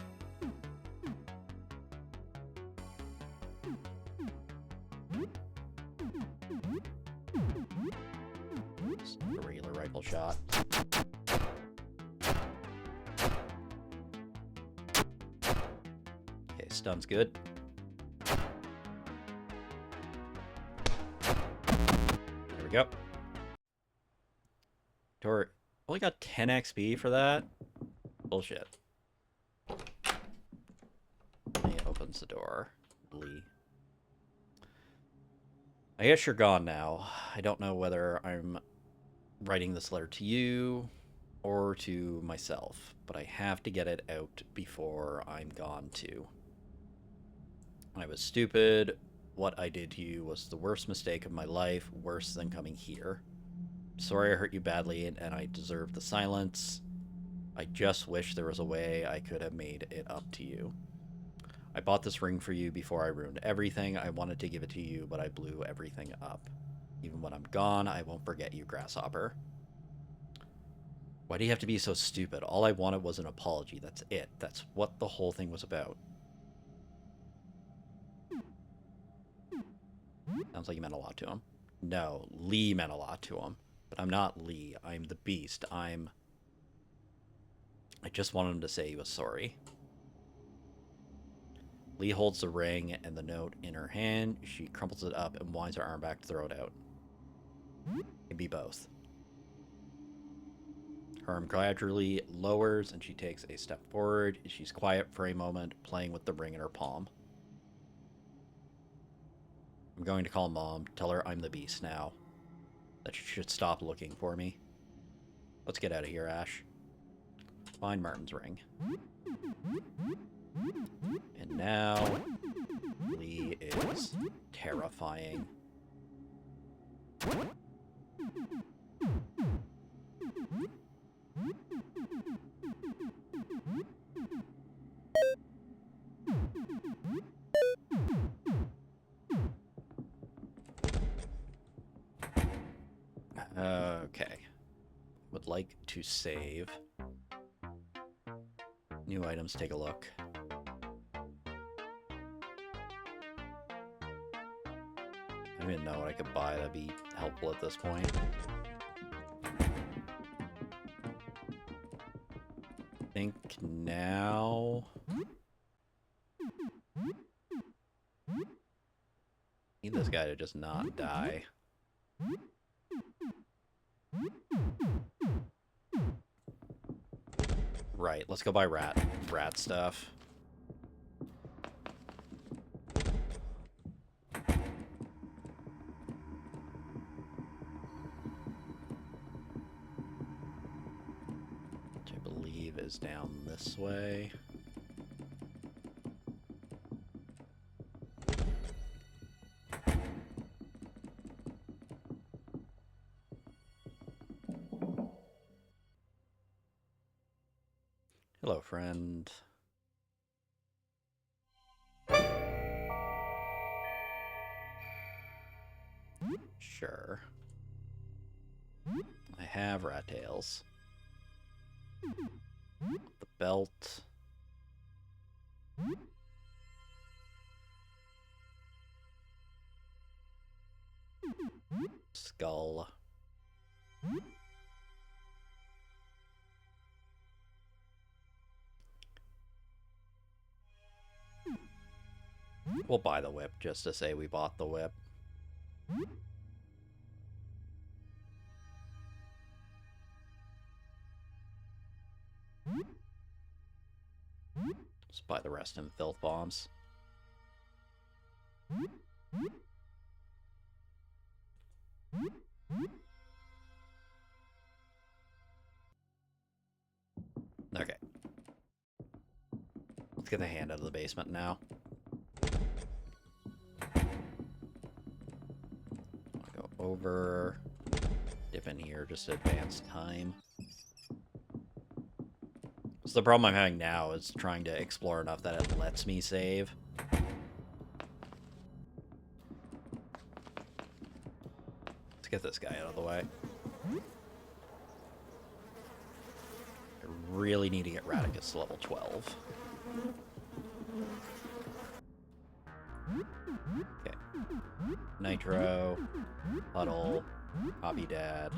Just a regular rifle shot. Okay, stun's good. There we go. Tor only got 10 XP for that? Bullshit. He opens the door. Lee. I guess you're gone now. I don't know whether I'm writing this letter to you or to myself, but I have to get it out before I'm gone too. I was stupid. What I did to you was the worst mistake of my life, worse than coming here. Sorry I hurt you badly and I deserve the silence. I just wish there was a way I could have made it up to you. I bought this ring for you before I ruined everything. I wanted to give it to you, but I blew everything up. Even when I'm gone, I won't forget you, Grasshopper. Why do you have to be so stupid? All I wanted was an apology. That's it. That's what the whole thing was about. Sounds like you meant a lot to him. No, Lee meant a lot to him. But I'm not Lee. I'm the Beast. I just wanted him to say he was sorry. Lee holds the ring and the note in her hand. She crumples it up and winds her arm back to throw it out. It can be both. Her arm gradually lowers and she takes a step forward. She's quiet for a moment, playing with the ring in her palm. I'm going to call Mom. Tell her I'm the Beast now. That she should stop looking for me. Let's get out of here, Ash. Find Martin's ring. And now, Lee is terrifying. Okay. Would like to save. New items, take a look. I don't even know what I could buy that'd be helpful at this point. I think now... need this guy to just not die. Right, let's go buy rat stuff. Which I believe is down this way. Hello, friend. Sure. I have rat tails. The belt. Skull. We'll buy the whip just to say we bought the whip. Just buy the rest in filth bombs. Okay. Let's get the hand out of the basement now. I'll go over, dip in here, just to advance time. So the problem I'm having now is trying to explore enough that it lets me save. Let's get this guy out of the way. I really need to get Radicus to level 12. Okay. Nitro, Puddle, Hobby Dad,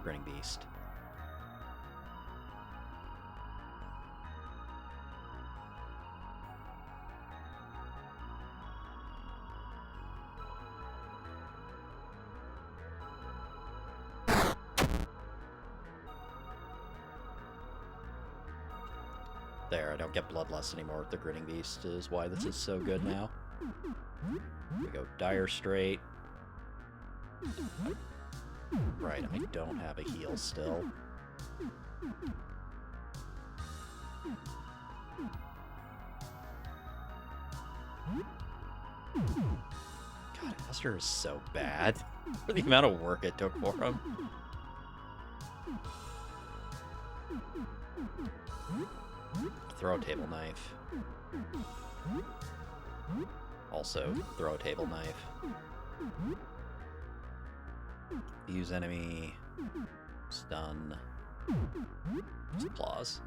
Grinning Beast. There, I don't get Bloodlust anymore with the Grinning Beast, is why this is so good now. We go Dire Straight. Right, I don't have a heal still. God, Esther is so bad for the amount of work it took for him. Throw a table knife. Also, throw a table knife. Use enemy. Stun. Applause.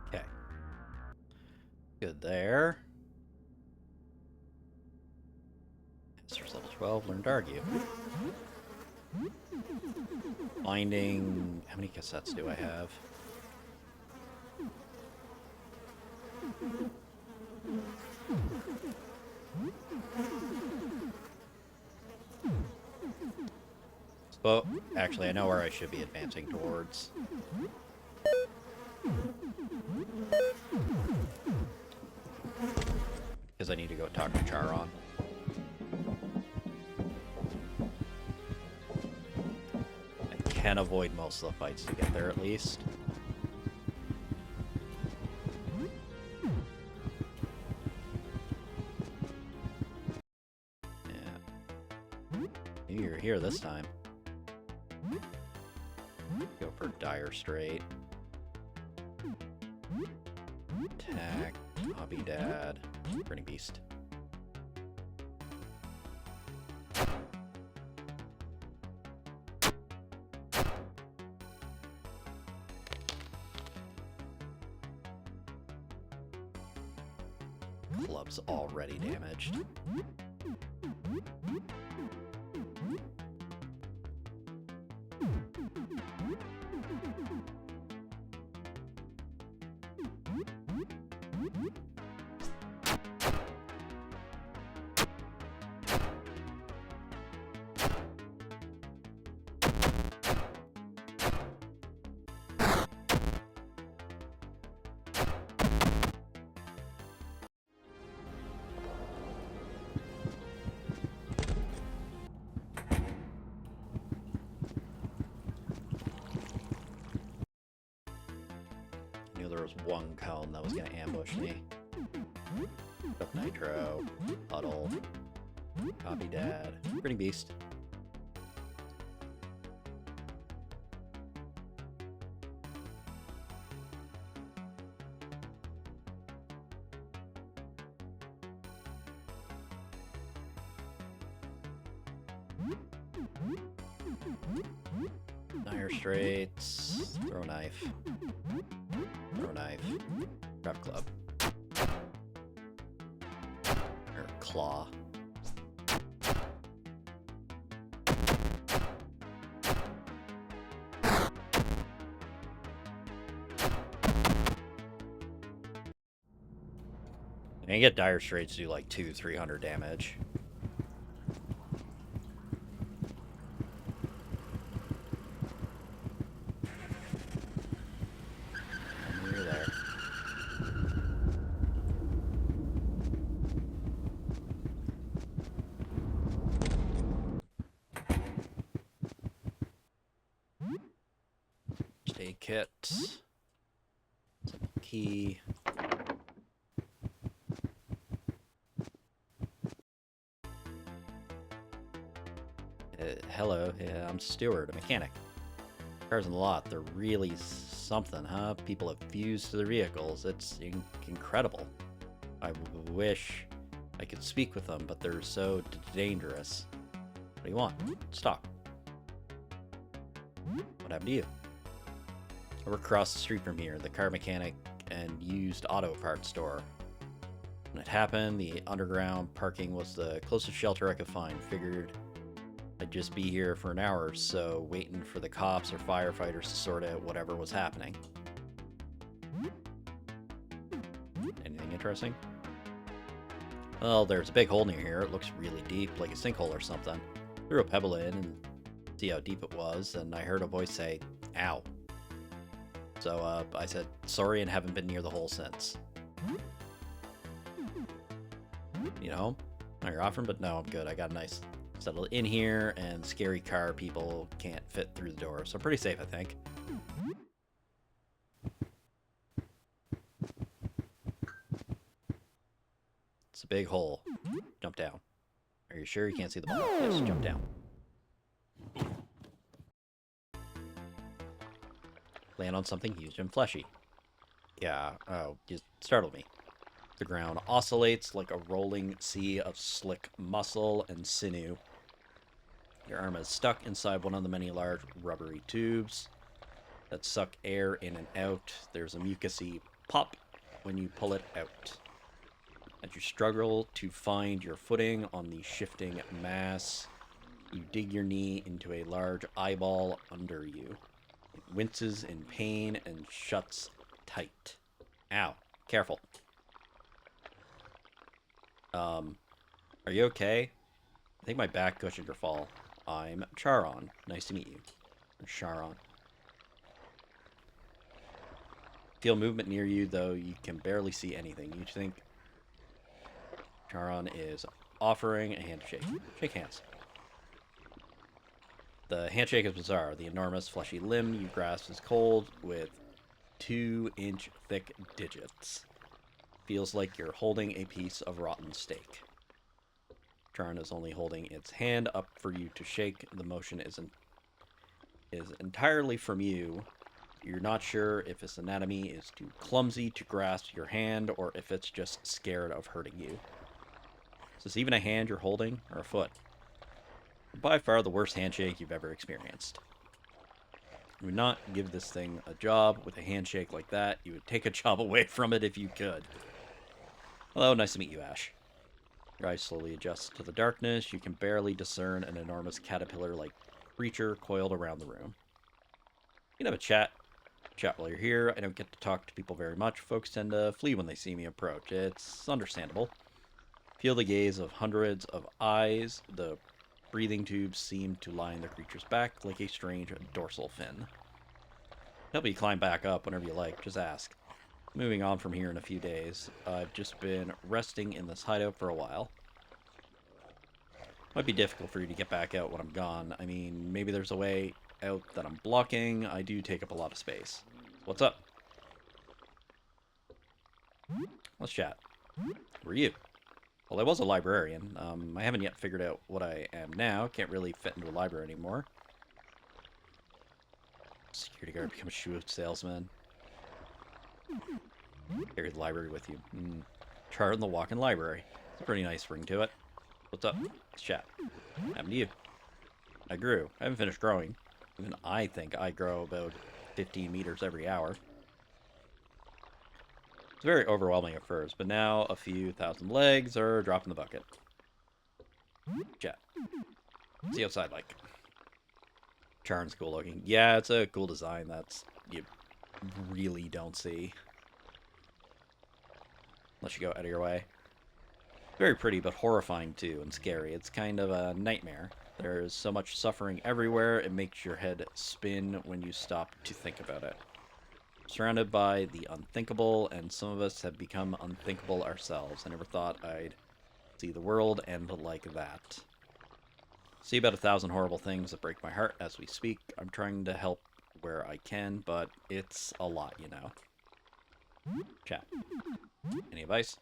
Okay. Good there. Master's level 12, learned to argue. Finding... How many cassettes do I have? Well, actually, I know where I should be advancing towards. Because I need to go talk to Charon. I can avoid most of the fights to get there, at least. Yeah. Maybe you're here this time. Go for Dire Straight. Attack. Hobby Dad. Pretty Beast. Club's already damaged. There was one cone that was going to ambush me. Up Nitro, Huddle, Copy Dad, Pretty Beast. Dire Straits, Throw Knife. Throw Knife. Trap Club. Or Claw. And you get Dire Straits to do like 200-300 damage. Kit. Simple key. Hello, yeah, I'm Stewart, a mechanic. Cars in the lot, they're really something, huh? People have fused to their vehicles. It's incredible. I wish I could speak with them, but they're so dangerous. What do you want? Stop. What happened to you? I work across the street from here, the car mechanic and used auto parts store. When it happened, the underground parking was the closest shelter I could find. Figured I'd just be here for an hour or so, waiting for the cops or firefighters to sort out whatever was happening. Anything interesting? Well, there's a big hole near here. It looks really deep, like a sinkhole or something. Threw a pebble in and see how deep it was, and I heard a voice say, "Ow." So I said sorry and haven't been near the hole since. You know, you're offering, but no, I'm good. I got a nice settled in here, and scary car people can't fit through the door, so pretty safe, I think. It's a big hole. Jump down. Are you sure you can't see the ball? Yes, jump down. Land on something huge and fleshy. Yeah, oh, you startled me. The ground oscillates like a rolling sea of slick muscle and sinew. Your arm is stuck inside one of the many large rubbery tubes that suck air in and out. There's a mucousy pop when you pull it out. As you struggle to find your footing on the shifting mass, you dig your knee into a large eyeball under you. It winces in pain and shuts tight. Ow. Careful. Are you okay? I think my back cushioned your fall. I'm Charon. Nice to meet you. Or Charon. Feel movement near you, though you can barely see anything. You think Charon is offering a handshake. Shake hands. The handshake is bizarre. The enormous fleshy limb you grasp is cold with 2-inch thick digits. Feels like you're holding a piece of rotten steak. Charon is only holding its hand up for you to shake. The motion is entirely from you. You're not sure if its anatomy is too clumsy to grasp your hand or if it's just scared of hurting you. Is this even a hand you're holding or a foot? By far the worst handshake you've ever experienced. You would not give this thing a job with a handshake like that. You would take a job away from it if you could. Hello, nice to meet you, Ash. Your eyes slowly adjust to the darkness. You can barely discern an enormous caterpillar-like creature coiled around the room. You can have a chat. Chat while you're here. I don't get to talk to people very much. Folks tend to flee when they see me approach. It's understandable. Feel the gaze of hundreds of eyes. The breathing tubes seem to line the creature's back like a strange dorsal fin. Help you climb back up whenever you like. Just ask. Moving on from here in a few days. I've just been resting in this hideout for a while. Might be difficult for you to get back out when I'm gone. I mean, maybe there's a way out that I'm blocking. I do take up a lot of space. What's up? Let's chat. Who are you? Well, I was a librarian. I haven't yet figured out what I am now. Can't really fit into a library anymore. Security guard, become a shoe salesman. Carry the library with you. Chart in the walk-in library. It's a pretty nice ring to it. What's up? Let's chat. Happened to you? I grew. I haven't finished growing. Even I think I grow about 15 meters every hour. It's very overwhelming at first, but now a few thousand legs are a drop in the bucket. Chat. What's the outside like? Charn's cool looking. Yeah, it's a cool design that's you really don't see. Unless you go out of your way. Very pretty, but horrifying too, and scary. It's kind of a nightmare. There's so much suffering everywhere, it makes your head spin when you stop to think about it. Surrounded by the unthinkable, and some of us have become unthinkable ourselves. I never thought I'd see the world end like that. See about 1,000 horrible things that break my heart as we speak. I'm trying to help where I can, but it's a lot, you know. Chat. Any advice?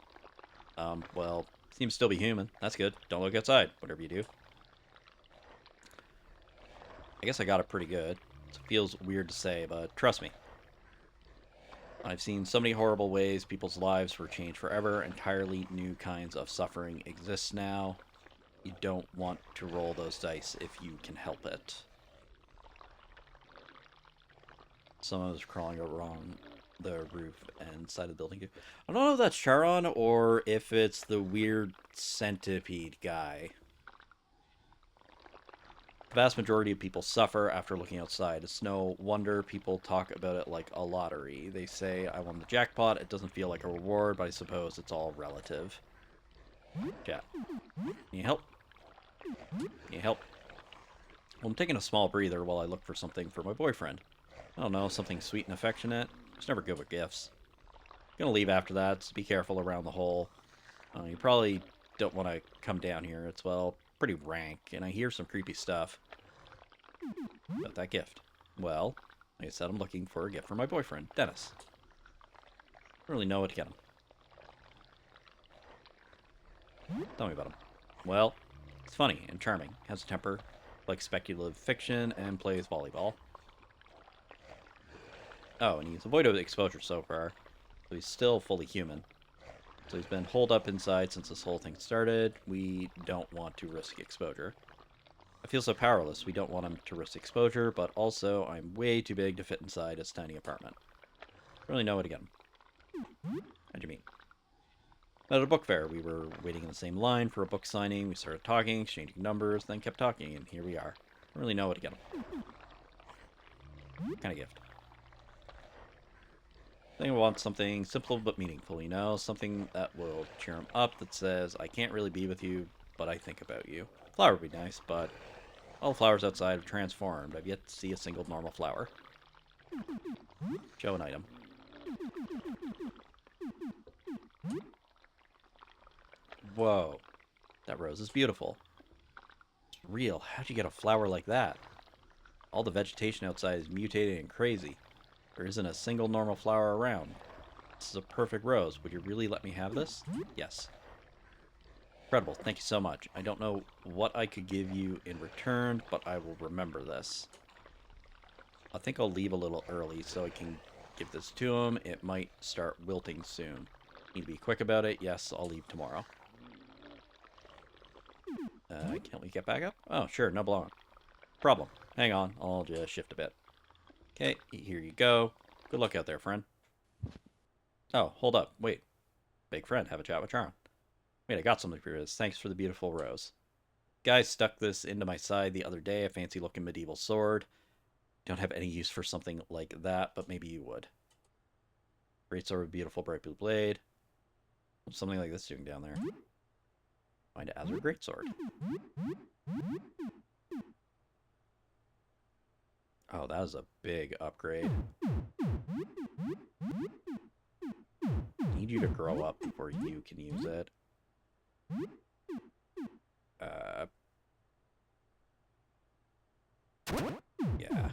Well, seems to still be human. That's good. Don't look outside, whatever you do. I guess I got it pretty good. It feels weird to say, but trust me. I've seen so many horrible ways people's lives were changed forever. Entirely new kinds of suffering exist now. You don't want to roll those dice if you can help it. Someone's crawling along the roof and side of the building. I don't know if that's Charon or if it's the weird centipede guy. The vast majority of people suffer after looking outside. It's no wonder people talk about it like a lottery. They say, I won the jackpot. It doesn't feel like a reward, but I suppose it's all relative. Chat. Need help? Need help? Well, I'm taking a small breather while I look for something for my boyfriend. I don't know, something sweet and affectionate. It's never good with gifts. Gonna leave after that, so be careful around the hole. You probably don't want to come down here. It's, well, pretty rank, and I hear some creepy stuff. But that gift. Well, like I said, I'm looking for a gift for my boyfriend, Dennis. Don't really know what to get him. Tell me about him. Well, it's funny and charming. Has a temper, likes speculative fiction, and plays volleyball. Oh, and he's avoided exposure so far, so he's still fully human. So he's been holed up inside since this whole thing started. We don't want to risk exposure. I feel so powerless. We don't want him to risk exposure, but also I'm way too big to fit inside his tiny apartment. Don't really know what to get him. How'd you meet? At a book fair, we were waiting in the same line for a book signing. We started talking, exchanging numbers, then kept talking, and here we are. Don't really know what to get him. What kind of gift? I think I want something simple but meaningful, you know? Something that will cheer him up, that says, I can't really be with you, but I think about you. Flower would be nice, but all the flowers outside have transformed. I've yet to see a single normal flower. Show an item. Whoa. That rose is beautiful. It's real. How'd you get a flower like that? All the vegetation outside is mutated and crazy. There isn't a single normal flower around. This is a perfect rose. Would you really let me have this? Yes. Incredible. Thank you so much. I don't know what I could give you in return, but I will remember this. I think I'll leave a little early so I can give this to him. It might start wilting soon. Need to be quick about it. Yes, I'll leave tomorrow. Can't we get back up? Oh, sure. No problem. Hang on. I'll just shift a bit. Okay, here you go. Good luck out there, friend. Oh, hold up. Wait. Big friend, have a chat with Charon. Wait, I got something for this. Thanks for the beautiful rose. Guy stuck this into my side the other day, a fancy-looking medieval sword. Don't have any use for something like that, but maybe you would. Great sword with beautiful bright blue blade. What's something like this doing down there? Find Azure Greatsword. Oh, that was a big upgrade. Need you to grow up before you can use it. Yeah.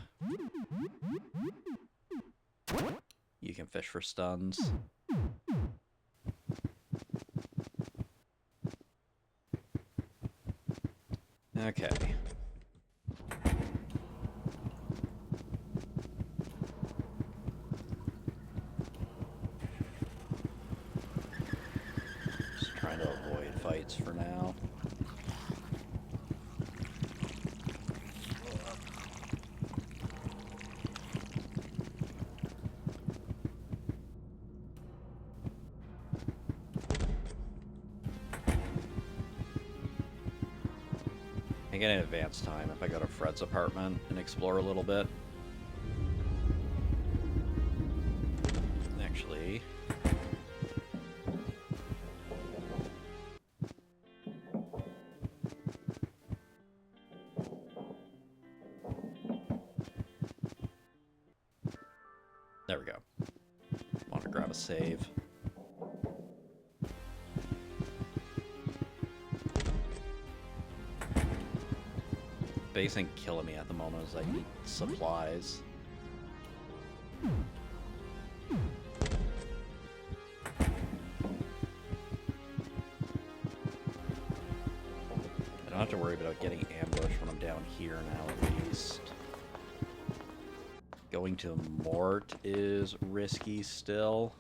You can fish for stuns. Okay. Just trying to avoid fights for now. I get an advance time if I go to Fred's apartment and explore a little bit. Actually, there we go. Want to grab a save. Base thing killing me at the moment is I need supplies. I don't have to worry about getting ambushed when I'm down here now, at least. Going to Mort is risky still.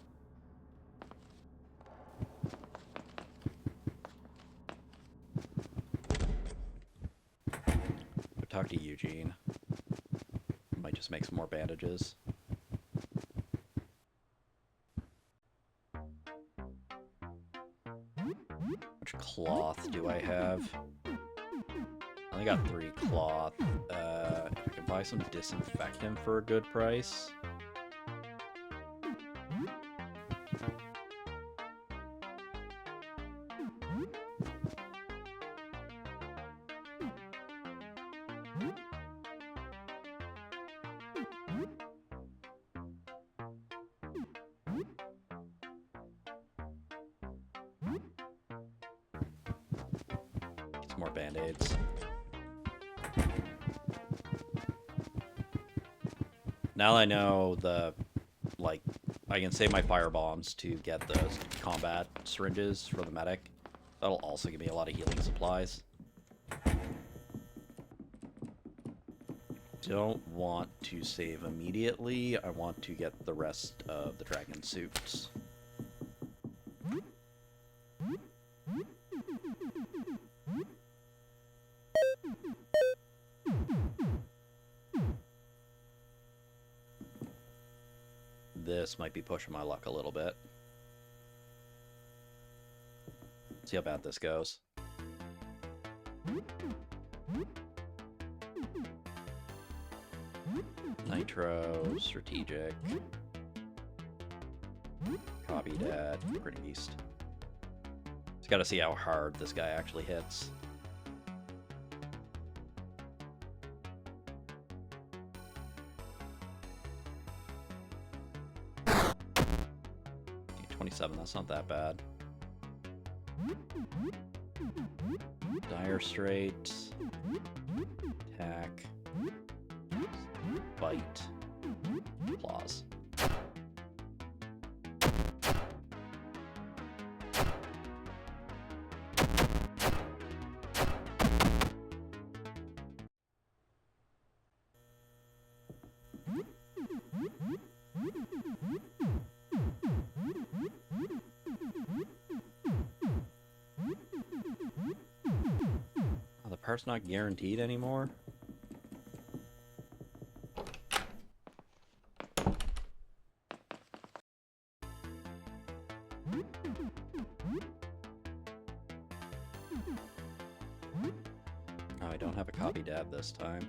Talk to Eugene. Might just make some more bandages. Which cloth do I have? I only got 3 cloth. If I can buy some disinfectant for a good price. some more band-aids. Now that I know like, I can save my fire bombs to get those combat syringes for the medic. That'll also give me a lot of healing supplies. Don't want to save immediately. I want to get the rest of the dragon suits. This might be pushing my luck a little bit. See how bad this goes. Nitro, strategic. Copy that, pretty beast. Just gotta see how hard this guy actually hits. Okay, 27, that's not that bad. Dire straight. Attack. Bite. Claws. Oh, the part's not guaranteed anymore? Oh, I don't have a copy dab this time.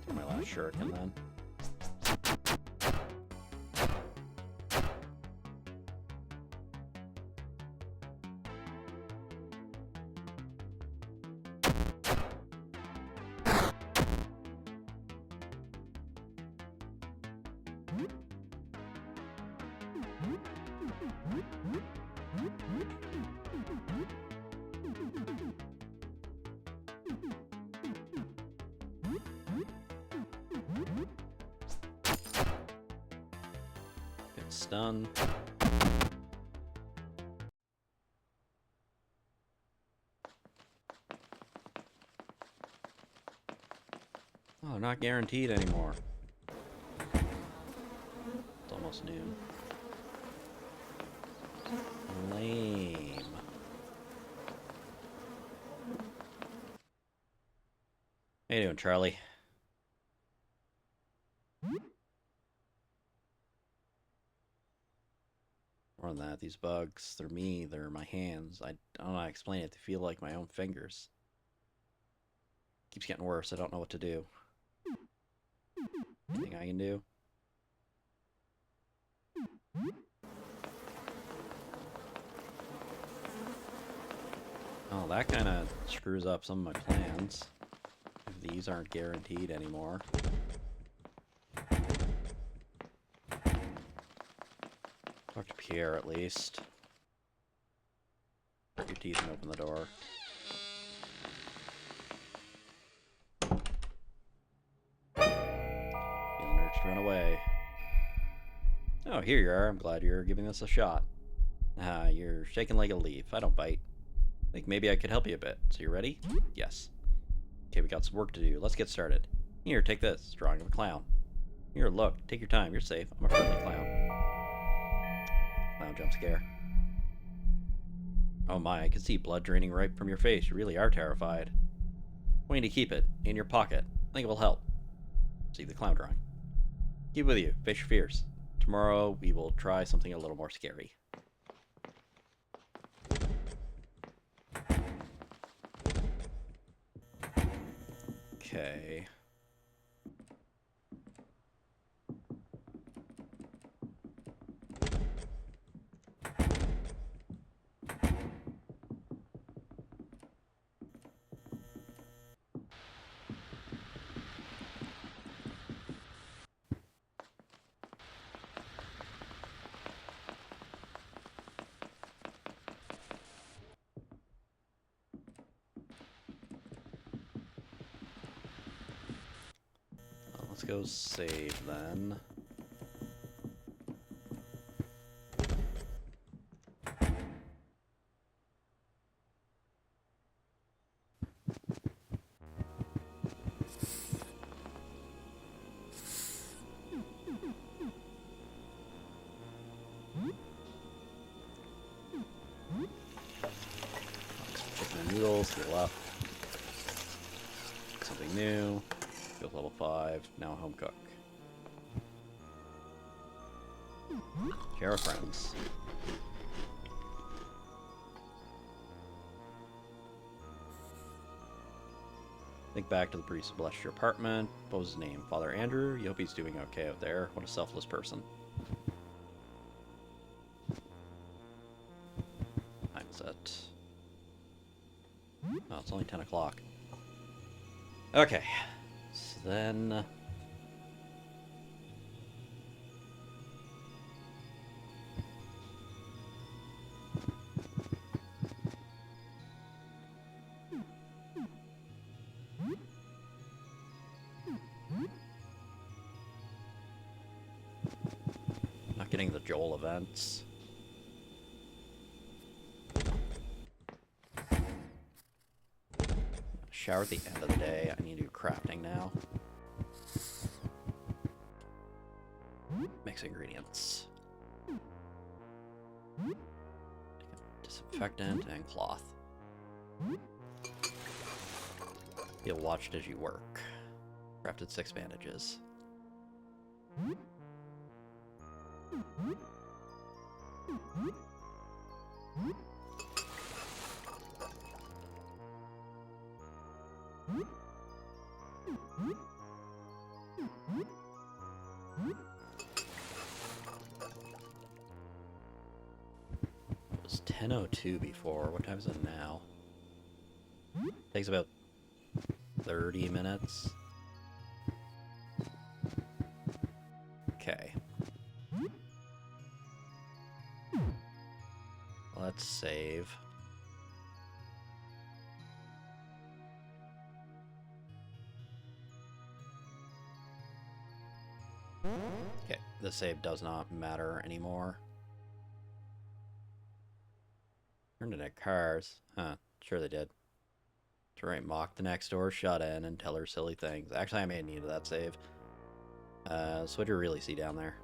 Get my last shuriken then. Good stun. Oh, they're not guaranteed anymore. It's almost noon. Lame. How you doing, Charlie? More than that, these bugs, they're me, they're my hands. I don't know how to explain it. They feel like my own fingers. Keeps getting worse. I don't know what to do. Anything I can do? Oh, that kind of screws up some of my plans. If these aren't guaranteed anymore. Talk to Pierre at least. Grit your teeth and open the door. Feeling urged to run away. Oh, here you are. I'm glad you're giving this a shot. Ah, you're shaking like a leaf. I don't bite. Think maybe I could help you a bit. So you ready? Yes. Okay, we got some work to do. Let's get started. Here, take this. Drawing of a clown. Here, look. Take your time. You're safe. I'm a friendly clown. Clown jump scare. Oh my, I can see blood draining right from your face. You really are terrified. I want you to keep it in your pocket. I think it will help. See the clown drawing. Keep it with you. Face your fears. Tomorrow we will try something a little more scary. Okay. let's go save then. Chicken and noodles, heal up. Something new. Feels level 5. Now home cook. Share friends. Think back to the priest who blessed your apartment. What was his name? Father Andrew? You hope he's doing okay out there. What a selfless person. Time is it? Oh, it's only 10 o'clock. Okay. So then... not getting the Joel events. Shower at the end of the day. I need to do crafting now. Mix ingredients. Disinfectant and cloth. Feel watched as you work. Crafted 6 bandages. It was 10:02 before. What time is it now? Takes about 30 minutes. Okay. Let's save. Okay, the save does not matter anymore. Turned into cars. Huh, sure they did. That's right, mock the next door, shut in, and tell her silly things. Actually, I may need that save. So what do you really see down there?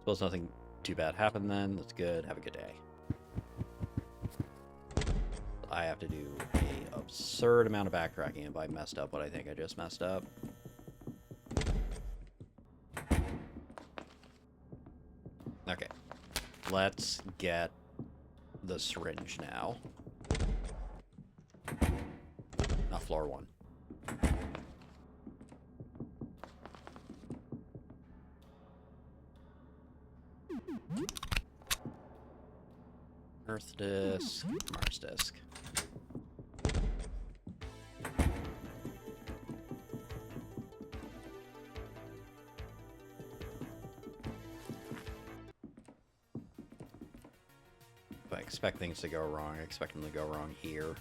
Suppose nothing too bad happened then. That's good. Have a good day. I have to do an absurd amount of backtracking if I messed up what I think I just messed up. Okay. Let's get the syringe now. Not floor 1. Earth disk, Mars disk. If I expect things to go wrong, I expect them to go wrong here.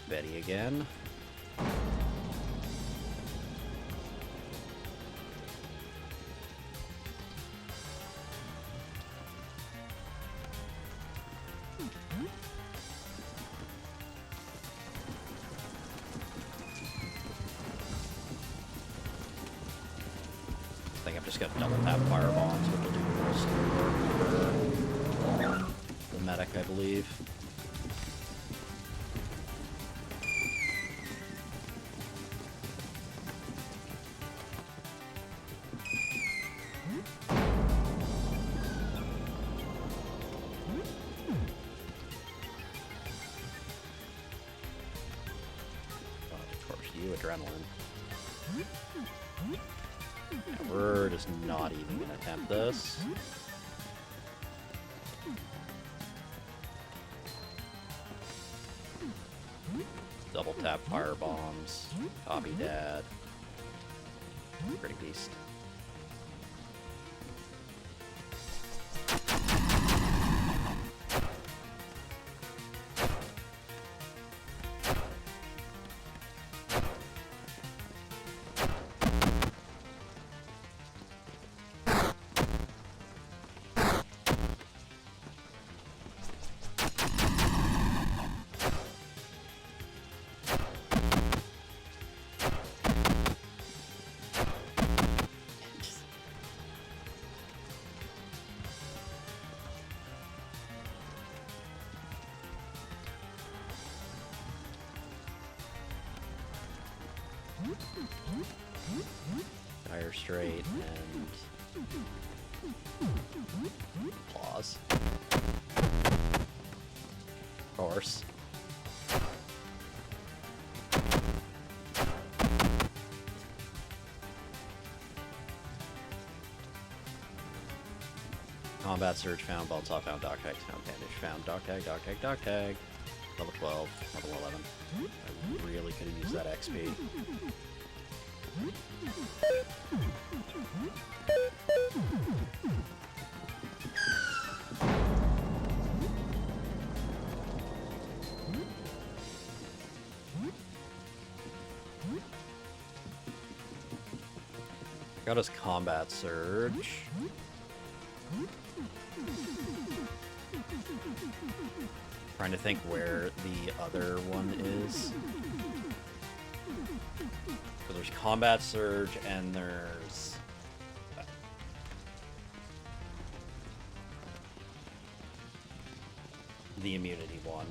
Betty again. I think I've just got double tap fire bombs, which will do most of the work for the medic, I believe. Adrenaline. And we're just not even going to attempt this. Double tap fire bombs. Copy dad. Pretty beast. Fire straight and applause. Of course. Combat surge found, ball top found, dog tag found, bandage found, dog tag, dog tag, dog tag. Level 12, level 11. I really could have used that XP. Got his combat surge. Trying to think where the other one is. So there's combat surge and there's the immunity one.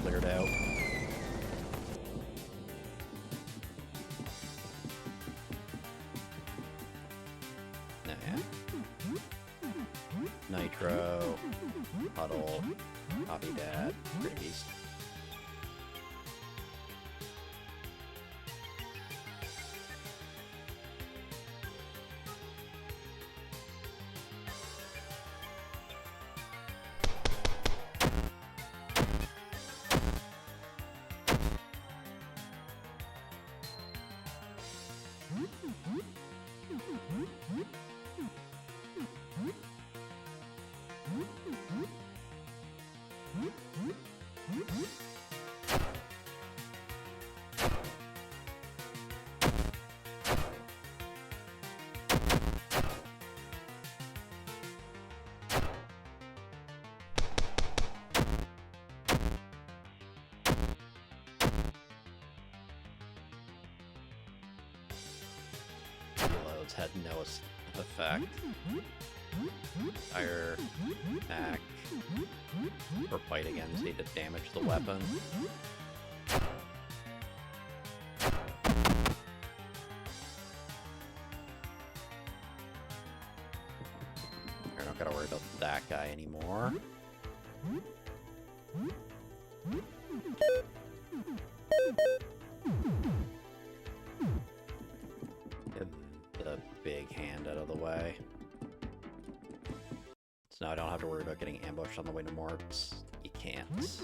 Cleared out. Nitro, Puddle, Copy Dad, Pretty Beast. Had no effect. Fire, attack, or fight again, so you to damage the weapon. I don't gotta worry about that guy anymore. Get a big hand out of the way. So now I don't have to worry about getting ambushed on the way to Morts. You can't.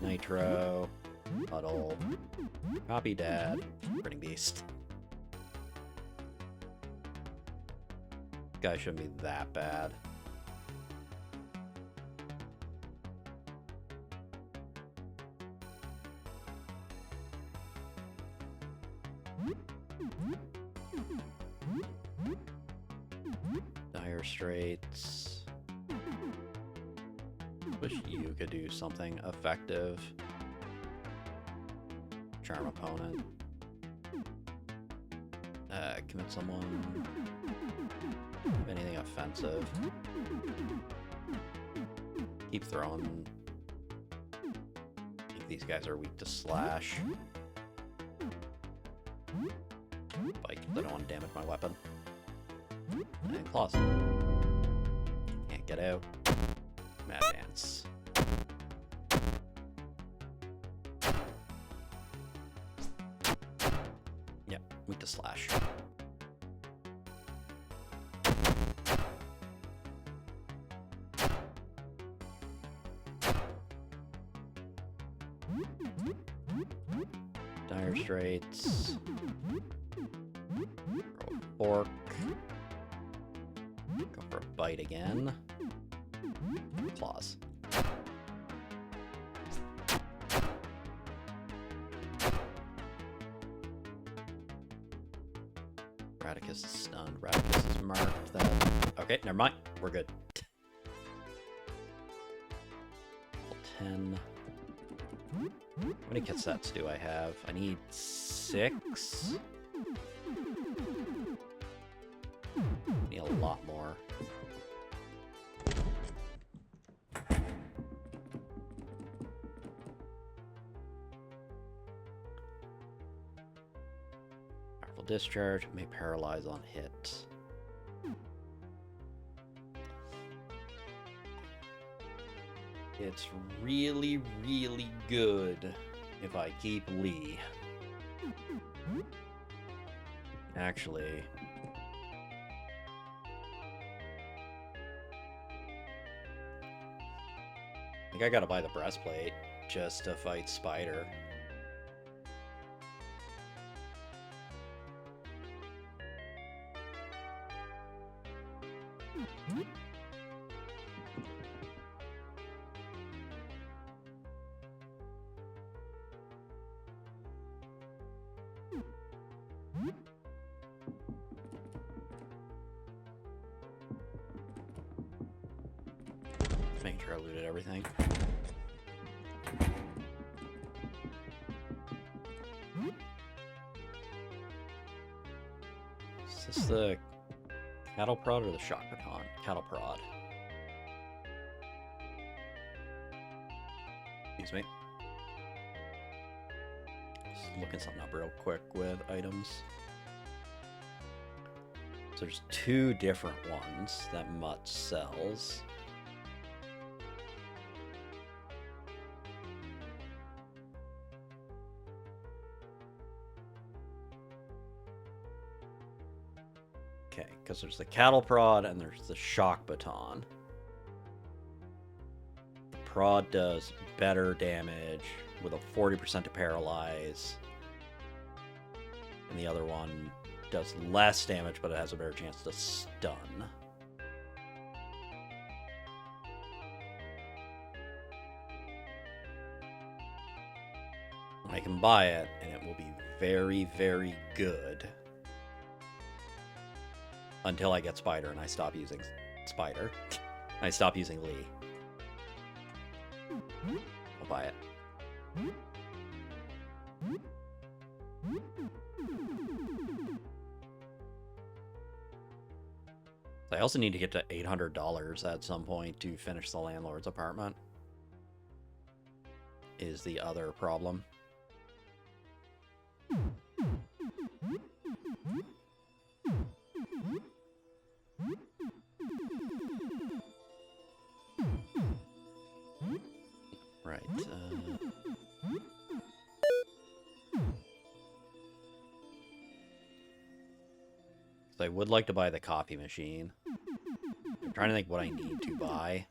Nitro. Puddle. Copy Dad. Pretty Beast. Guy shouldn't be that bad. Dire Straits. Wish you could do something effective. Charm opponent. Commit someone. Anything offensive. Keep throwing. I think these guys are weak to slash. Bite, because I don't want to damage my weapon. And claws. Can't get out. Mad Dance. Yep, weak to slash. Dire Straits. Roll a fork. Go for a bite again. Claws. Radicus is stunned. Radicus is marked. That. Okay, never mind. We're good. 10. How many cassettes do I have? I need 6. Need a lot more. Powerful discharge may paralyze on hit. It's really, really good if I keep Lee. Actually, I think I gotta buy the breastplate just to fight Spider. Making sure I looted everything. Is this the cattle prod or the shock baton? Cattle prod. Excuse me. Just looking something up real quick with items. So there's 2 different ones that Mutt sells. Okay, because there's the cattle prod and there's the shock baton. The prod does better damage with a 40% to paralyze. And the other one does less damage, but it has a better chance to stun. I can buy it, and it will be very, very good. Until I get Spider and I stop using Spider. I stop using Lee. I'll buy it. I also need to get to $800 at some point to finish the landlord's apartment. Is the other problem. Right. So I would like to buy the copy machine. I'm trying to think what I need to buy.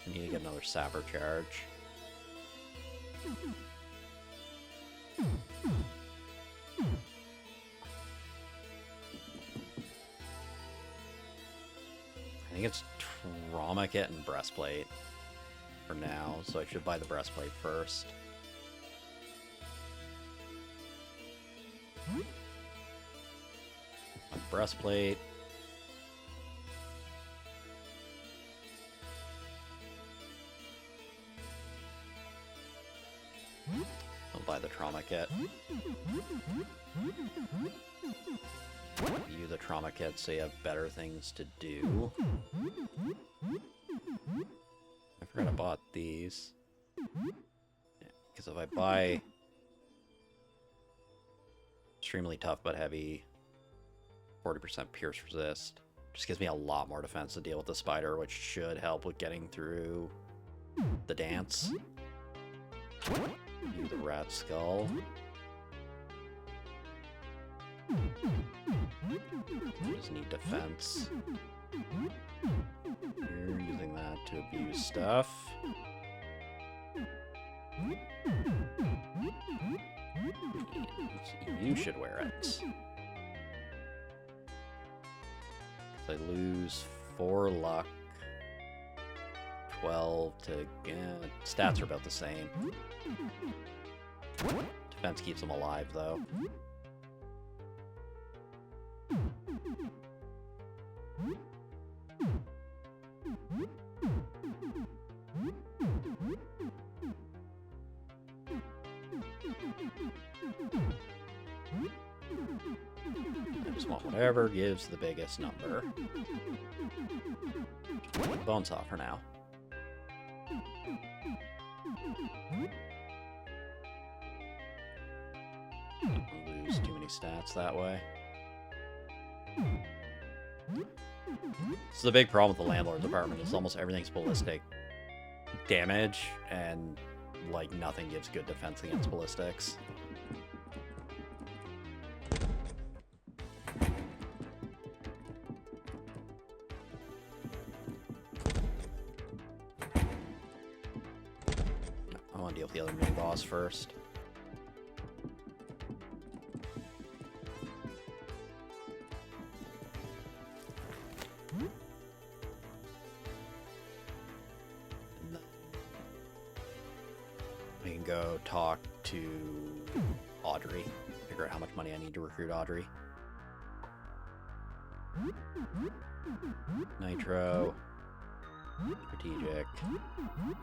I need to get another sapper charge. I think it's trauma kit and breastplate for now, so I should buy the breastplate first. A breastplate. I'll buy the trauma kit. You the trauma kit so you have better things to do. I forgot I bought these. Because if I buy extremely tough but heavy, 40% pierce resist, just gives me a lot more defense to deal with the spider, which should help with getting through the dance. Do the rat skull. Just need defense. You're using that to abuse stuff. You should wear it. I lose 4 luck. 12 to... stats are about the same. Defense keeps them alive, though. I just want whatever gives the biggest number. Bonesaw for now. Don't lose too many stats that way. This is a big problem with the landlord's apartment. Is almost everything's ballistic damage, and like nothing gives good defense against ballistics. I want to deal with the other mini boss first. We can go talk to Audrey, figure out how much money I need to recruit Audrey. Nitro, strategic,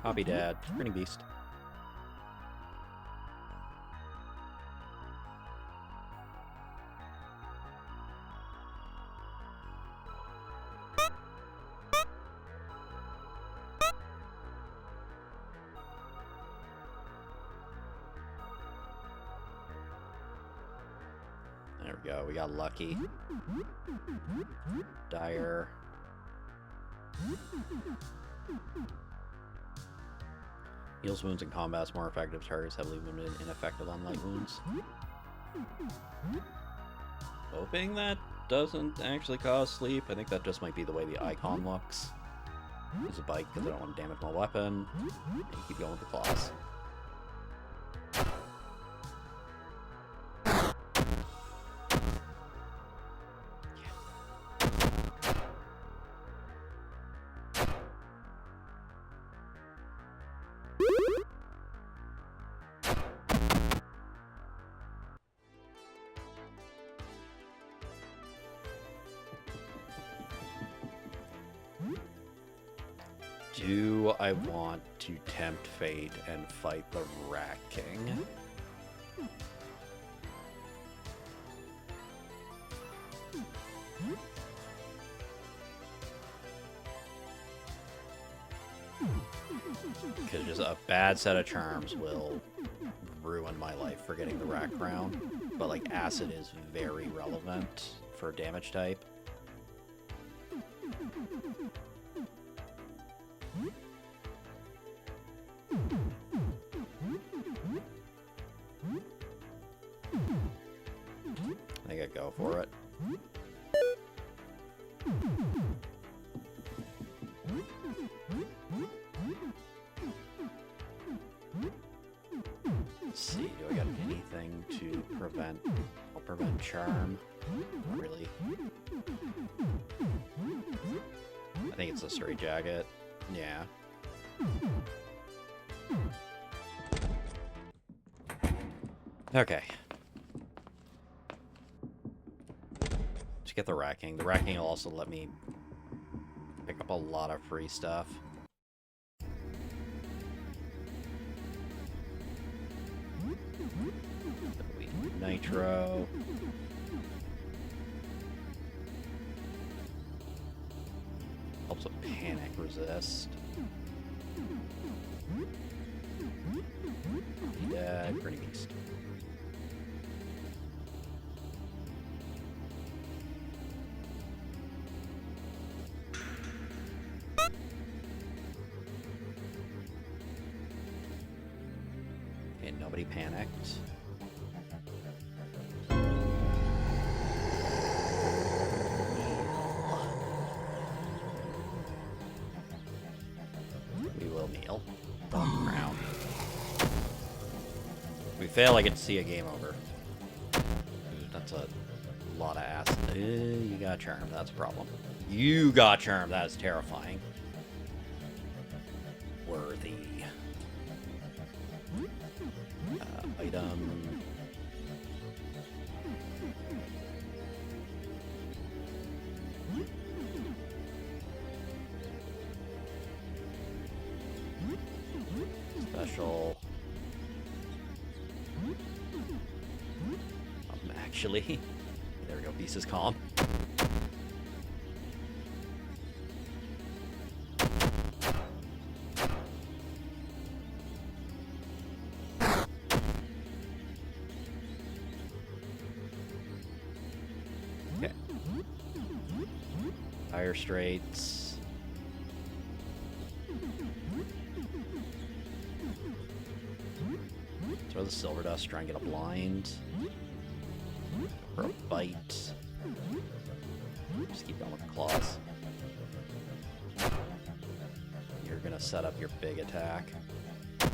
hobby dad, printing beast. There we go, we got lucky. Dire. Heals wounds in combat, more effective targets, heavily wounded, ineffective on light wounds. Hoping that doesn't actually cause sleep. I think that just might be the way the icon looks. Use a bike because I don't want to damage my weapon. And keep going with the claws. Do I want to tempt fate and fight the Rat King? Because just a bad set of charms will ruin my life for getting the Rat Crown. But like acid is very relevant for damage type. I think I'd go for it. Let's see, do I got anything to prevent? I'll prevent charm. Not really. I think it's a straight jacket. Yeah. Okay. Let's get the Rat King. The Rat King will also let me pick up a lot of free stuff. Nitro. Helps with panic resist. Yeah, pretty beast. Okay, nobody panicked. We will kneel. Dog crown. If we fail, I get to see a game over. That's a lot of ass. You got charmed. That's a problem. You got charmed. That is terrifying. Worthy. Item. Special. Actually, there we go. Beast is calm. Okay. Fire straights. Throw the silver dust. Try and get a blind. For a bite. Just keep going with the claws. You're gonna set up your big attack. Of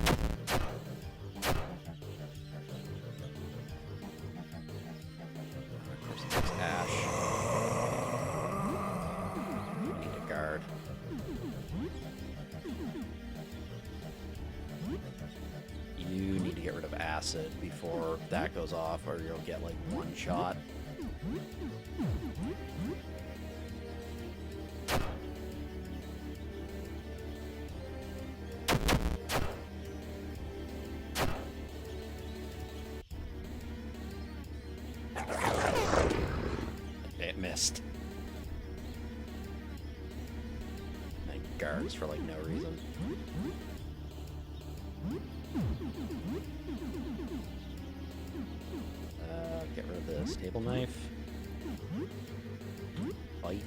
course, it takes Ash. You need to guard. You need to get rid of acid before that goes off, or you'll get like one shot. It missed. And it guards for like no reason. Get rid of this table knife. Bite.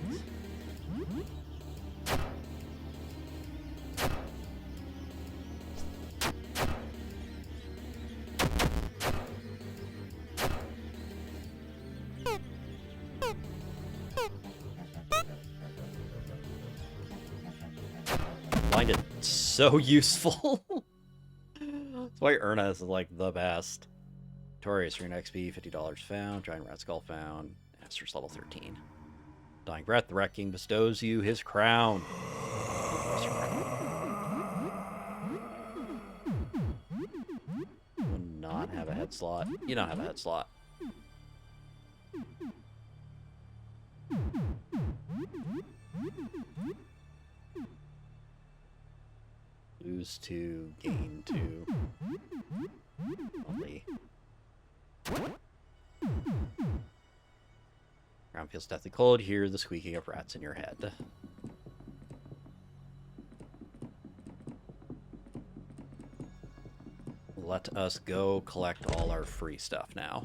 Blinded. So useful. That's why Erna is like the best. Victorious Arena XP, $50 found. Giant Rat Skull found. Master's level 13. Dying Breath, the Rat King bestows you his crown. Will not have a head slot. You don't have a head slot. Lose 2, gain 2. Only. Ground feels deathly cold. Hear the squeaking of rats in your head. Let us go collect all our free stuff now.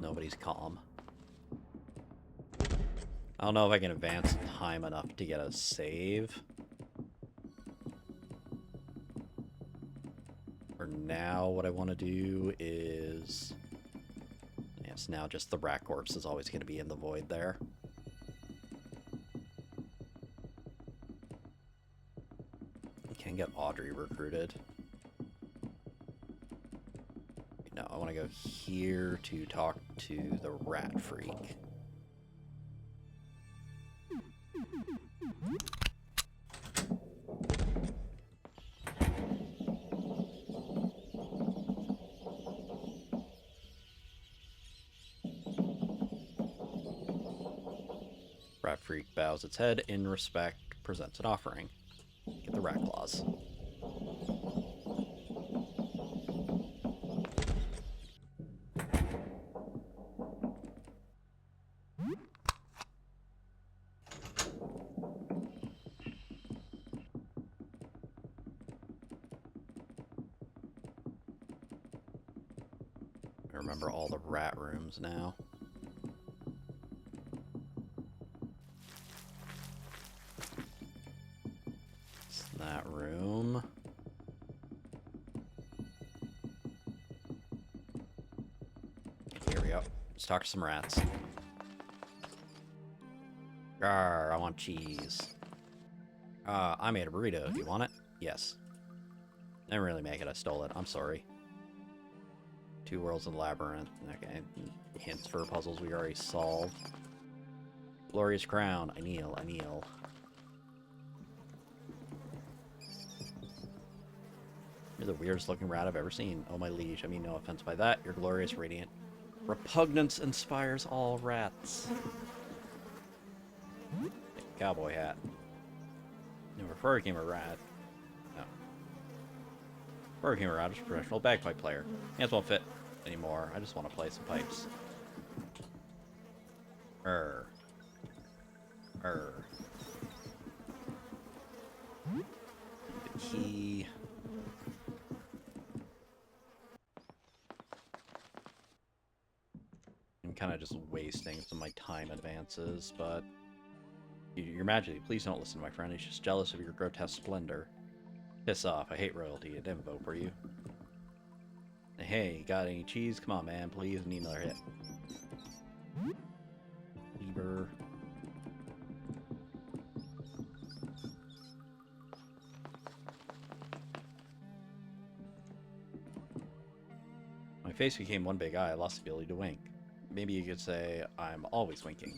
Nobody's calm. I don't know if I can advance time enough to get a save. For now, what I want to do is... Yes, now just the rat corpse is always going to be in the void there. Can get Audrey recruited. No, I want to go here to talk to the rat freak. Rat freak bows its head in respect, presents an offering. Get the rat claws. remember all the rat rooms now. It's that room. Here we go. Let's talk to some rats. Arr, I want cheese. I made a burrito. Do you want it? Yes. Didn't really make it. I stole it. I'm sorry. 2 worlds in the labyrinth. Okay. Hints for puzzles we already solved. Glorious crown. I kneel. I kneel. You're the weirdest looking rat I've ever seen. Oh, my liege. I mean, no offense by that. Your glorious radiant repugnance inspires all rats. Cowboy hat. No, before I became a rat. No. Before I became a rat, I was a professional bagpipe player. Hands won't fit anymore. I just want to play some pipes. The key. I'm kind of just wasting some of my time advances, but... Your Majesty, please don't listen to my friend. He's just jealous of your grotesque splendor. Piss off. I hate royalty. I didn't vote for you. Hey, got any cheese? Come on, man. Please, need another hit. Lieber. My face became one big eye. I lost the ability to wink. Maybe you could say I'm always winking.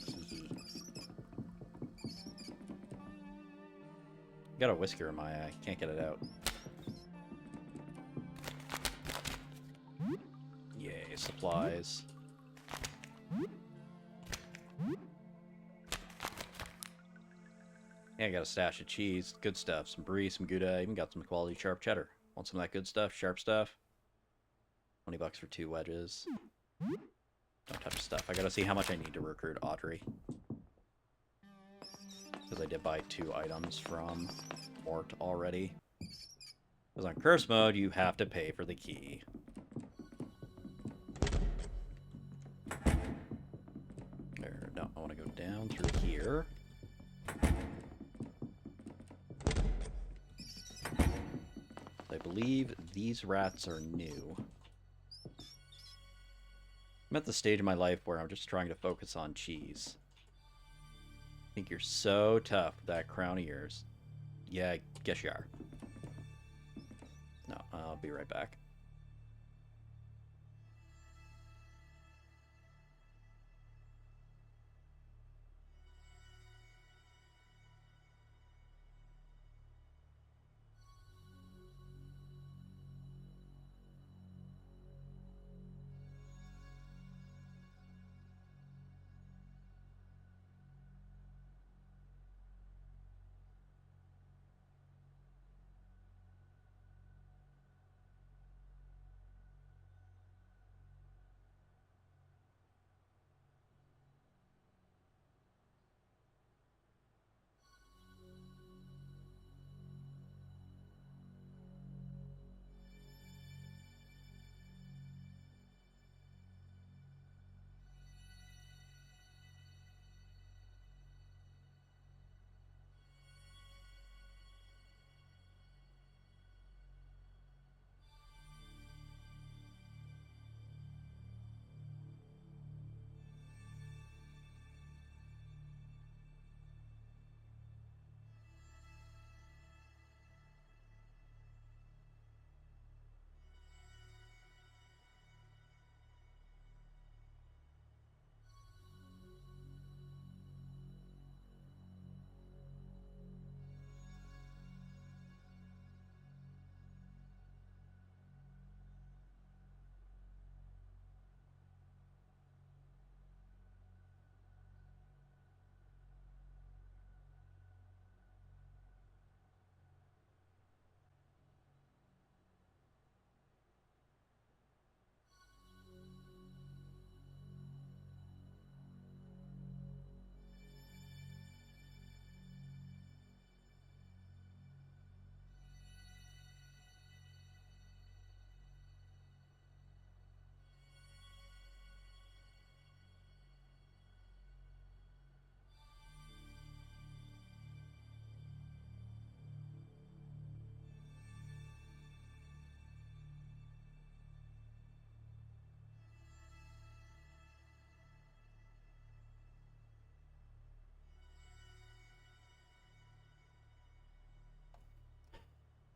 Got a whisker in my eye. Can't get it out. Yay, supplies. Yeah, I got a stash of cheese. Good stuff. Some brie, some Gouda. Even got some quality sharp cheddar. Want some of that good stuff? Sharp stuff? 20 bucks for 2 wedges. Don't touch stuff. I gotta see how much I need to recruit Audrey. Because I did buy 2 items from Mort already. Because on curse mode, you have to pay for the key. There, no, I want to go down through here. I believe these rats are new. I'm at the stage in my life where I'm just trying to focus on cheese. I think you're so tough with that crown of yours. Yeah, I guess you are. No, I'll be right back.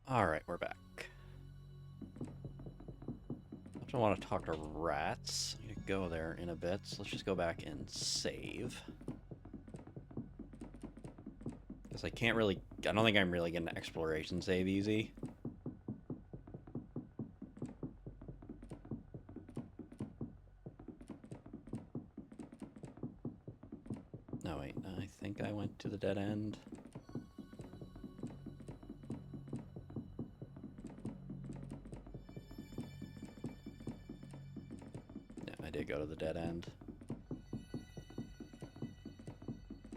Alright, we're back. I don't want to talk to rats. I need to go there in a bit, so let's just go back and save. Because I can't really... I don't think I'm really getting an exploration save easy. No, wait. I think I went to the dead end. Yeah, I did go to the dead end.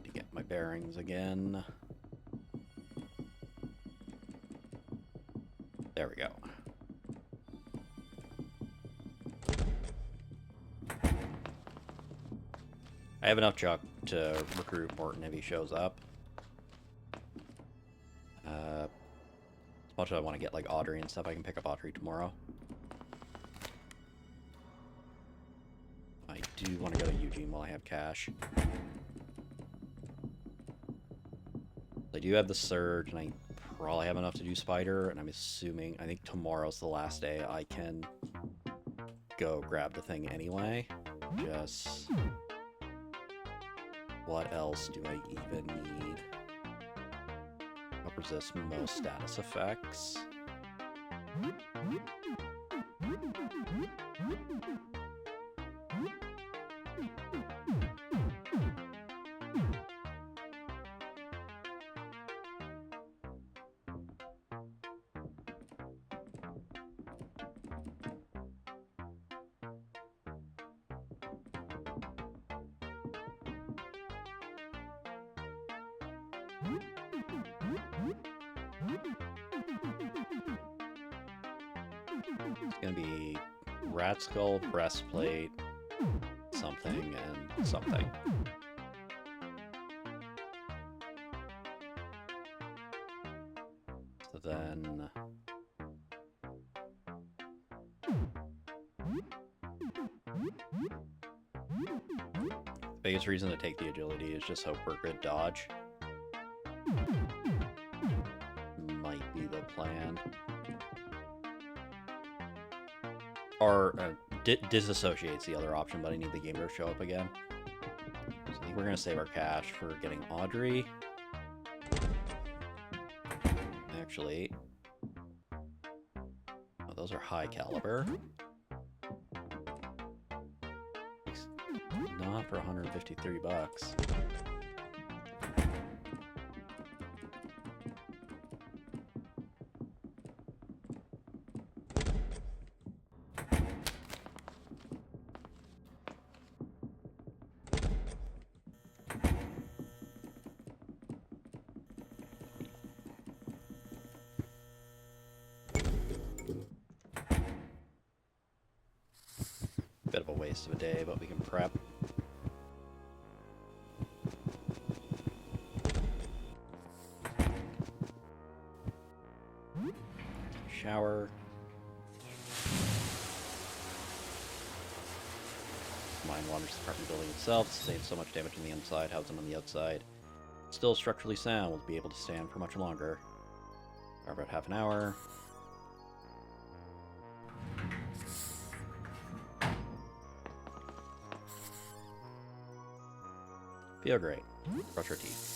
To get my bearings again. There we go. I have enough chuck to recruit Morton if he shows up. As much as I want to get like Audrey and stuff, I can pick up Audrey tomorrow. I do want to go to Eugene while I have cash. I do have the Surge, and I probably have enough to do Spider, and I'm assuming, I think tomorrow's the last day I can go grab the thing anyway. Just... what else do I even need? Help resist most status effects. It's gonna be rat skull, breastplate, something, and something. So then... the biggest reason to take the agility is just hope we're good dodge. Might be the plan. Or disassociates the other option, but I need the game to show up again. So I think we're going to save our cash for getting Audrey. Actually... oh, those are high caliber. Not for 153 bucks. Bit of a waste of a day, but we can prep. Shower. Mine wanders the apartment building itself, saves so much damage on the inside, housing on the outside. Still structurally sound, will be able to stand for much longer. For about half an hour. Feel great. Brush our teeth.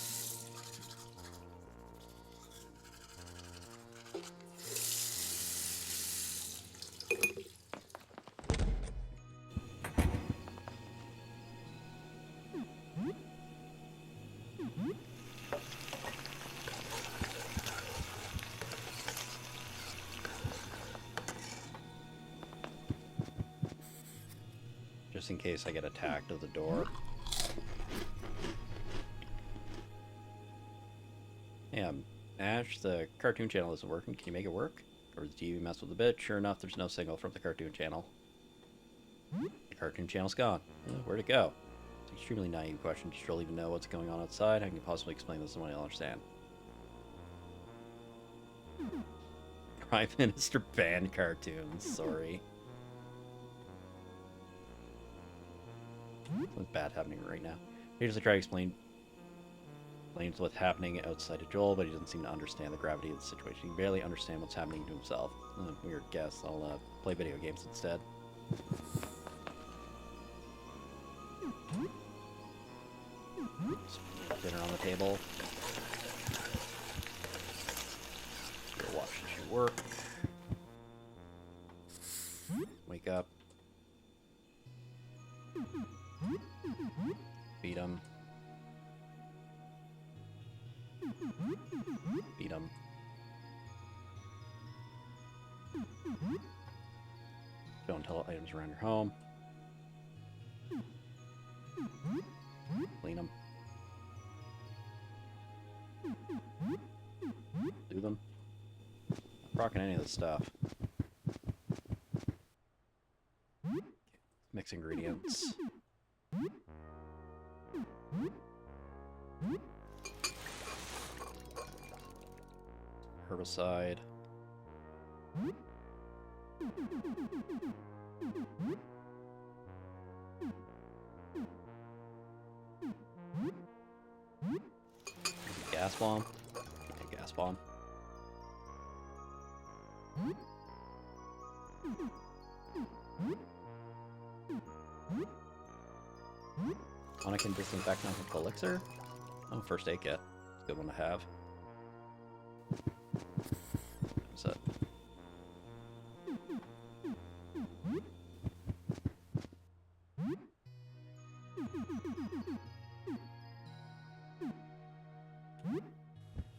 Just in case I get attacked at the door. Yeah, Ash, the cartoon channel isn't working. Can you make it work? Or the TV mess with the bit? Sure enough, there's no signal from the cartoon channel. The cartoon channel's gone. Where'd it go? It's an extremely naive question. Does Joel even know what's going on outside? How can you possibly explain this to someone else understand? Prime Minister banned cartoons. Sorry. Something bad happening right now. Here's to try to explain. Explains what's happening outside of Joel, but he doesn't seem to understand the gravity of the situation. He can barely understand what's happening to himself. Weird guess. I'll play video games instead. Dinner on the table. Go watch you work. Wake up. Beat him. Beat him. Don't tell items around your home. Clean them. Do them. Not rocking any of this stuff. Mix ingredients. Herbicide. Gas bomb. Okay, gas bomb. Tonic and disinfectant with elixir. Oh, first aid kit. It's a good one to have. That's it.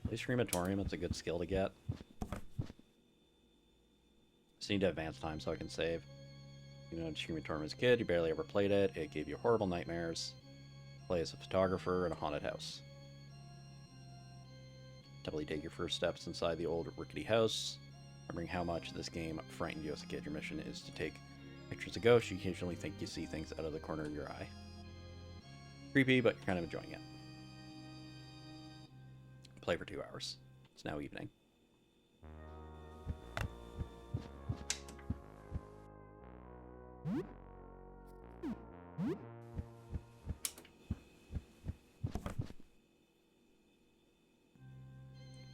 At least crematorium, it's a good skill to get. Just need to advance time so I can save. You know, crematorium as a kid, you barely ever played it. It gave you horrible nightmares. Play as a photographer in a haunted house. Doubly take your first steps inside the old rickety house. Remembering how much this game frightened you as a kid, your mission is to take pictures of ghosts. You occasionally think you see things out of the corner of your eye. Creepy, but you're kind of enjoying it. Play for 2 hours. It's now evening.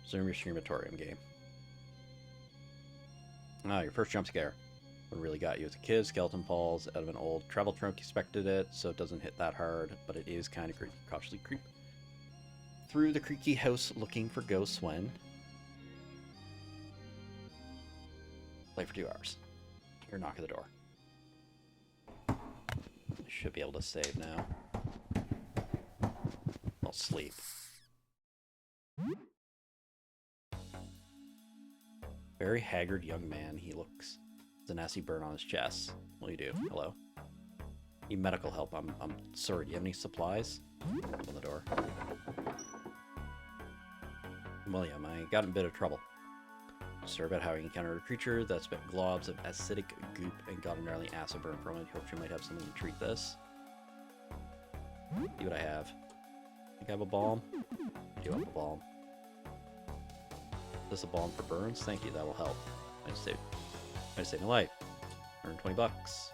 Resume your crematorium game. Ah, your first jump scare. What really got you as a kid, skeleton falls out of an old travel trunk. You expected it, so it doesn't hit that hard, but it is kind of creepy. Cautiously creep through the creaky house looking for ghosts when... Play for 2 hours. Hear a knock at the door. I should be able to save now. I'll sleep. Very haggard young man he looks. There's a nasty burn on his chest. What do you do? Hello? Need medical help. I'm sorry. Do you have any supplies? Open the door. William, I got in a bit of trouble. Story about how he encountered a creature that spit globs of acidic goop and got a gnarly acid burn from it. Hope you might have something to treat this. See what I have. Think I have a balm? I do have a balm. Is this a balm for burns? Thank you, that will help. Might save my life. Earn 20 bucks.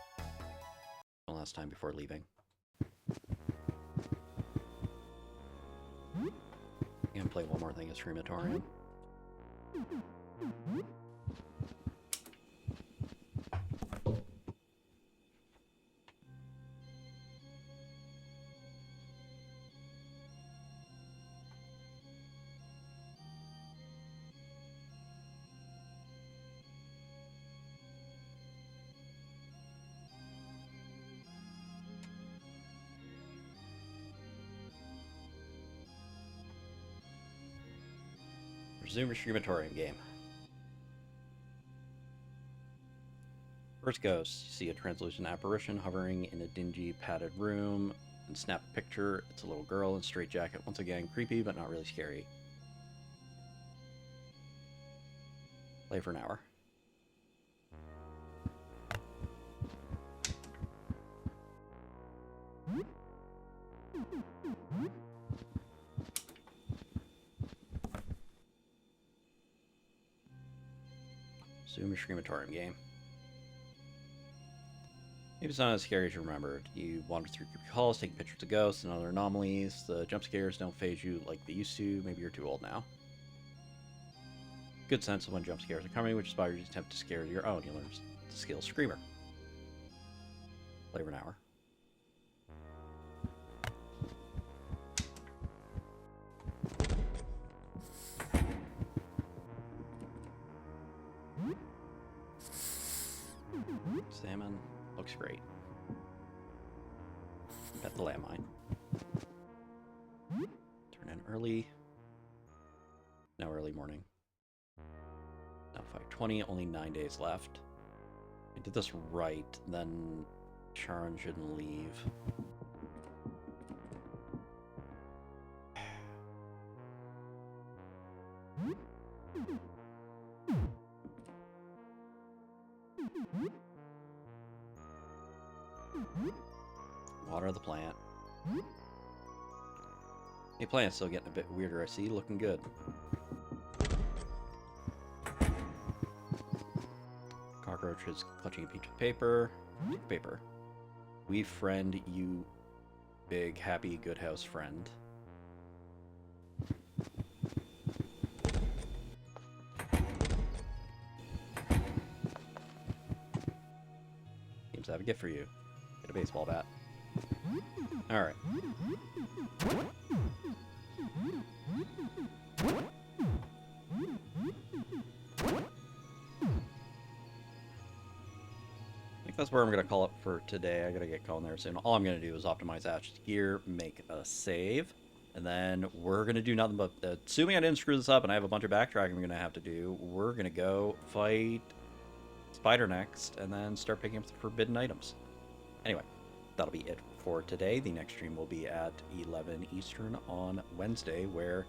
One last time before leaving. I'm gonna play one more thing as crematorium. Resume your crematorium game. First ghost. You see a translucent apparition hovering in a dingy, padded room. And snap a picture. It's a little girl in a straight jacket. Once again, creepy, but not really scary. Play for an hour. Resume your crematorium game. Maybe it's not as scary as you remembered. You wander through creepy halls, taking pictures of ghosts and other anomalies. The jump scares don't phase you like they used to. Maybe you're too old now. Good sense of when jump scares are coming, which inspires you to attempt to scare your own. You learn the skill Screamer. Play for an hour. Salmon looks great. Got the landmine. Turn in early. Now early morning. Now 5:20. Only 9 days left. I did this right, then Charon shouldn't leave. Water the plant. Hey, plant's still getting a bit weirder, I see. Looking good. Cockroach is clutching a piece of paper. Paper. We friend you, big, happy, good house friend. Seems to have a gift for you. Get a baseball bat. Alright. I think that's where I'm going to call it for today. I got to get going there soon. All I'm going to do is optimize Ash's gear, make a save, and then we're going to do nothing but, assuming I didn't screw this up and I have a bunch of backtracking I'm going to have to do, we're going to go fight Spider next, and then start picking up the forbidden items. Anyway, that'll be it for today. The next stream will be at 11 Eastern on Wednesday, where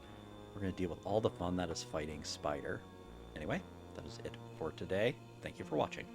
we're going to deal with all the fun that is fighting Spider. Anyway, that is it for today. Thank you for watching.